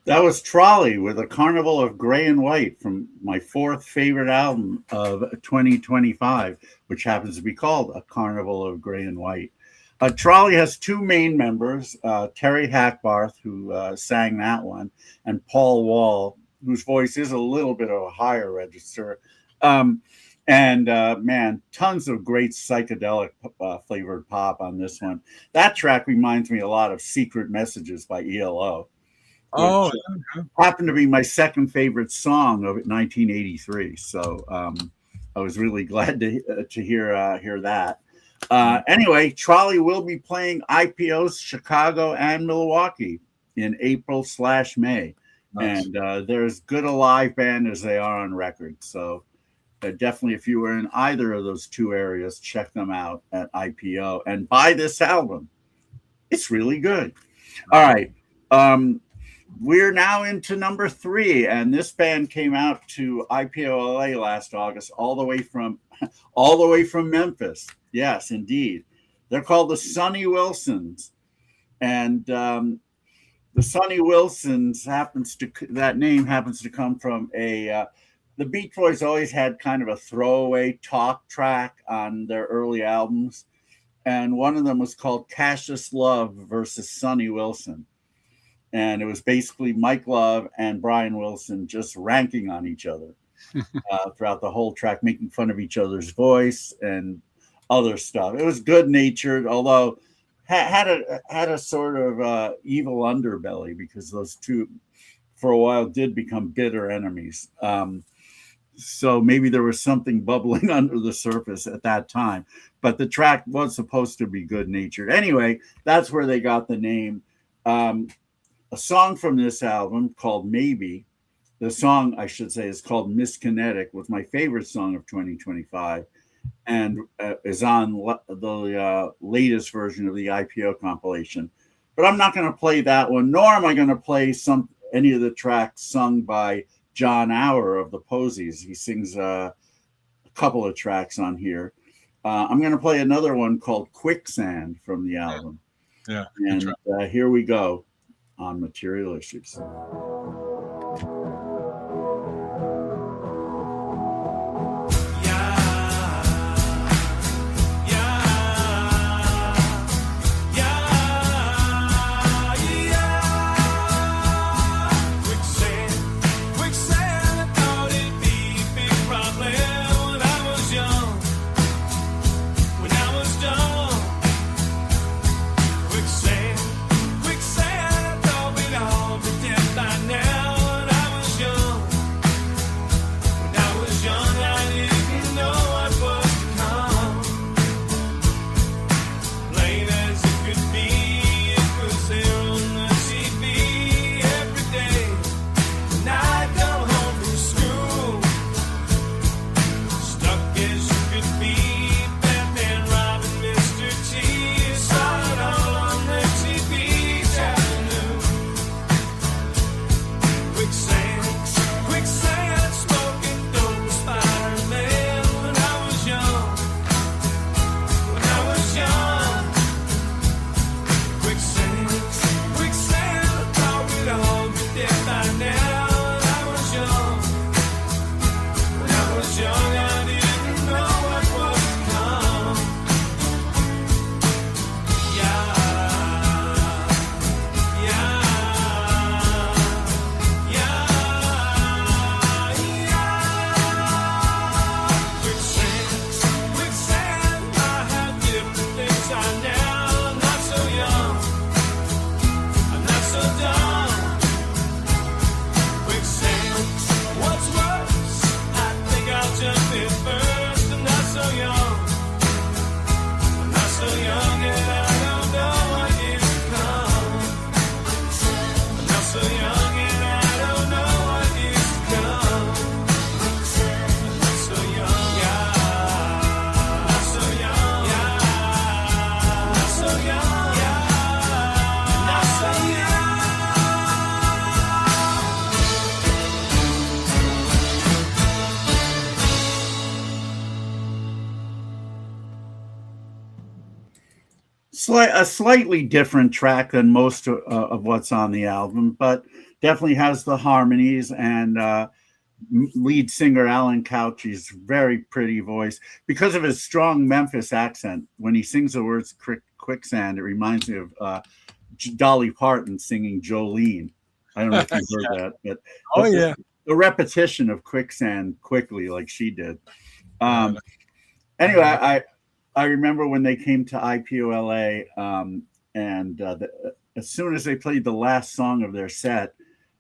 That was Trolley with A Carnival of Gray and White from my fourth favorite album of 2025, which happens to be called A Carnival of Gray and White. Trolley has two main members, Terry Hackbarth, who sang that one, and Paul Wall, whose voice is a little bit of a higher register. Man, tons of great psychedelic flavored pop on this one. That track reminds me a lot of Secret Messages by ELO. Oh, Happened to be my second favorite song of 1983. So I was really glad to hear that. Anyway, Trolley will be playing IPOs Chicago and Milwaukee in April/May. Nice. And they're as good a live band as they are on record. So definitely, if you were in either of those two areas, check them out at IPO and buy this album. It's really good. All right. We're now into number 3, and this band came out to IPO LA last August, all the way from Memphis. Yes, indeed. They're called the Sonny Wilsons, and the Sonny Wilsons that name happens to come from the Beach Boys always had kind of a throwaway talk track on their early albums, and one of them was called Cassius Love versus Sonny Wilson. And it was basically Mike Love and Brian Wilson just ranking on each other throughout the whole track, making fun of each other's voice and other stuff. It was good natured, although had a sort of evil underbelly, because those two for a while did become bitter enemies. So maybe there was something bubbling under the surface at that time, but the track was supposed to be good natured. Anyway, that's where they got the name. A song from this album called Maybe, the song I should say is called Miss Kinetic, was my favorite song of 2025, and is on the latest version of the IPO compilation. But I'm not going to play that one, nor am I going to play any of the tracks sung by John Auer of the Posies. He sings a couple of tracks on here. I'm going to play another one called Quicksand from the album. Yeah. And here we go on Material Issues. I a slightly different track than most of what's on the album, but definitely has the harmonies and lead singer Alan Couch's very pretty voice. Because of his strong Memphis accent, when he sings the words quicksand, it reminds me of Dolly Parton singing Jolene. I don't know if you've heard that, but yeah, the repetition of quicksand quickly, like she did. Anyway, I remember when they came to IPOLA, and as soon as they played the last song of their set,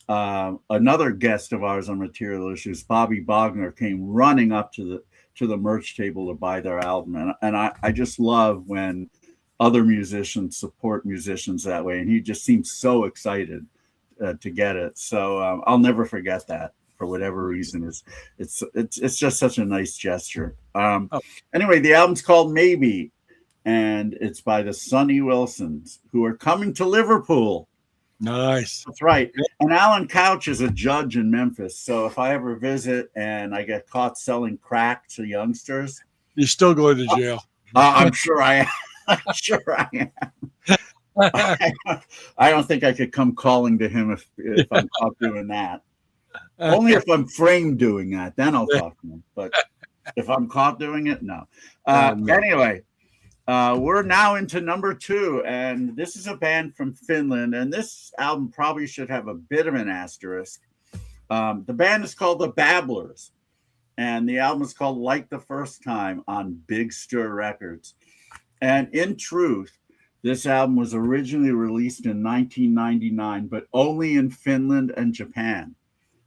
another guest of ours on Material Issues, Bobby Bogner, came running up to the merch table to buy their album, and I just love when other musicians support musicians that way, and he just seems so excited to get it. So I'll never forget that. For whatever reason, it's just such a nice gesture. Anyway, the album's called Maybe, and it's by the Sonny Wilsons, who are coming to Liverpool. Nice. That's right. And Alan Couch is a judge in Memphis, so if I ever visit and I get caught selling crack to youngsters, You're still going to jail. I'm sure I am. I'm sure I am. I don't think I could come calling to him if I'm caught doing that. Only if I'm framed doing that, then I'll talk to him. But if I'm caught doing it, no. Anyway, we're now into number 2, and this is a band from Finland, and this album probably should have a bit of an asterisk. The band is called the Babblers, and the album is called Like the First Time on Big Stir Records. And in truth, this album was originally released in 1999, but only in Finland and Japan.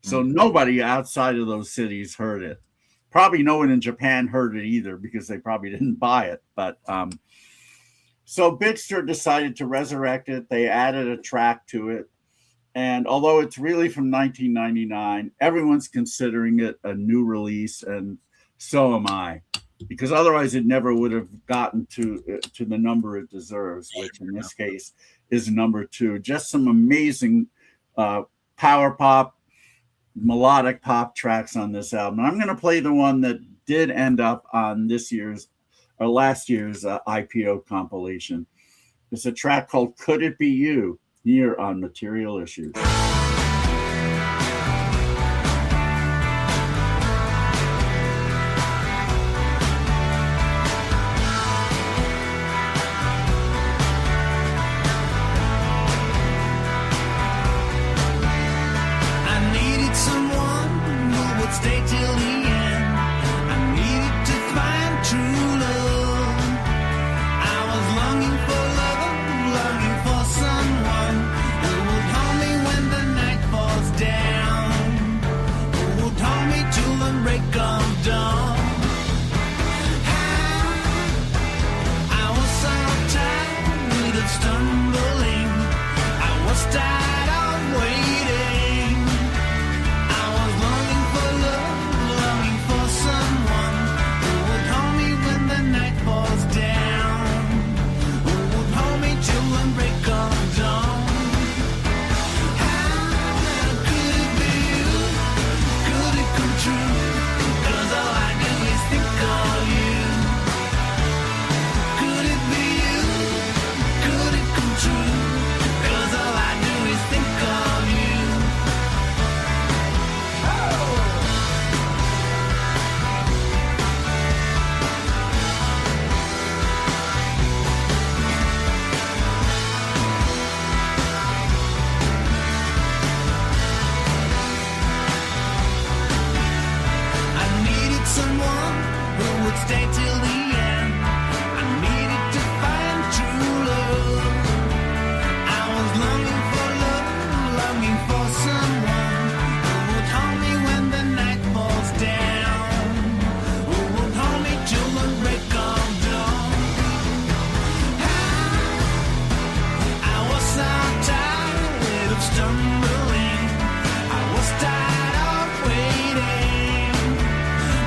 So nobody outside of those cities heard it. Probably no one in Japan heard it either because they probably didn't buy it. But so Big Stir decided to resurrect it. They added a track to it. And although it's really from 1999, everyone's considering it a new release. And so am I, because otherwise it never would have gotten to the number it deserves, which in this case is number 2. Just some amazing power pop, melodic pop tracks on this album. I'm going to play the one that did end up on last year's IPO compilation. It's a track called Could It Be You, here on Material Issues. Stay till the end. I needed to find true love. I was longing for love, longing for someone who would hold me when the night falls down, who would hold me till the break of dawn. I was so tired of stumbling. I was tired of waiting. I was longing for love, longing for someone who would hold me when the night falls down, who would hold me till the break of dawn. How could it be you? Could it come true? 'Cause all I do is think of you. Could it be you? Could it come true? 'Cause all I do is think of you. I needed someone who would stay till the end. I needed to find true love. I was longing for love, longing for someone who would hold me when the night falls down, who would hold me till the break of dawn. I was so tired of stumbling. I was tired of waiting.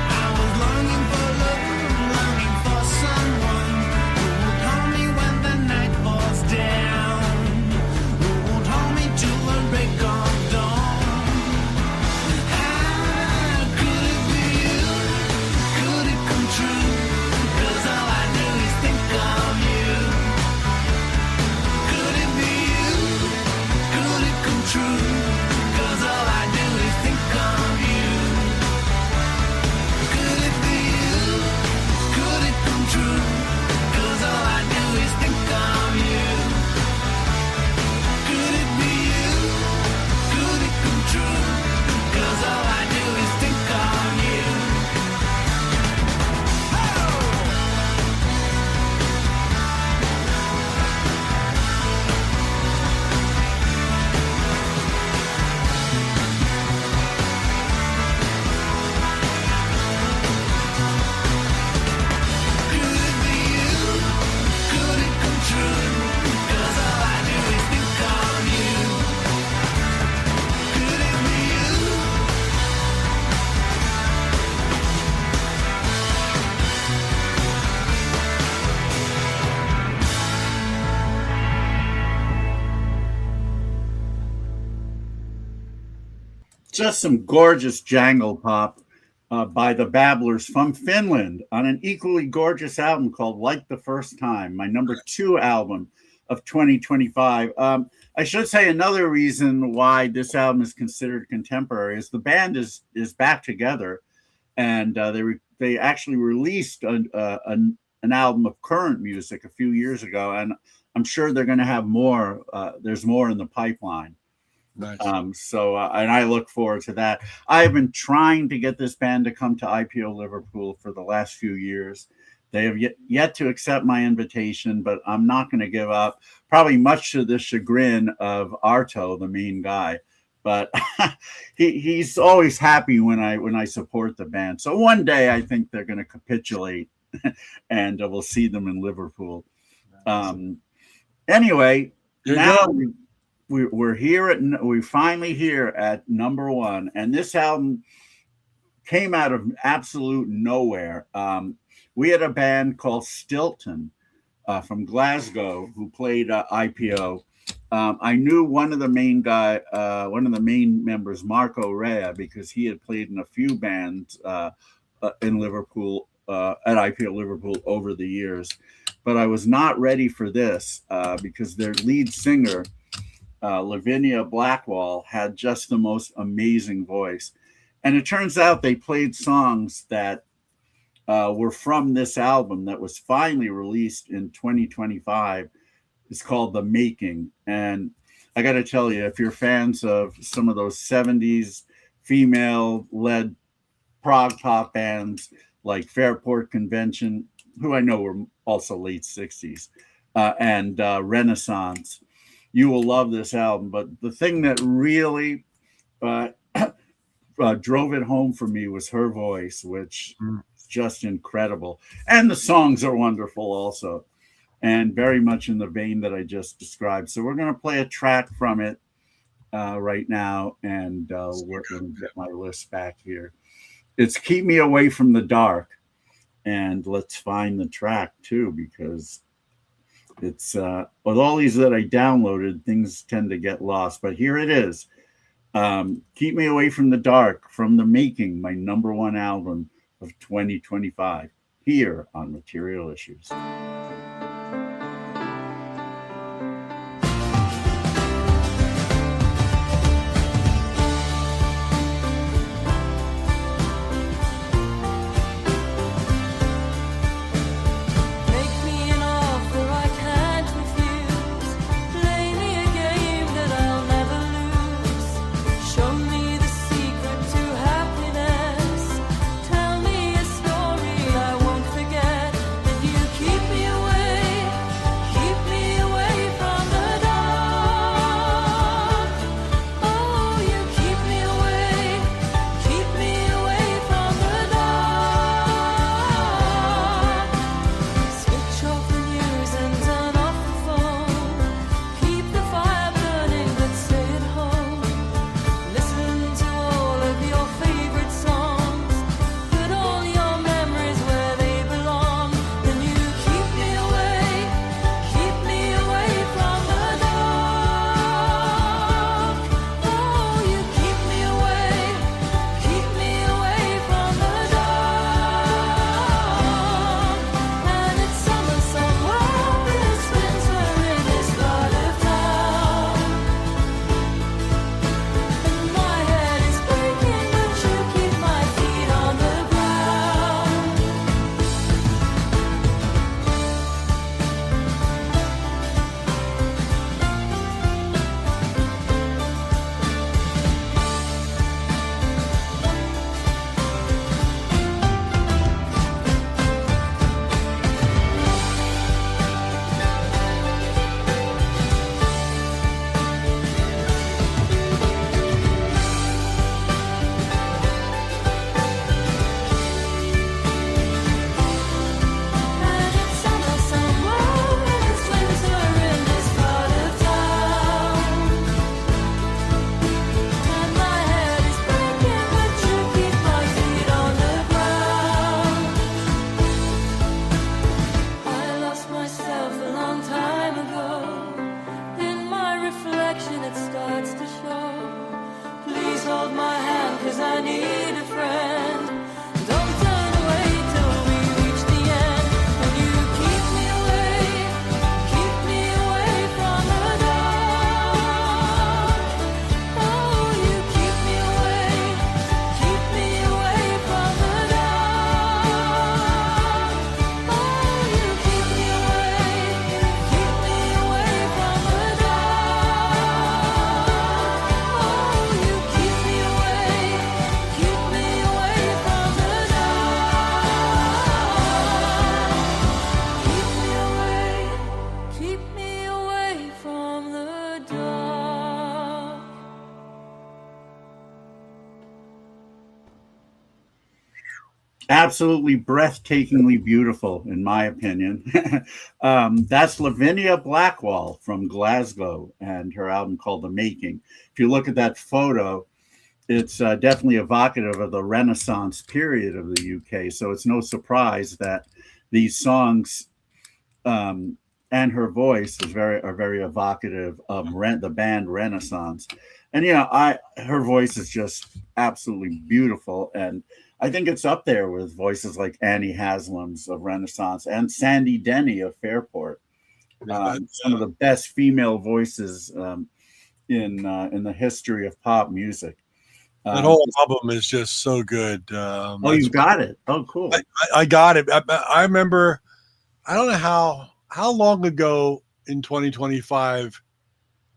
I was longing for love, longing Just some gorgeous jangle pop by the Babblers from Finland on an equally gorgeous album called Like the First Time, my number 2 album of 2025. I should say another reason why this album is considered contemporary is the band is back together, and they actually released an album of current music a few years ago, and I'm sure they're going to have more. There's more in the pipeline. Nice. And I look forward to that. I've been trying to get this band to come to IPO Liverpool for the last few years. They have yet to accept my invitation, but I'm not going to give up, probably much to the chagrin of Arto, the main guy. But he's always happy when I support the band. So one day I think they're going to capitulate and we'll see them in Liverpool. Anyway, now we're here we're finally here at number 1, and this album came out of absolute nowhere. We had a band called Stilton from Glasgow who played IPO. I knew one of the main members, Marco Rea, because he had played in a few bands in Liverpool at IPO Liverpool over the years. But I was not ready for this because their lead singer, Lavinia Blackwell, had just the most amazing voice. And it turns out they played songs that were from this album that was finally released in 2025. It's called The Making. And I got to tell you, if you're fans of some of those 70s female-led prog pop bands like Fairport Convention, who I know were also late 60s, and Renaissance, you will love this album. But the thing that really drove it home for me was her voice, which is just incredible. And the songs are wonderful also, and very much in the vein that I just described. So we're going to play a track from it right now, and we're going to get my list back here. It's Keep Me Away from the Dark. And let's find the track too, because it's with all these that I downloaded, things tend to get lost. But here it is. Keep Me Away from the Dark from The Making, my number 1 album of 2025, here on Material Issues. Keep me Absolutely breathtakingly beautiful, in my opinion. That's Lavinia Blackwell from Glasgow and her album called The Making. If you look at that photo, it's definitely evocative of the Renaissance period of the UK. So it's no surprise that these songs and her voice are very evocative of the band Renaissance. And her voice is just absolutely beautiful, and I think it's up there with voices like Annie Haslam's of Renaissance and Sandy Denny of Fairport. Some of the best female voices in the history of pop music. That whole album is just so good. Oh, you got it. Oh, cool. I got it. I remember. I don't know how long ago in 2025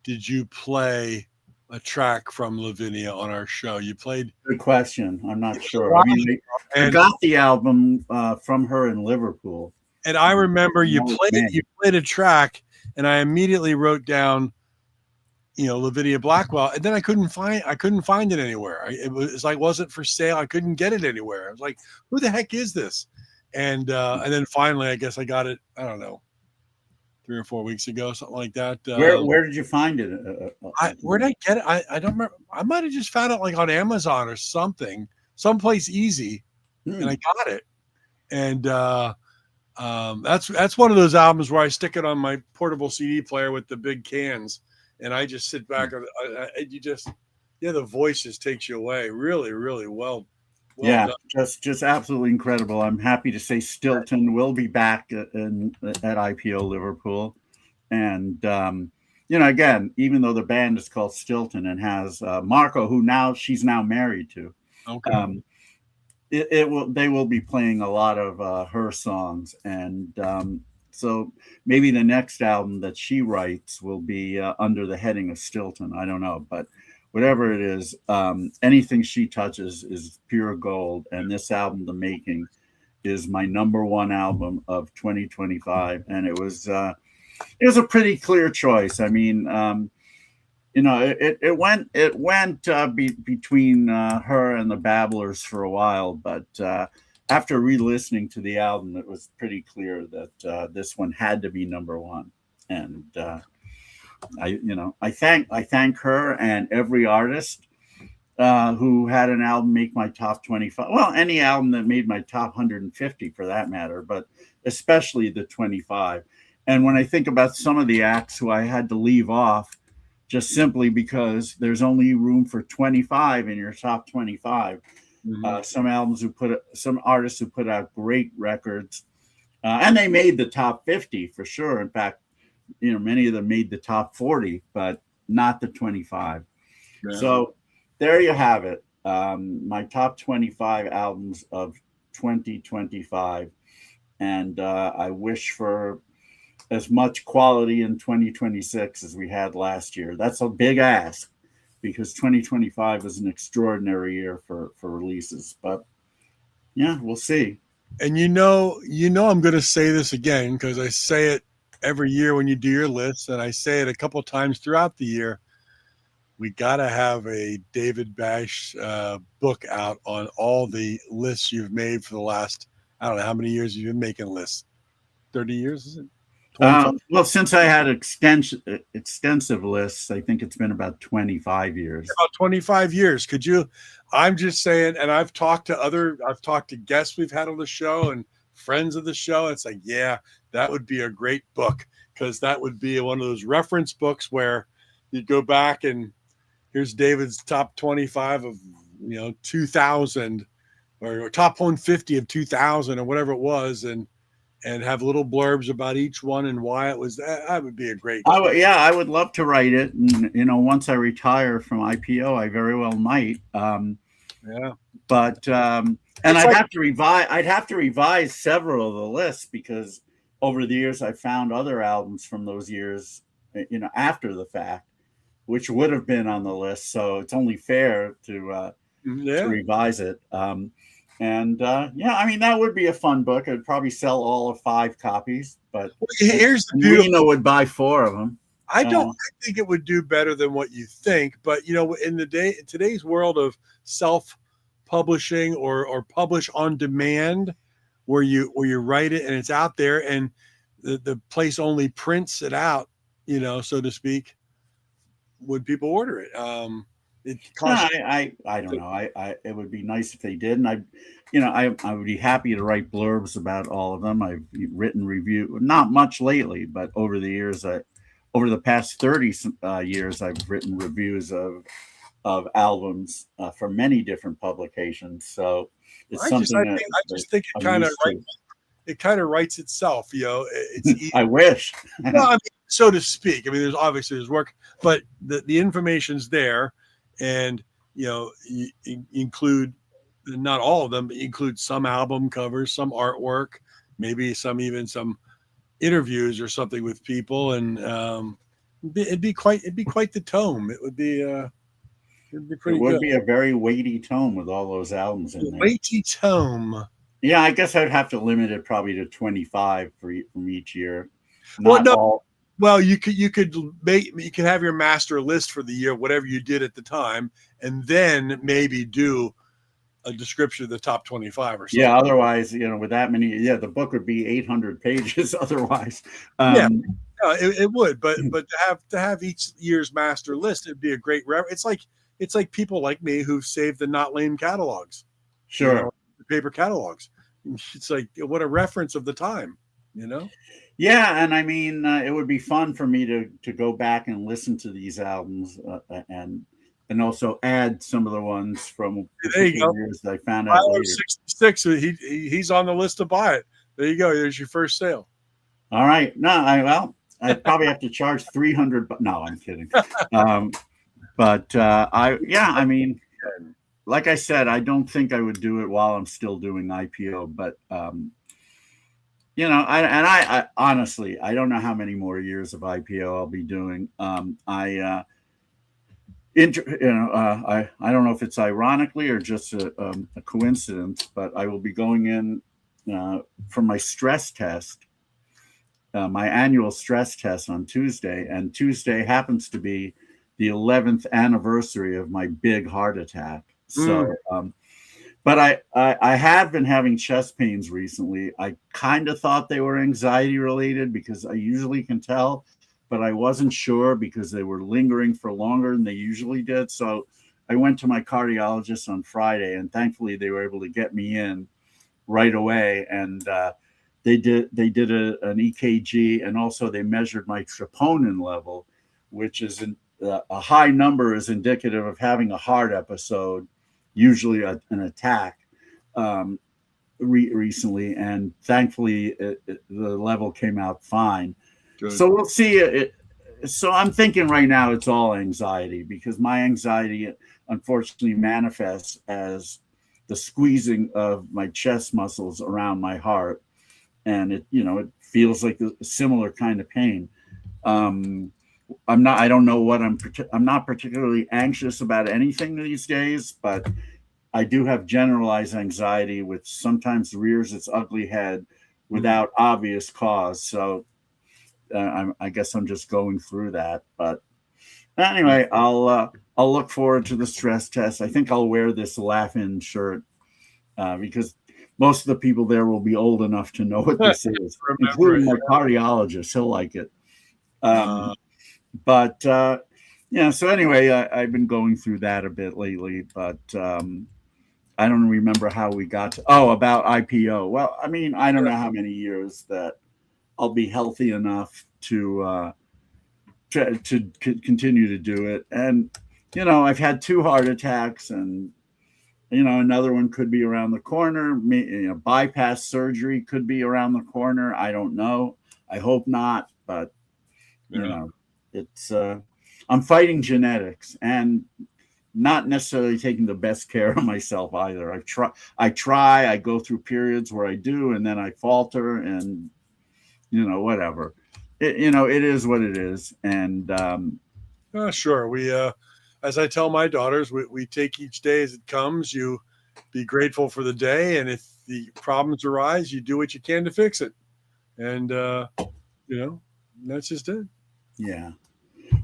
did you play a track from Lavinia on our show? You played. Good question. I'm not sure. I mean, I got the album from her in Liverpool. And I remember you played a track, and I immediately wrote down, Lavinia Blackwell, and then I couldn't find it anywhere. It was like wasn't for sale. I couldn't get it anywhere. I was like, who the heck is this? And then finally, I guess I got it. I don't know, 3 or 4 weeks ago, something like that. Where did you find it? Where did I get it? I don't remember. I might have just found it like on Amazon or something, someplace easy, and I got it. And that's one of those albums where I stick it on my portable CD player with the big cans, and I just sit back and the voice just takes you away. Really, really well yeah, done. just absolutely incredible. I'm happy to say Stilton will be back at IPO Liverpool, and again, even though the band is called Stilton and has Marco, who she's now married to. Okay. They will be playing a lot of her songs, and so maybe the next album that she writes will be under the heading of Stilton. I don't know, but whatever it is, anything she touches is pure gold. And this album, The Making, is my #1 album of 2025, and it was a pretty clear choice. I mean, it went between her and the Babblers for a while, but after re-listening to the album, it was pretty clear that this one had to be #1. And I thank her and every artist who had an album make my top 25. Well, any album that made my top 150 for that matter, but especially the 25. And when I think about some of the acts who I had to leave off, just simply because there's only room for 25 in your top 25. Mm-hmm. Some artists who put out great records, and they made the top 50 for sure. In fact, many of them made the top 40, but not the 25. Yeah. So there you have it. My top 25 albums of 2025. And I wish for as much quality in 2026 as we had last year. That's a big ask because 2025 was an extraordinary year for releases. But yeah, we'll see. And I'm going to say this again because I say it every year when you do your lists, and I say it a couple of times throughout the year. We got to have a David Bash book out on all the lists you've made for the last, I don't know how many years you've been making lists. 30 years, is it? Well, since I had extensive lists, I think it's been about 25 years. About 25 years. Could you? I'm just saying, and I've talked to guests we've had on the show and friends of the show. It's like, yeah, that would be a great book because that would be one of those reference books where you go back and here's David's top 25 of 2000 or top 150 of 2000 or whatever it was, and have little blurbs about each one and why it was that would be a great. I would love to write it. And, once I retire from IPO, I very well might. Yeah. But, and I'd have to revise several of the lists because over the years, I found other albums from those years, after the fact, which would have been on the list. So it's only fair to revise it. That would be a fun book. I'd probably sell all of 5 copies, but here's the Reno would buy 4 of them. I think it would do better than what you think, but in today's world of publishing or publish on demand, where you write it and it's out there, and the place only prints it out, so to speak. Would people order it? It costs. I don't know. I it would be nice if they did, and I would be happy to write blurbs about all of them. I've written review, not much lately, but over the years, over the past 30 years, I've written reviews of albums for many different publications. So it's I something just think it kind of writes itself. It's easy. I wish. Well, I mean, so to speak. I mean, there's work, but the information's there, and you include, not all of them, but you include some album covers, some artwork, maybe some interviews or something with people, and it'd be quite the tome. It would be pretty. It would good. be a very weighty tome with all those albums in there. Weighty tome. Yeah, I guess I'd have to limit it probably to 25 from each year. Well, no. All. Well, you could have your master list for the year, whatever you did at the time, and then maybe do a description of the top 25 or something. Yeah, otherwise, with that many, the book would be 800 pages otherwise. It would, but to have each year's master list, it'd be a great it's like people like me who've saved the Not Lame catalogs. Sure. The paper catalogs. It's like, what a reference of the time, Yeah, and I mean, it would be fun for me to go back and listen to these albums and also add some of the ones from years that I found out later. 66, he's on the list to buy it. There you go. There's your first sale. All right. No, I'd probably have to charge $300. No, I'm kidding. I mean, like I said, I don't think I would do it while I'm still doing IPO, but I honestly, I don't know how many more years of IPO I'll be doing. I don't know if it's ironically or just a coincidence, but I will be going in for my stress test, my annual stress test on Tuesday, and Tuesday happens to be the 11th anniversary of my big heart attack. So, but I have been having chest pains recently. I kind of thought they were anxiety related because I usually can tell, but I wasn't sure because they were lingering for longer than they usually did. So I went to my cardiologist on Friday, and thankfully they were able to get me in right away. And they did an EKG, and also they measured my troponin level, which is a high number is indicative of having a heart episode, usually an attack, recently, and thankfully the level came out fine. Good. So we'll see. So I'm thinking right now it's all anxiety, because my anxiety unfortunately manifests as the squeezing of my chest muscles around my heart, and it feels like a similar kind of pain. I'm not particularly anxious about anything these days, but I do have generalized anxiety, which sometimes rears its ugly head without obvious cause. So I guess I'm just going through that. But anyway, I'll look forward to the stress test. I think I'll wear this Laugh-In shirt because most of the people there will be old enough to know what this is, including my cardiologist. He'll like it. So anyway, I've been going through that a bit lately, but I don't remember how we got to, about IPO. Well, I mean, I don't know how many years that I'll be healthy enough to continue to do it. And, I've had 2 heart attacks, and, another one could be around the corner. Bypass surgery could be around the corner. I don't know. I hope not, but, it's, I'm fighting genetics and not necessarily taking the best care of myself either. I go through periods where I do, and then I falter, and, whatever. It is what it is. And sure. We, as I tell my daughters, we take each day as it comes. You be grateful for the day, and if the problems arise, you do what you can to fix it. And, that's just it. Yeah.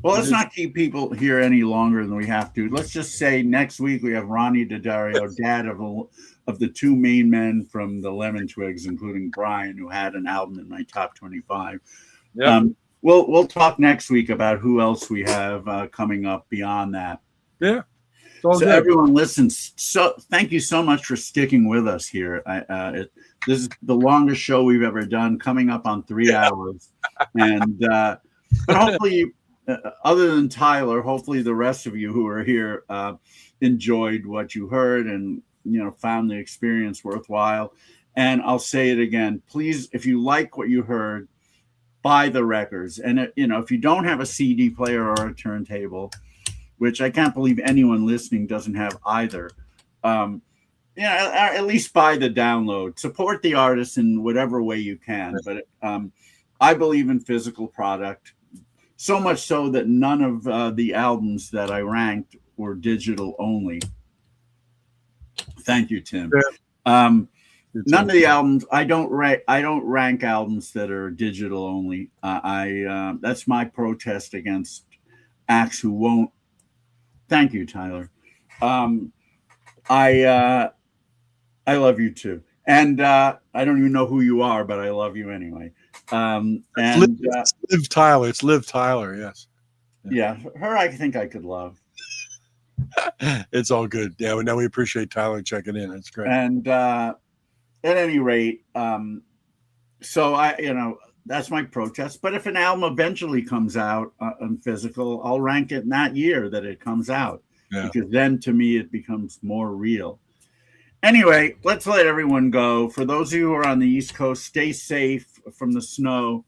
Well, let's not keep people here any longer than we have to. Let's just say next week we have Ronnie Daddario, dad of the two main men from the Lemon Twigs, including Brian, who had an album in my top 25. Yep. We'll talk next week about who else we have coming up beyond that. Yeah. It's all So good. everyone listens. So thank you so much for sticking with us here. This is the longest show we've ever done, coming up on 3 hours. And but hopefully, other than Tyler, hopefully the rest of you who are here enjoyed what you heard and found the experience worthwhile. And I'll say it again, please, if you like what you heard, buy the records. And if you don't have a CD player or a turntable, which I can't believe anyone listening doesn't have either, at least buy the download. Support the artist in whatever way you can. But I believe in physical product, so much so that none of the albums that I ranked were digital only. Thank you, Tim. Yeah. None of the albums. I don't rank albums that are digital only. That's my protest against acts who won't. Thank you, Tyler. I love you too, and I don't even know who you are, but I love you anyway. It's Liv Tyler. It's Liv Tyler. Yes. Yeah, her I think I could love. It's all good. Yeah, now we appreciate Tyler checking in. It's great. And at any rate, so that's my protest. But if an album eventually comes out on physical, I'll rank it in that year that it comes out, because then to me it becomes more real. Anyway, let's let everyone go. For those of you who are on the East Coast, stay safe from the snow,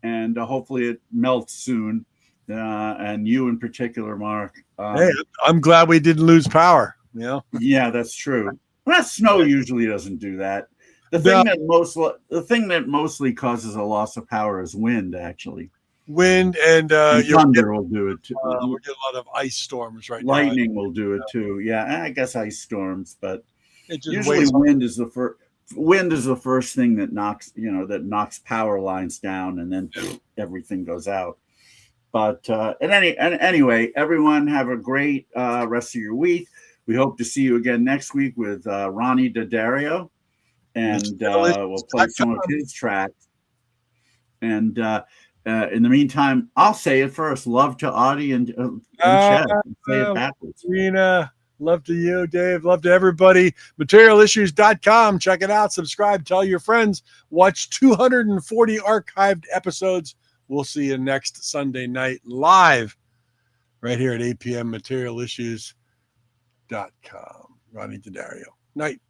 and hopefully it melts soon. And you in particular, Mark. Hey, I'm glad we didn't lose power. Yeah, that's true. Well, snow usually doesn't do that. The thing that mostly causes a loss of power is wind, actually. Wind and thunder will do it too. We get a lot of ice storms right now. Lightning will do it too. Yeah, I guess ice storms, but usually weighs wind is the first. Wind is the first thing that knocks power lines down, and then everything goes out. But anyway, everyone have a great rest of your week. We hope to see you again next week with Ronnie Daddario, and we'll play some of his tracks. And in the meantime, I'll say it first. Love to Audie and Chet. Say it backwards. Rena, love to you, Dave. Love to everybody. MaterialIssues.com. Check it out. Subscribe. Tell your friends. Watch 240 archived episodes. We'll see you next Sunday night live right here at 8 p.m. MaterialIssues.com. Ronnie Daddario. Night.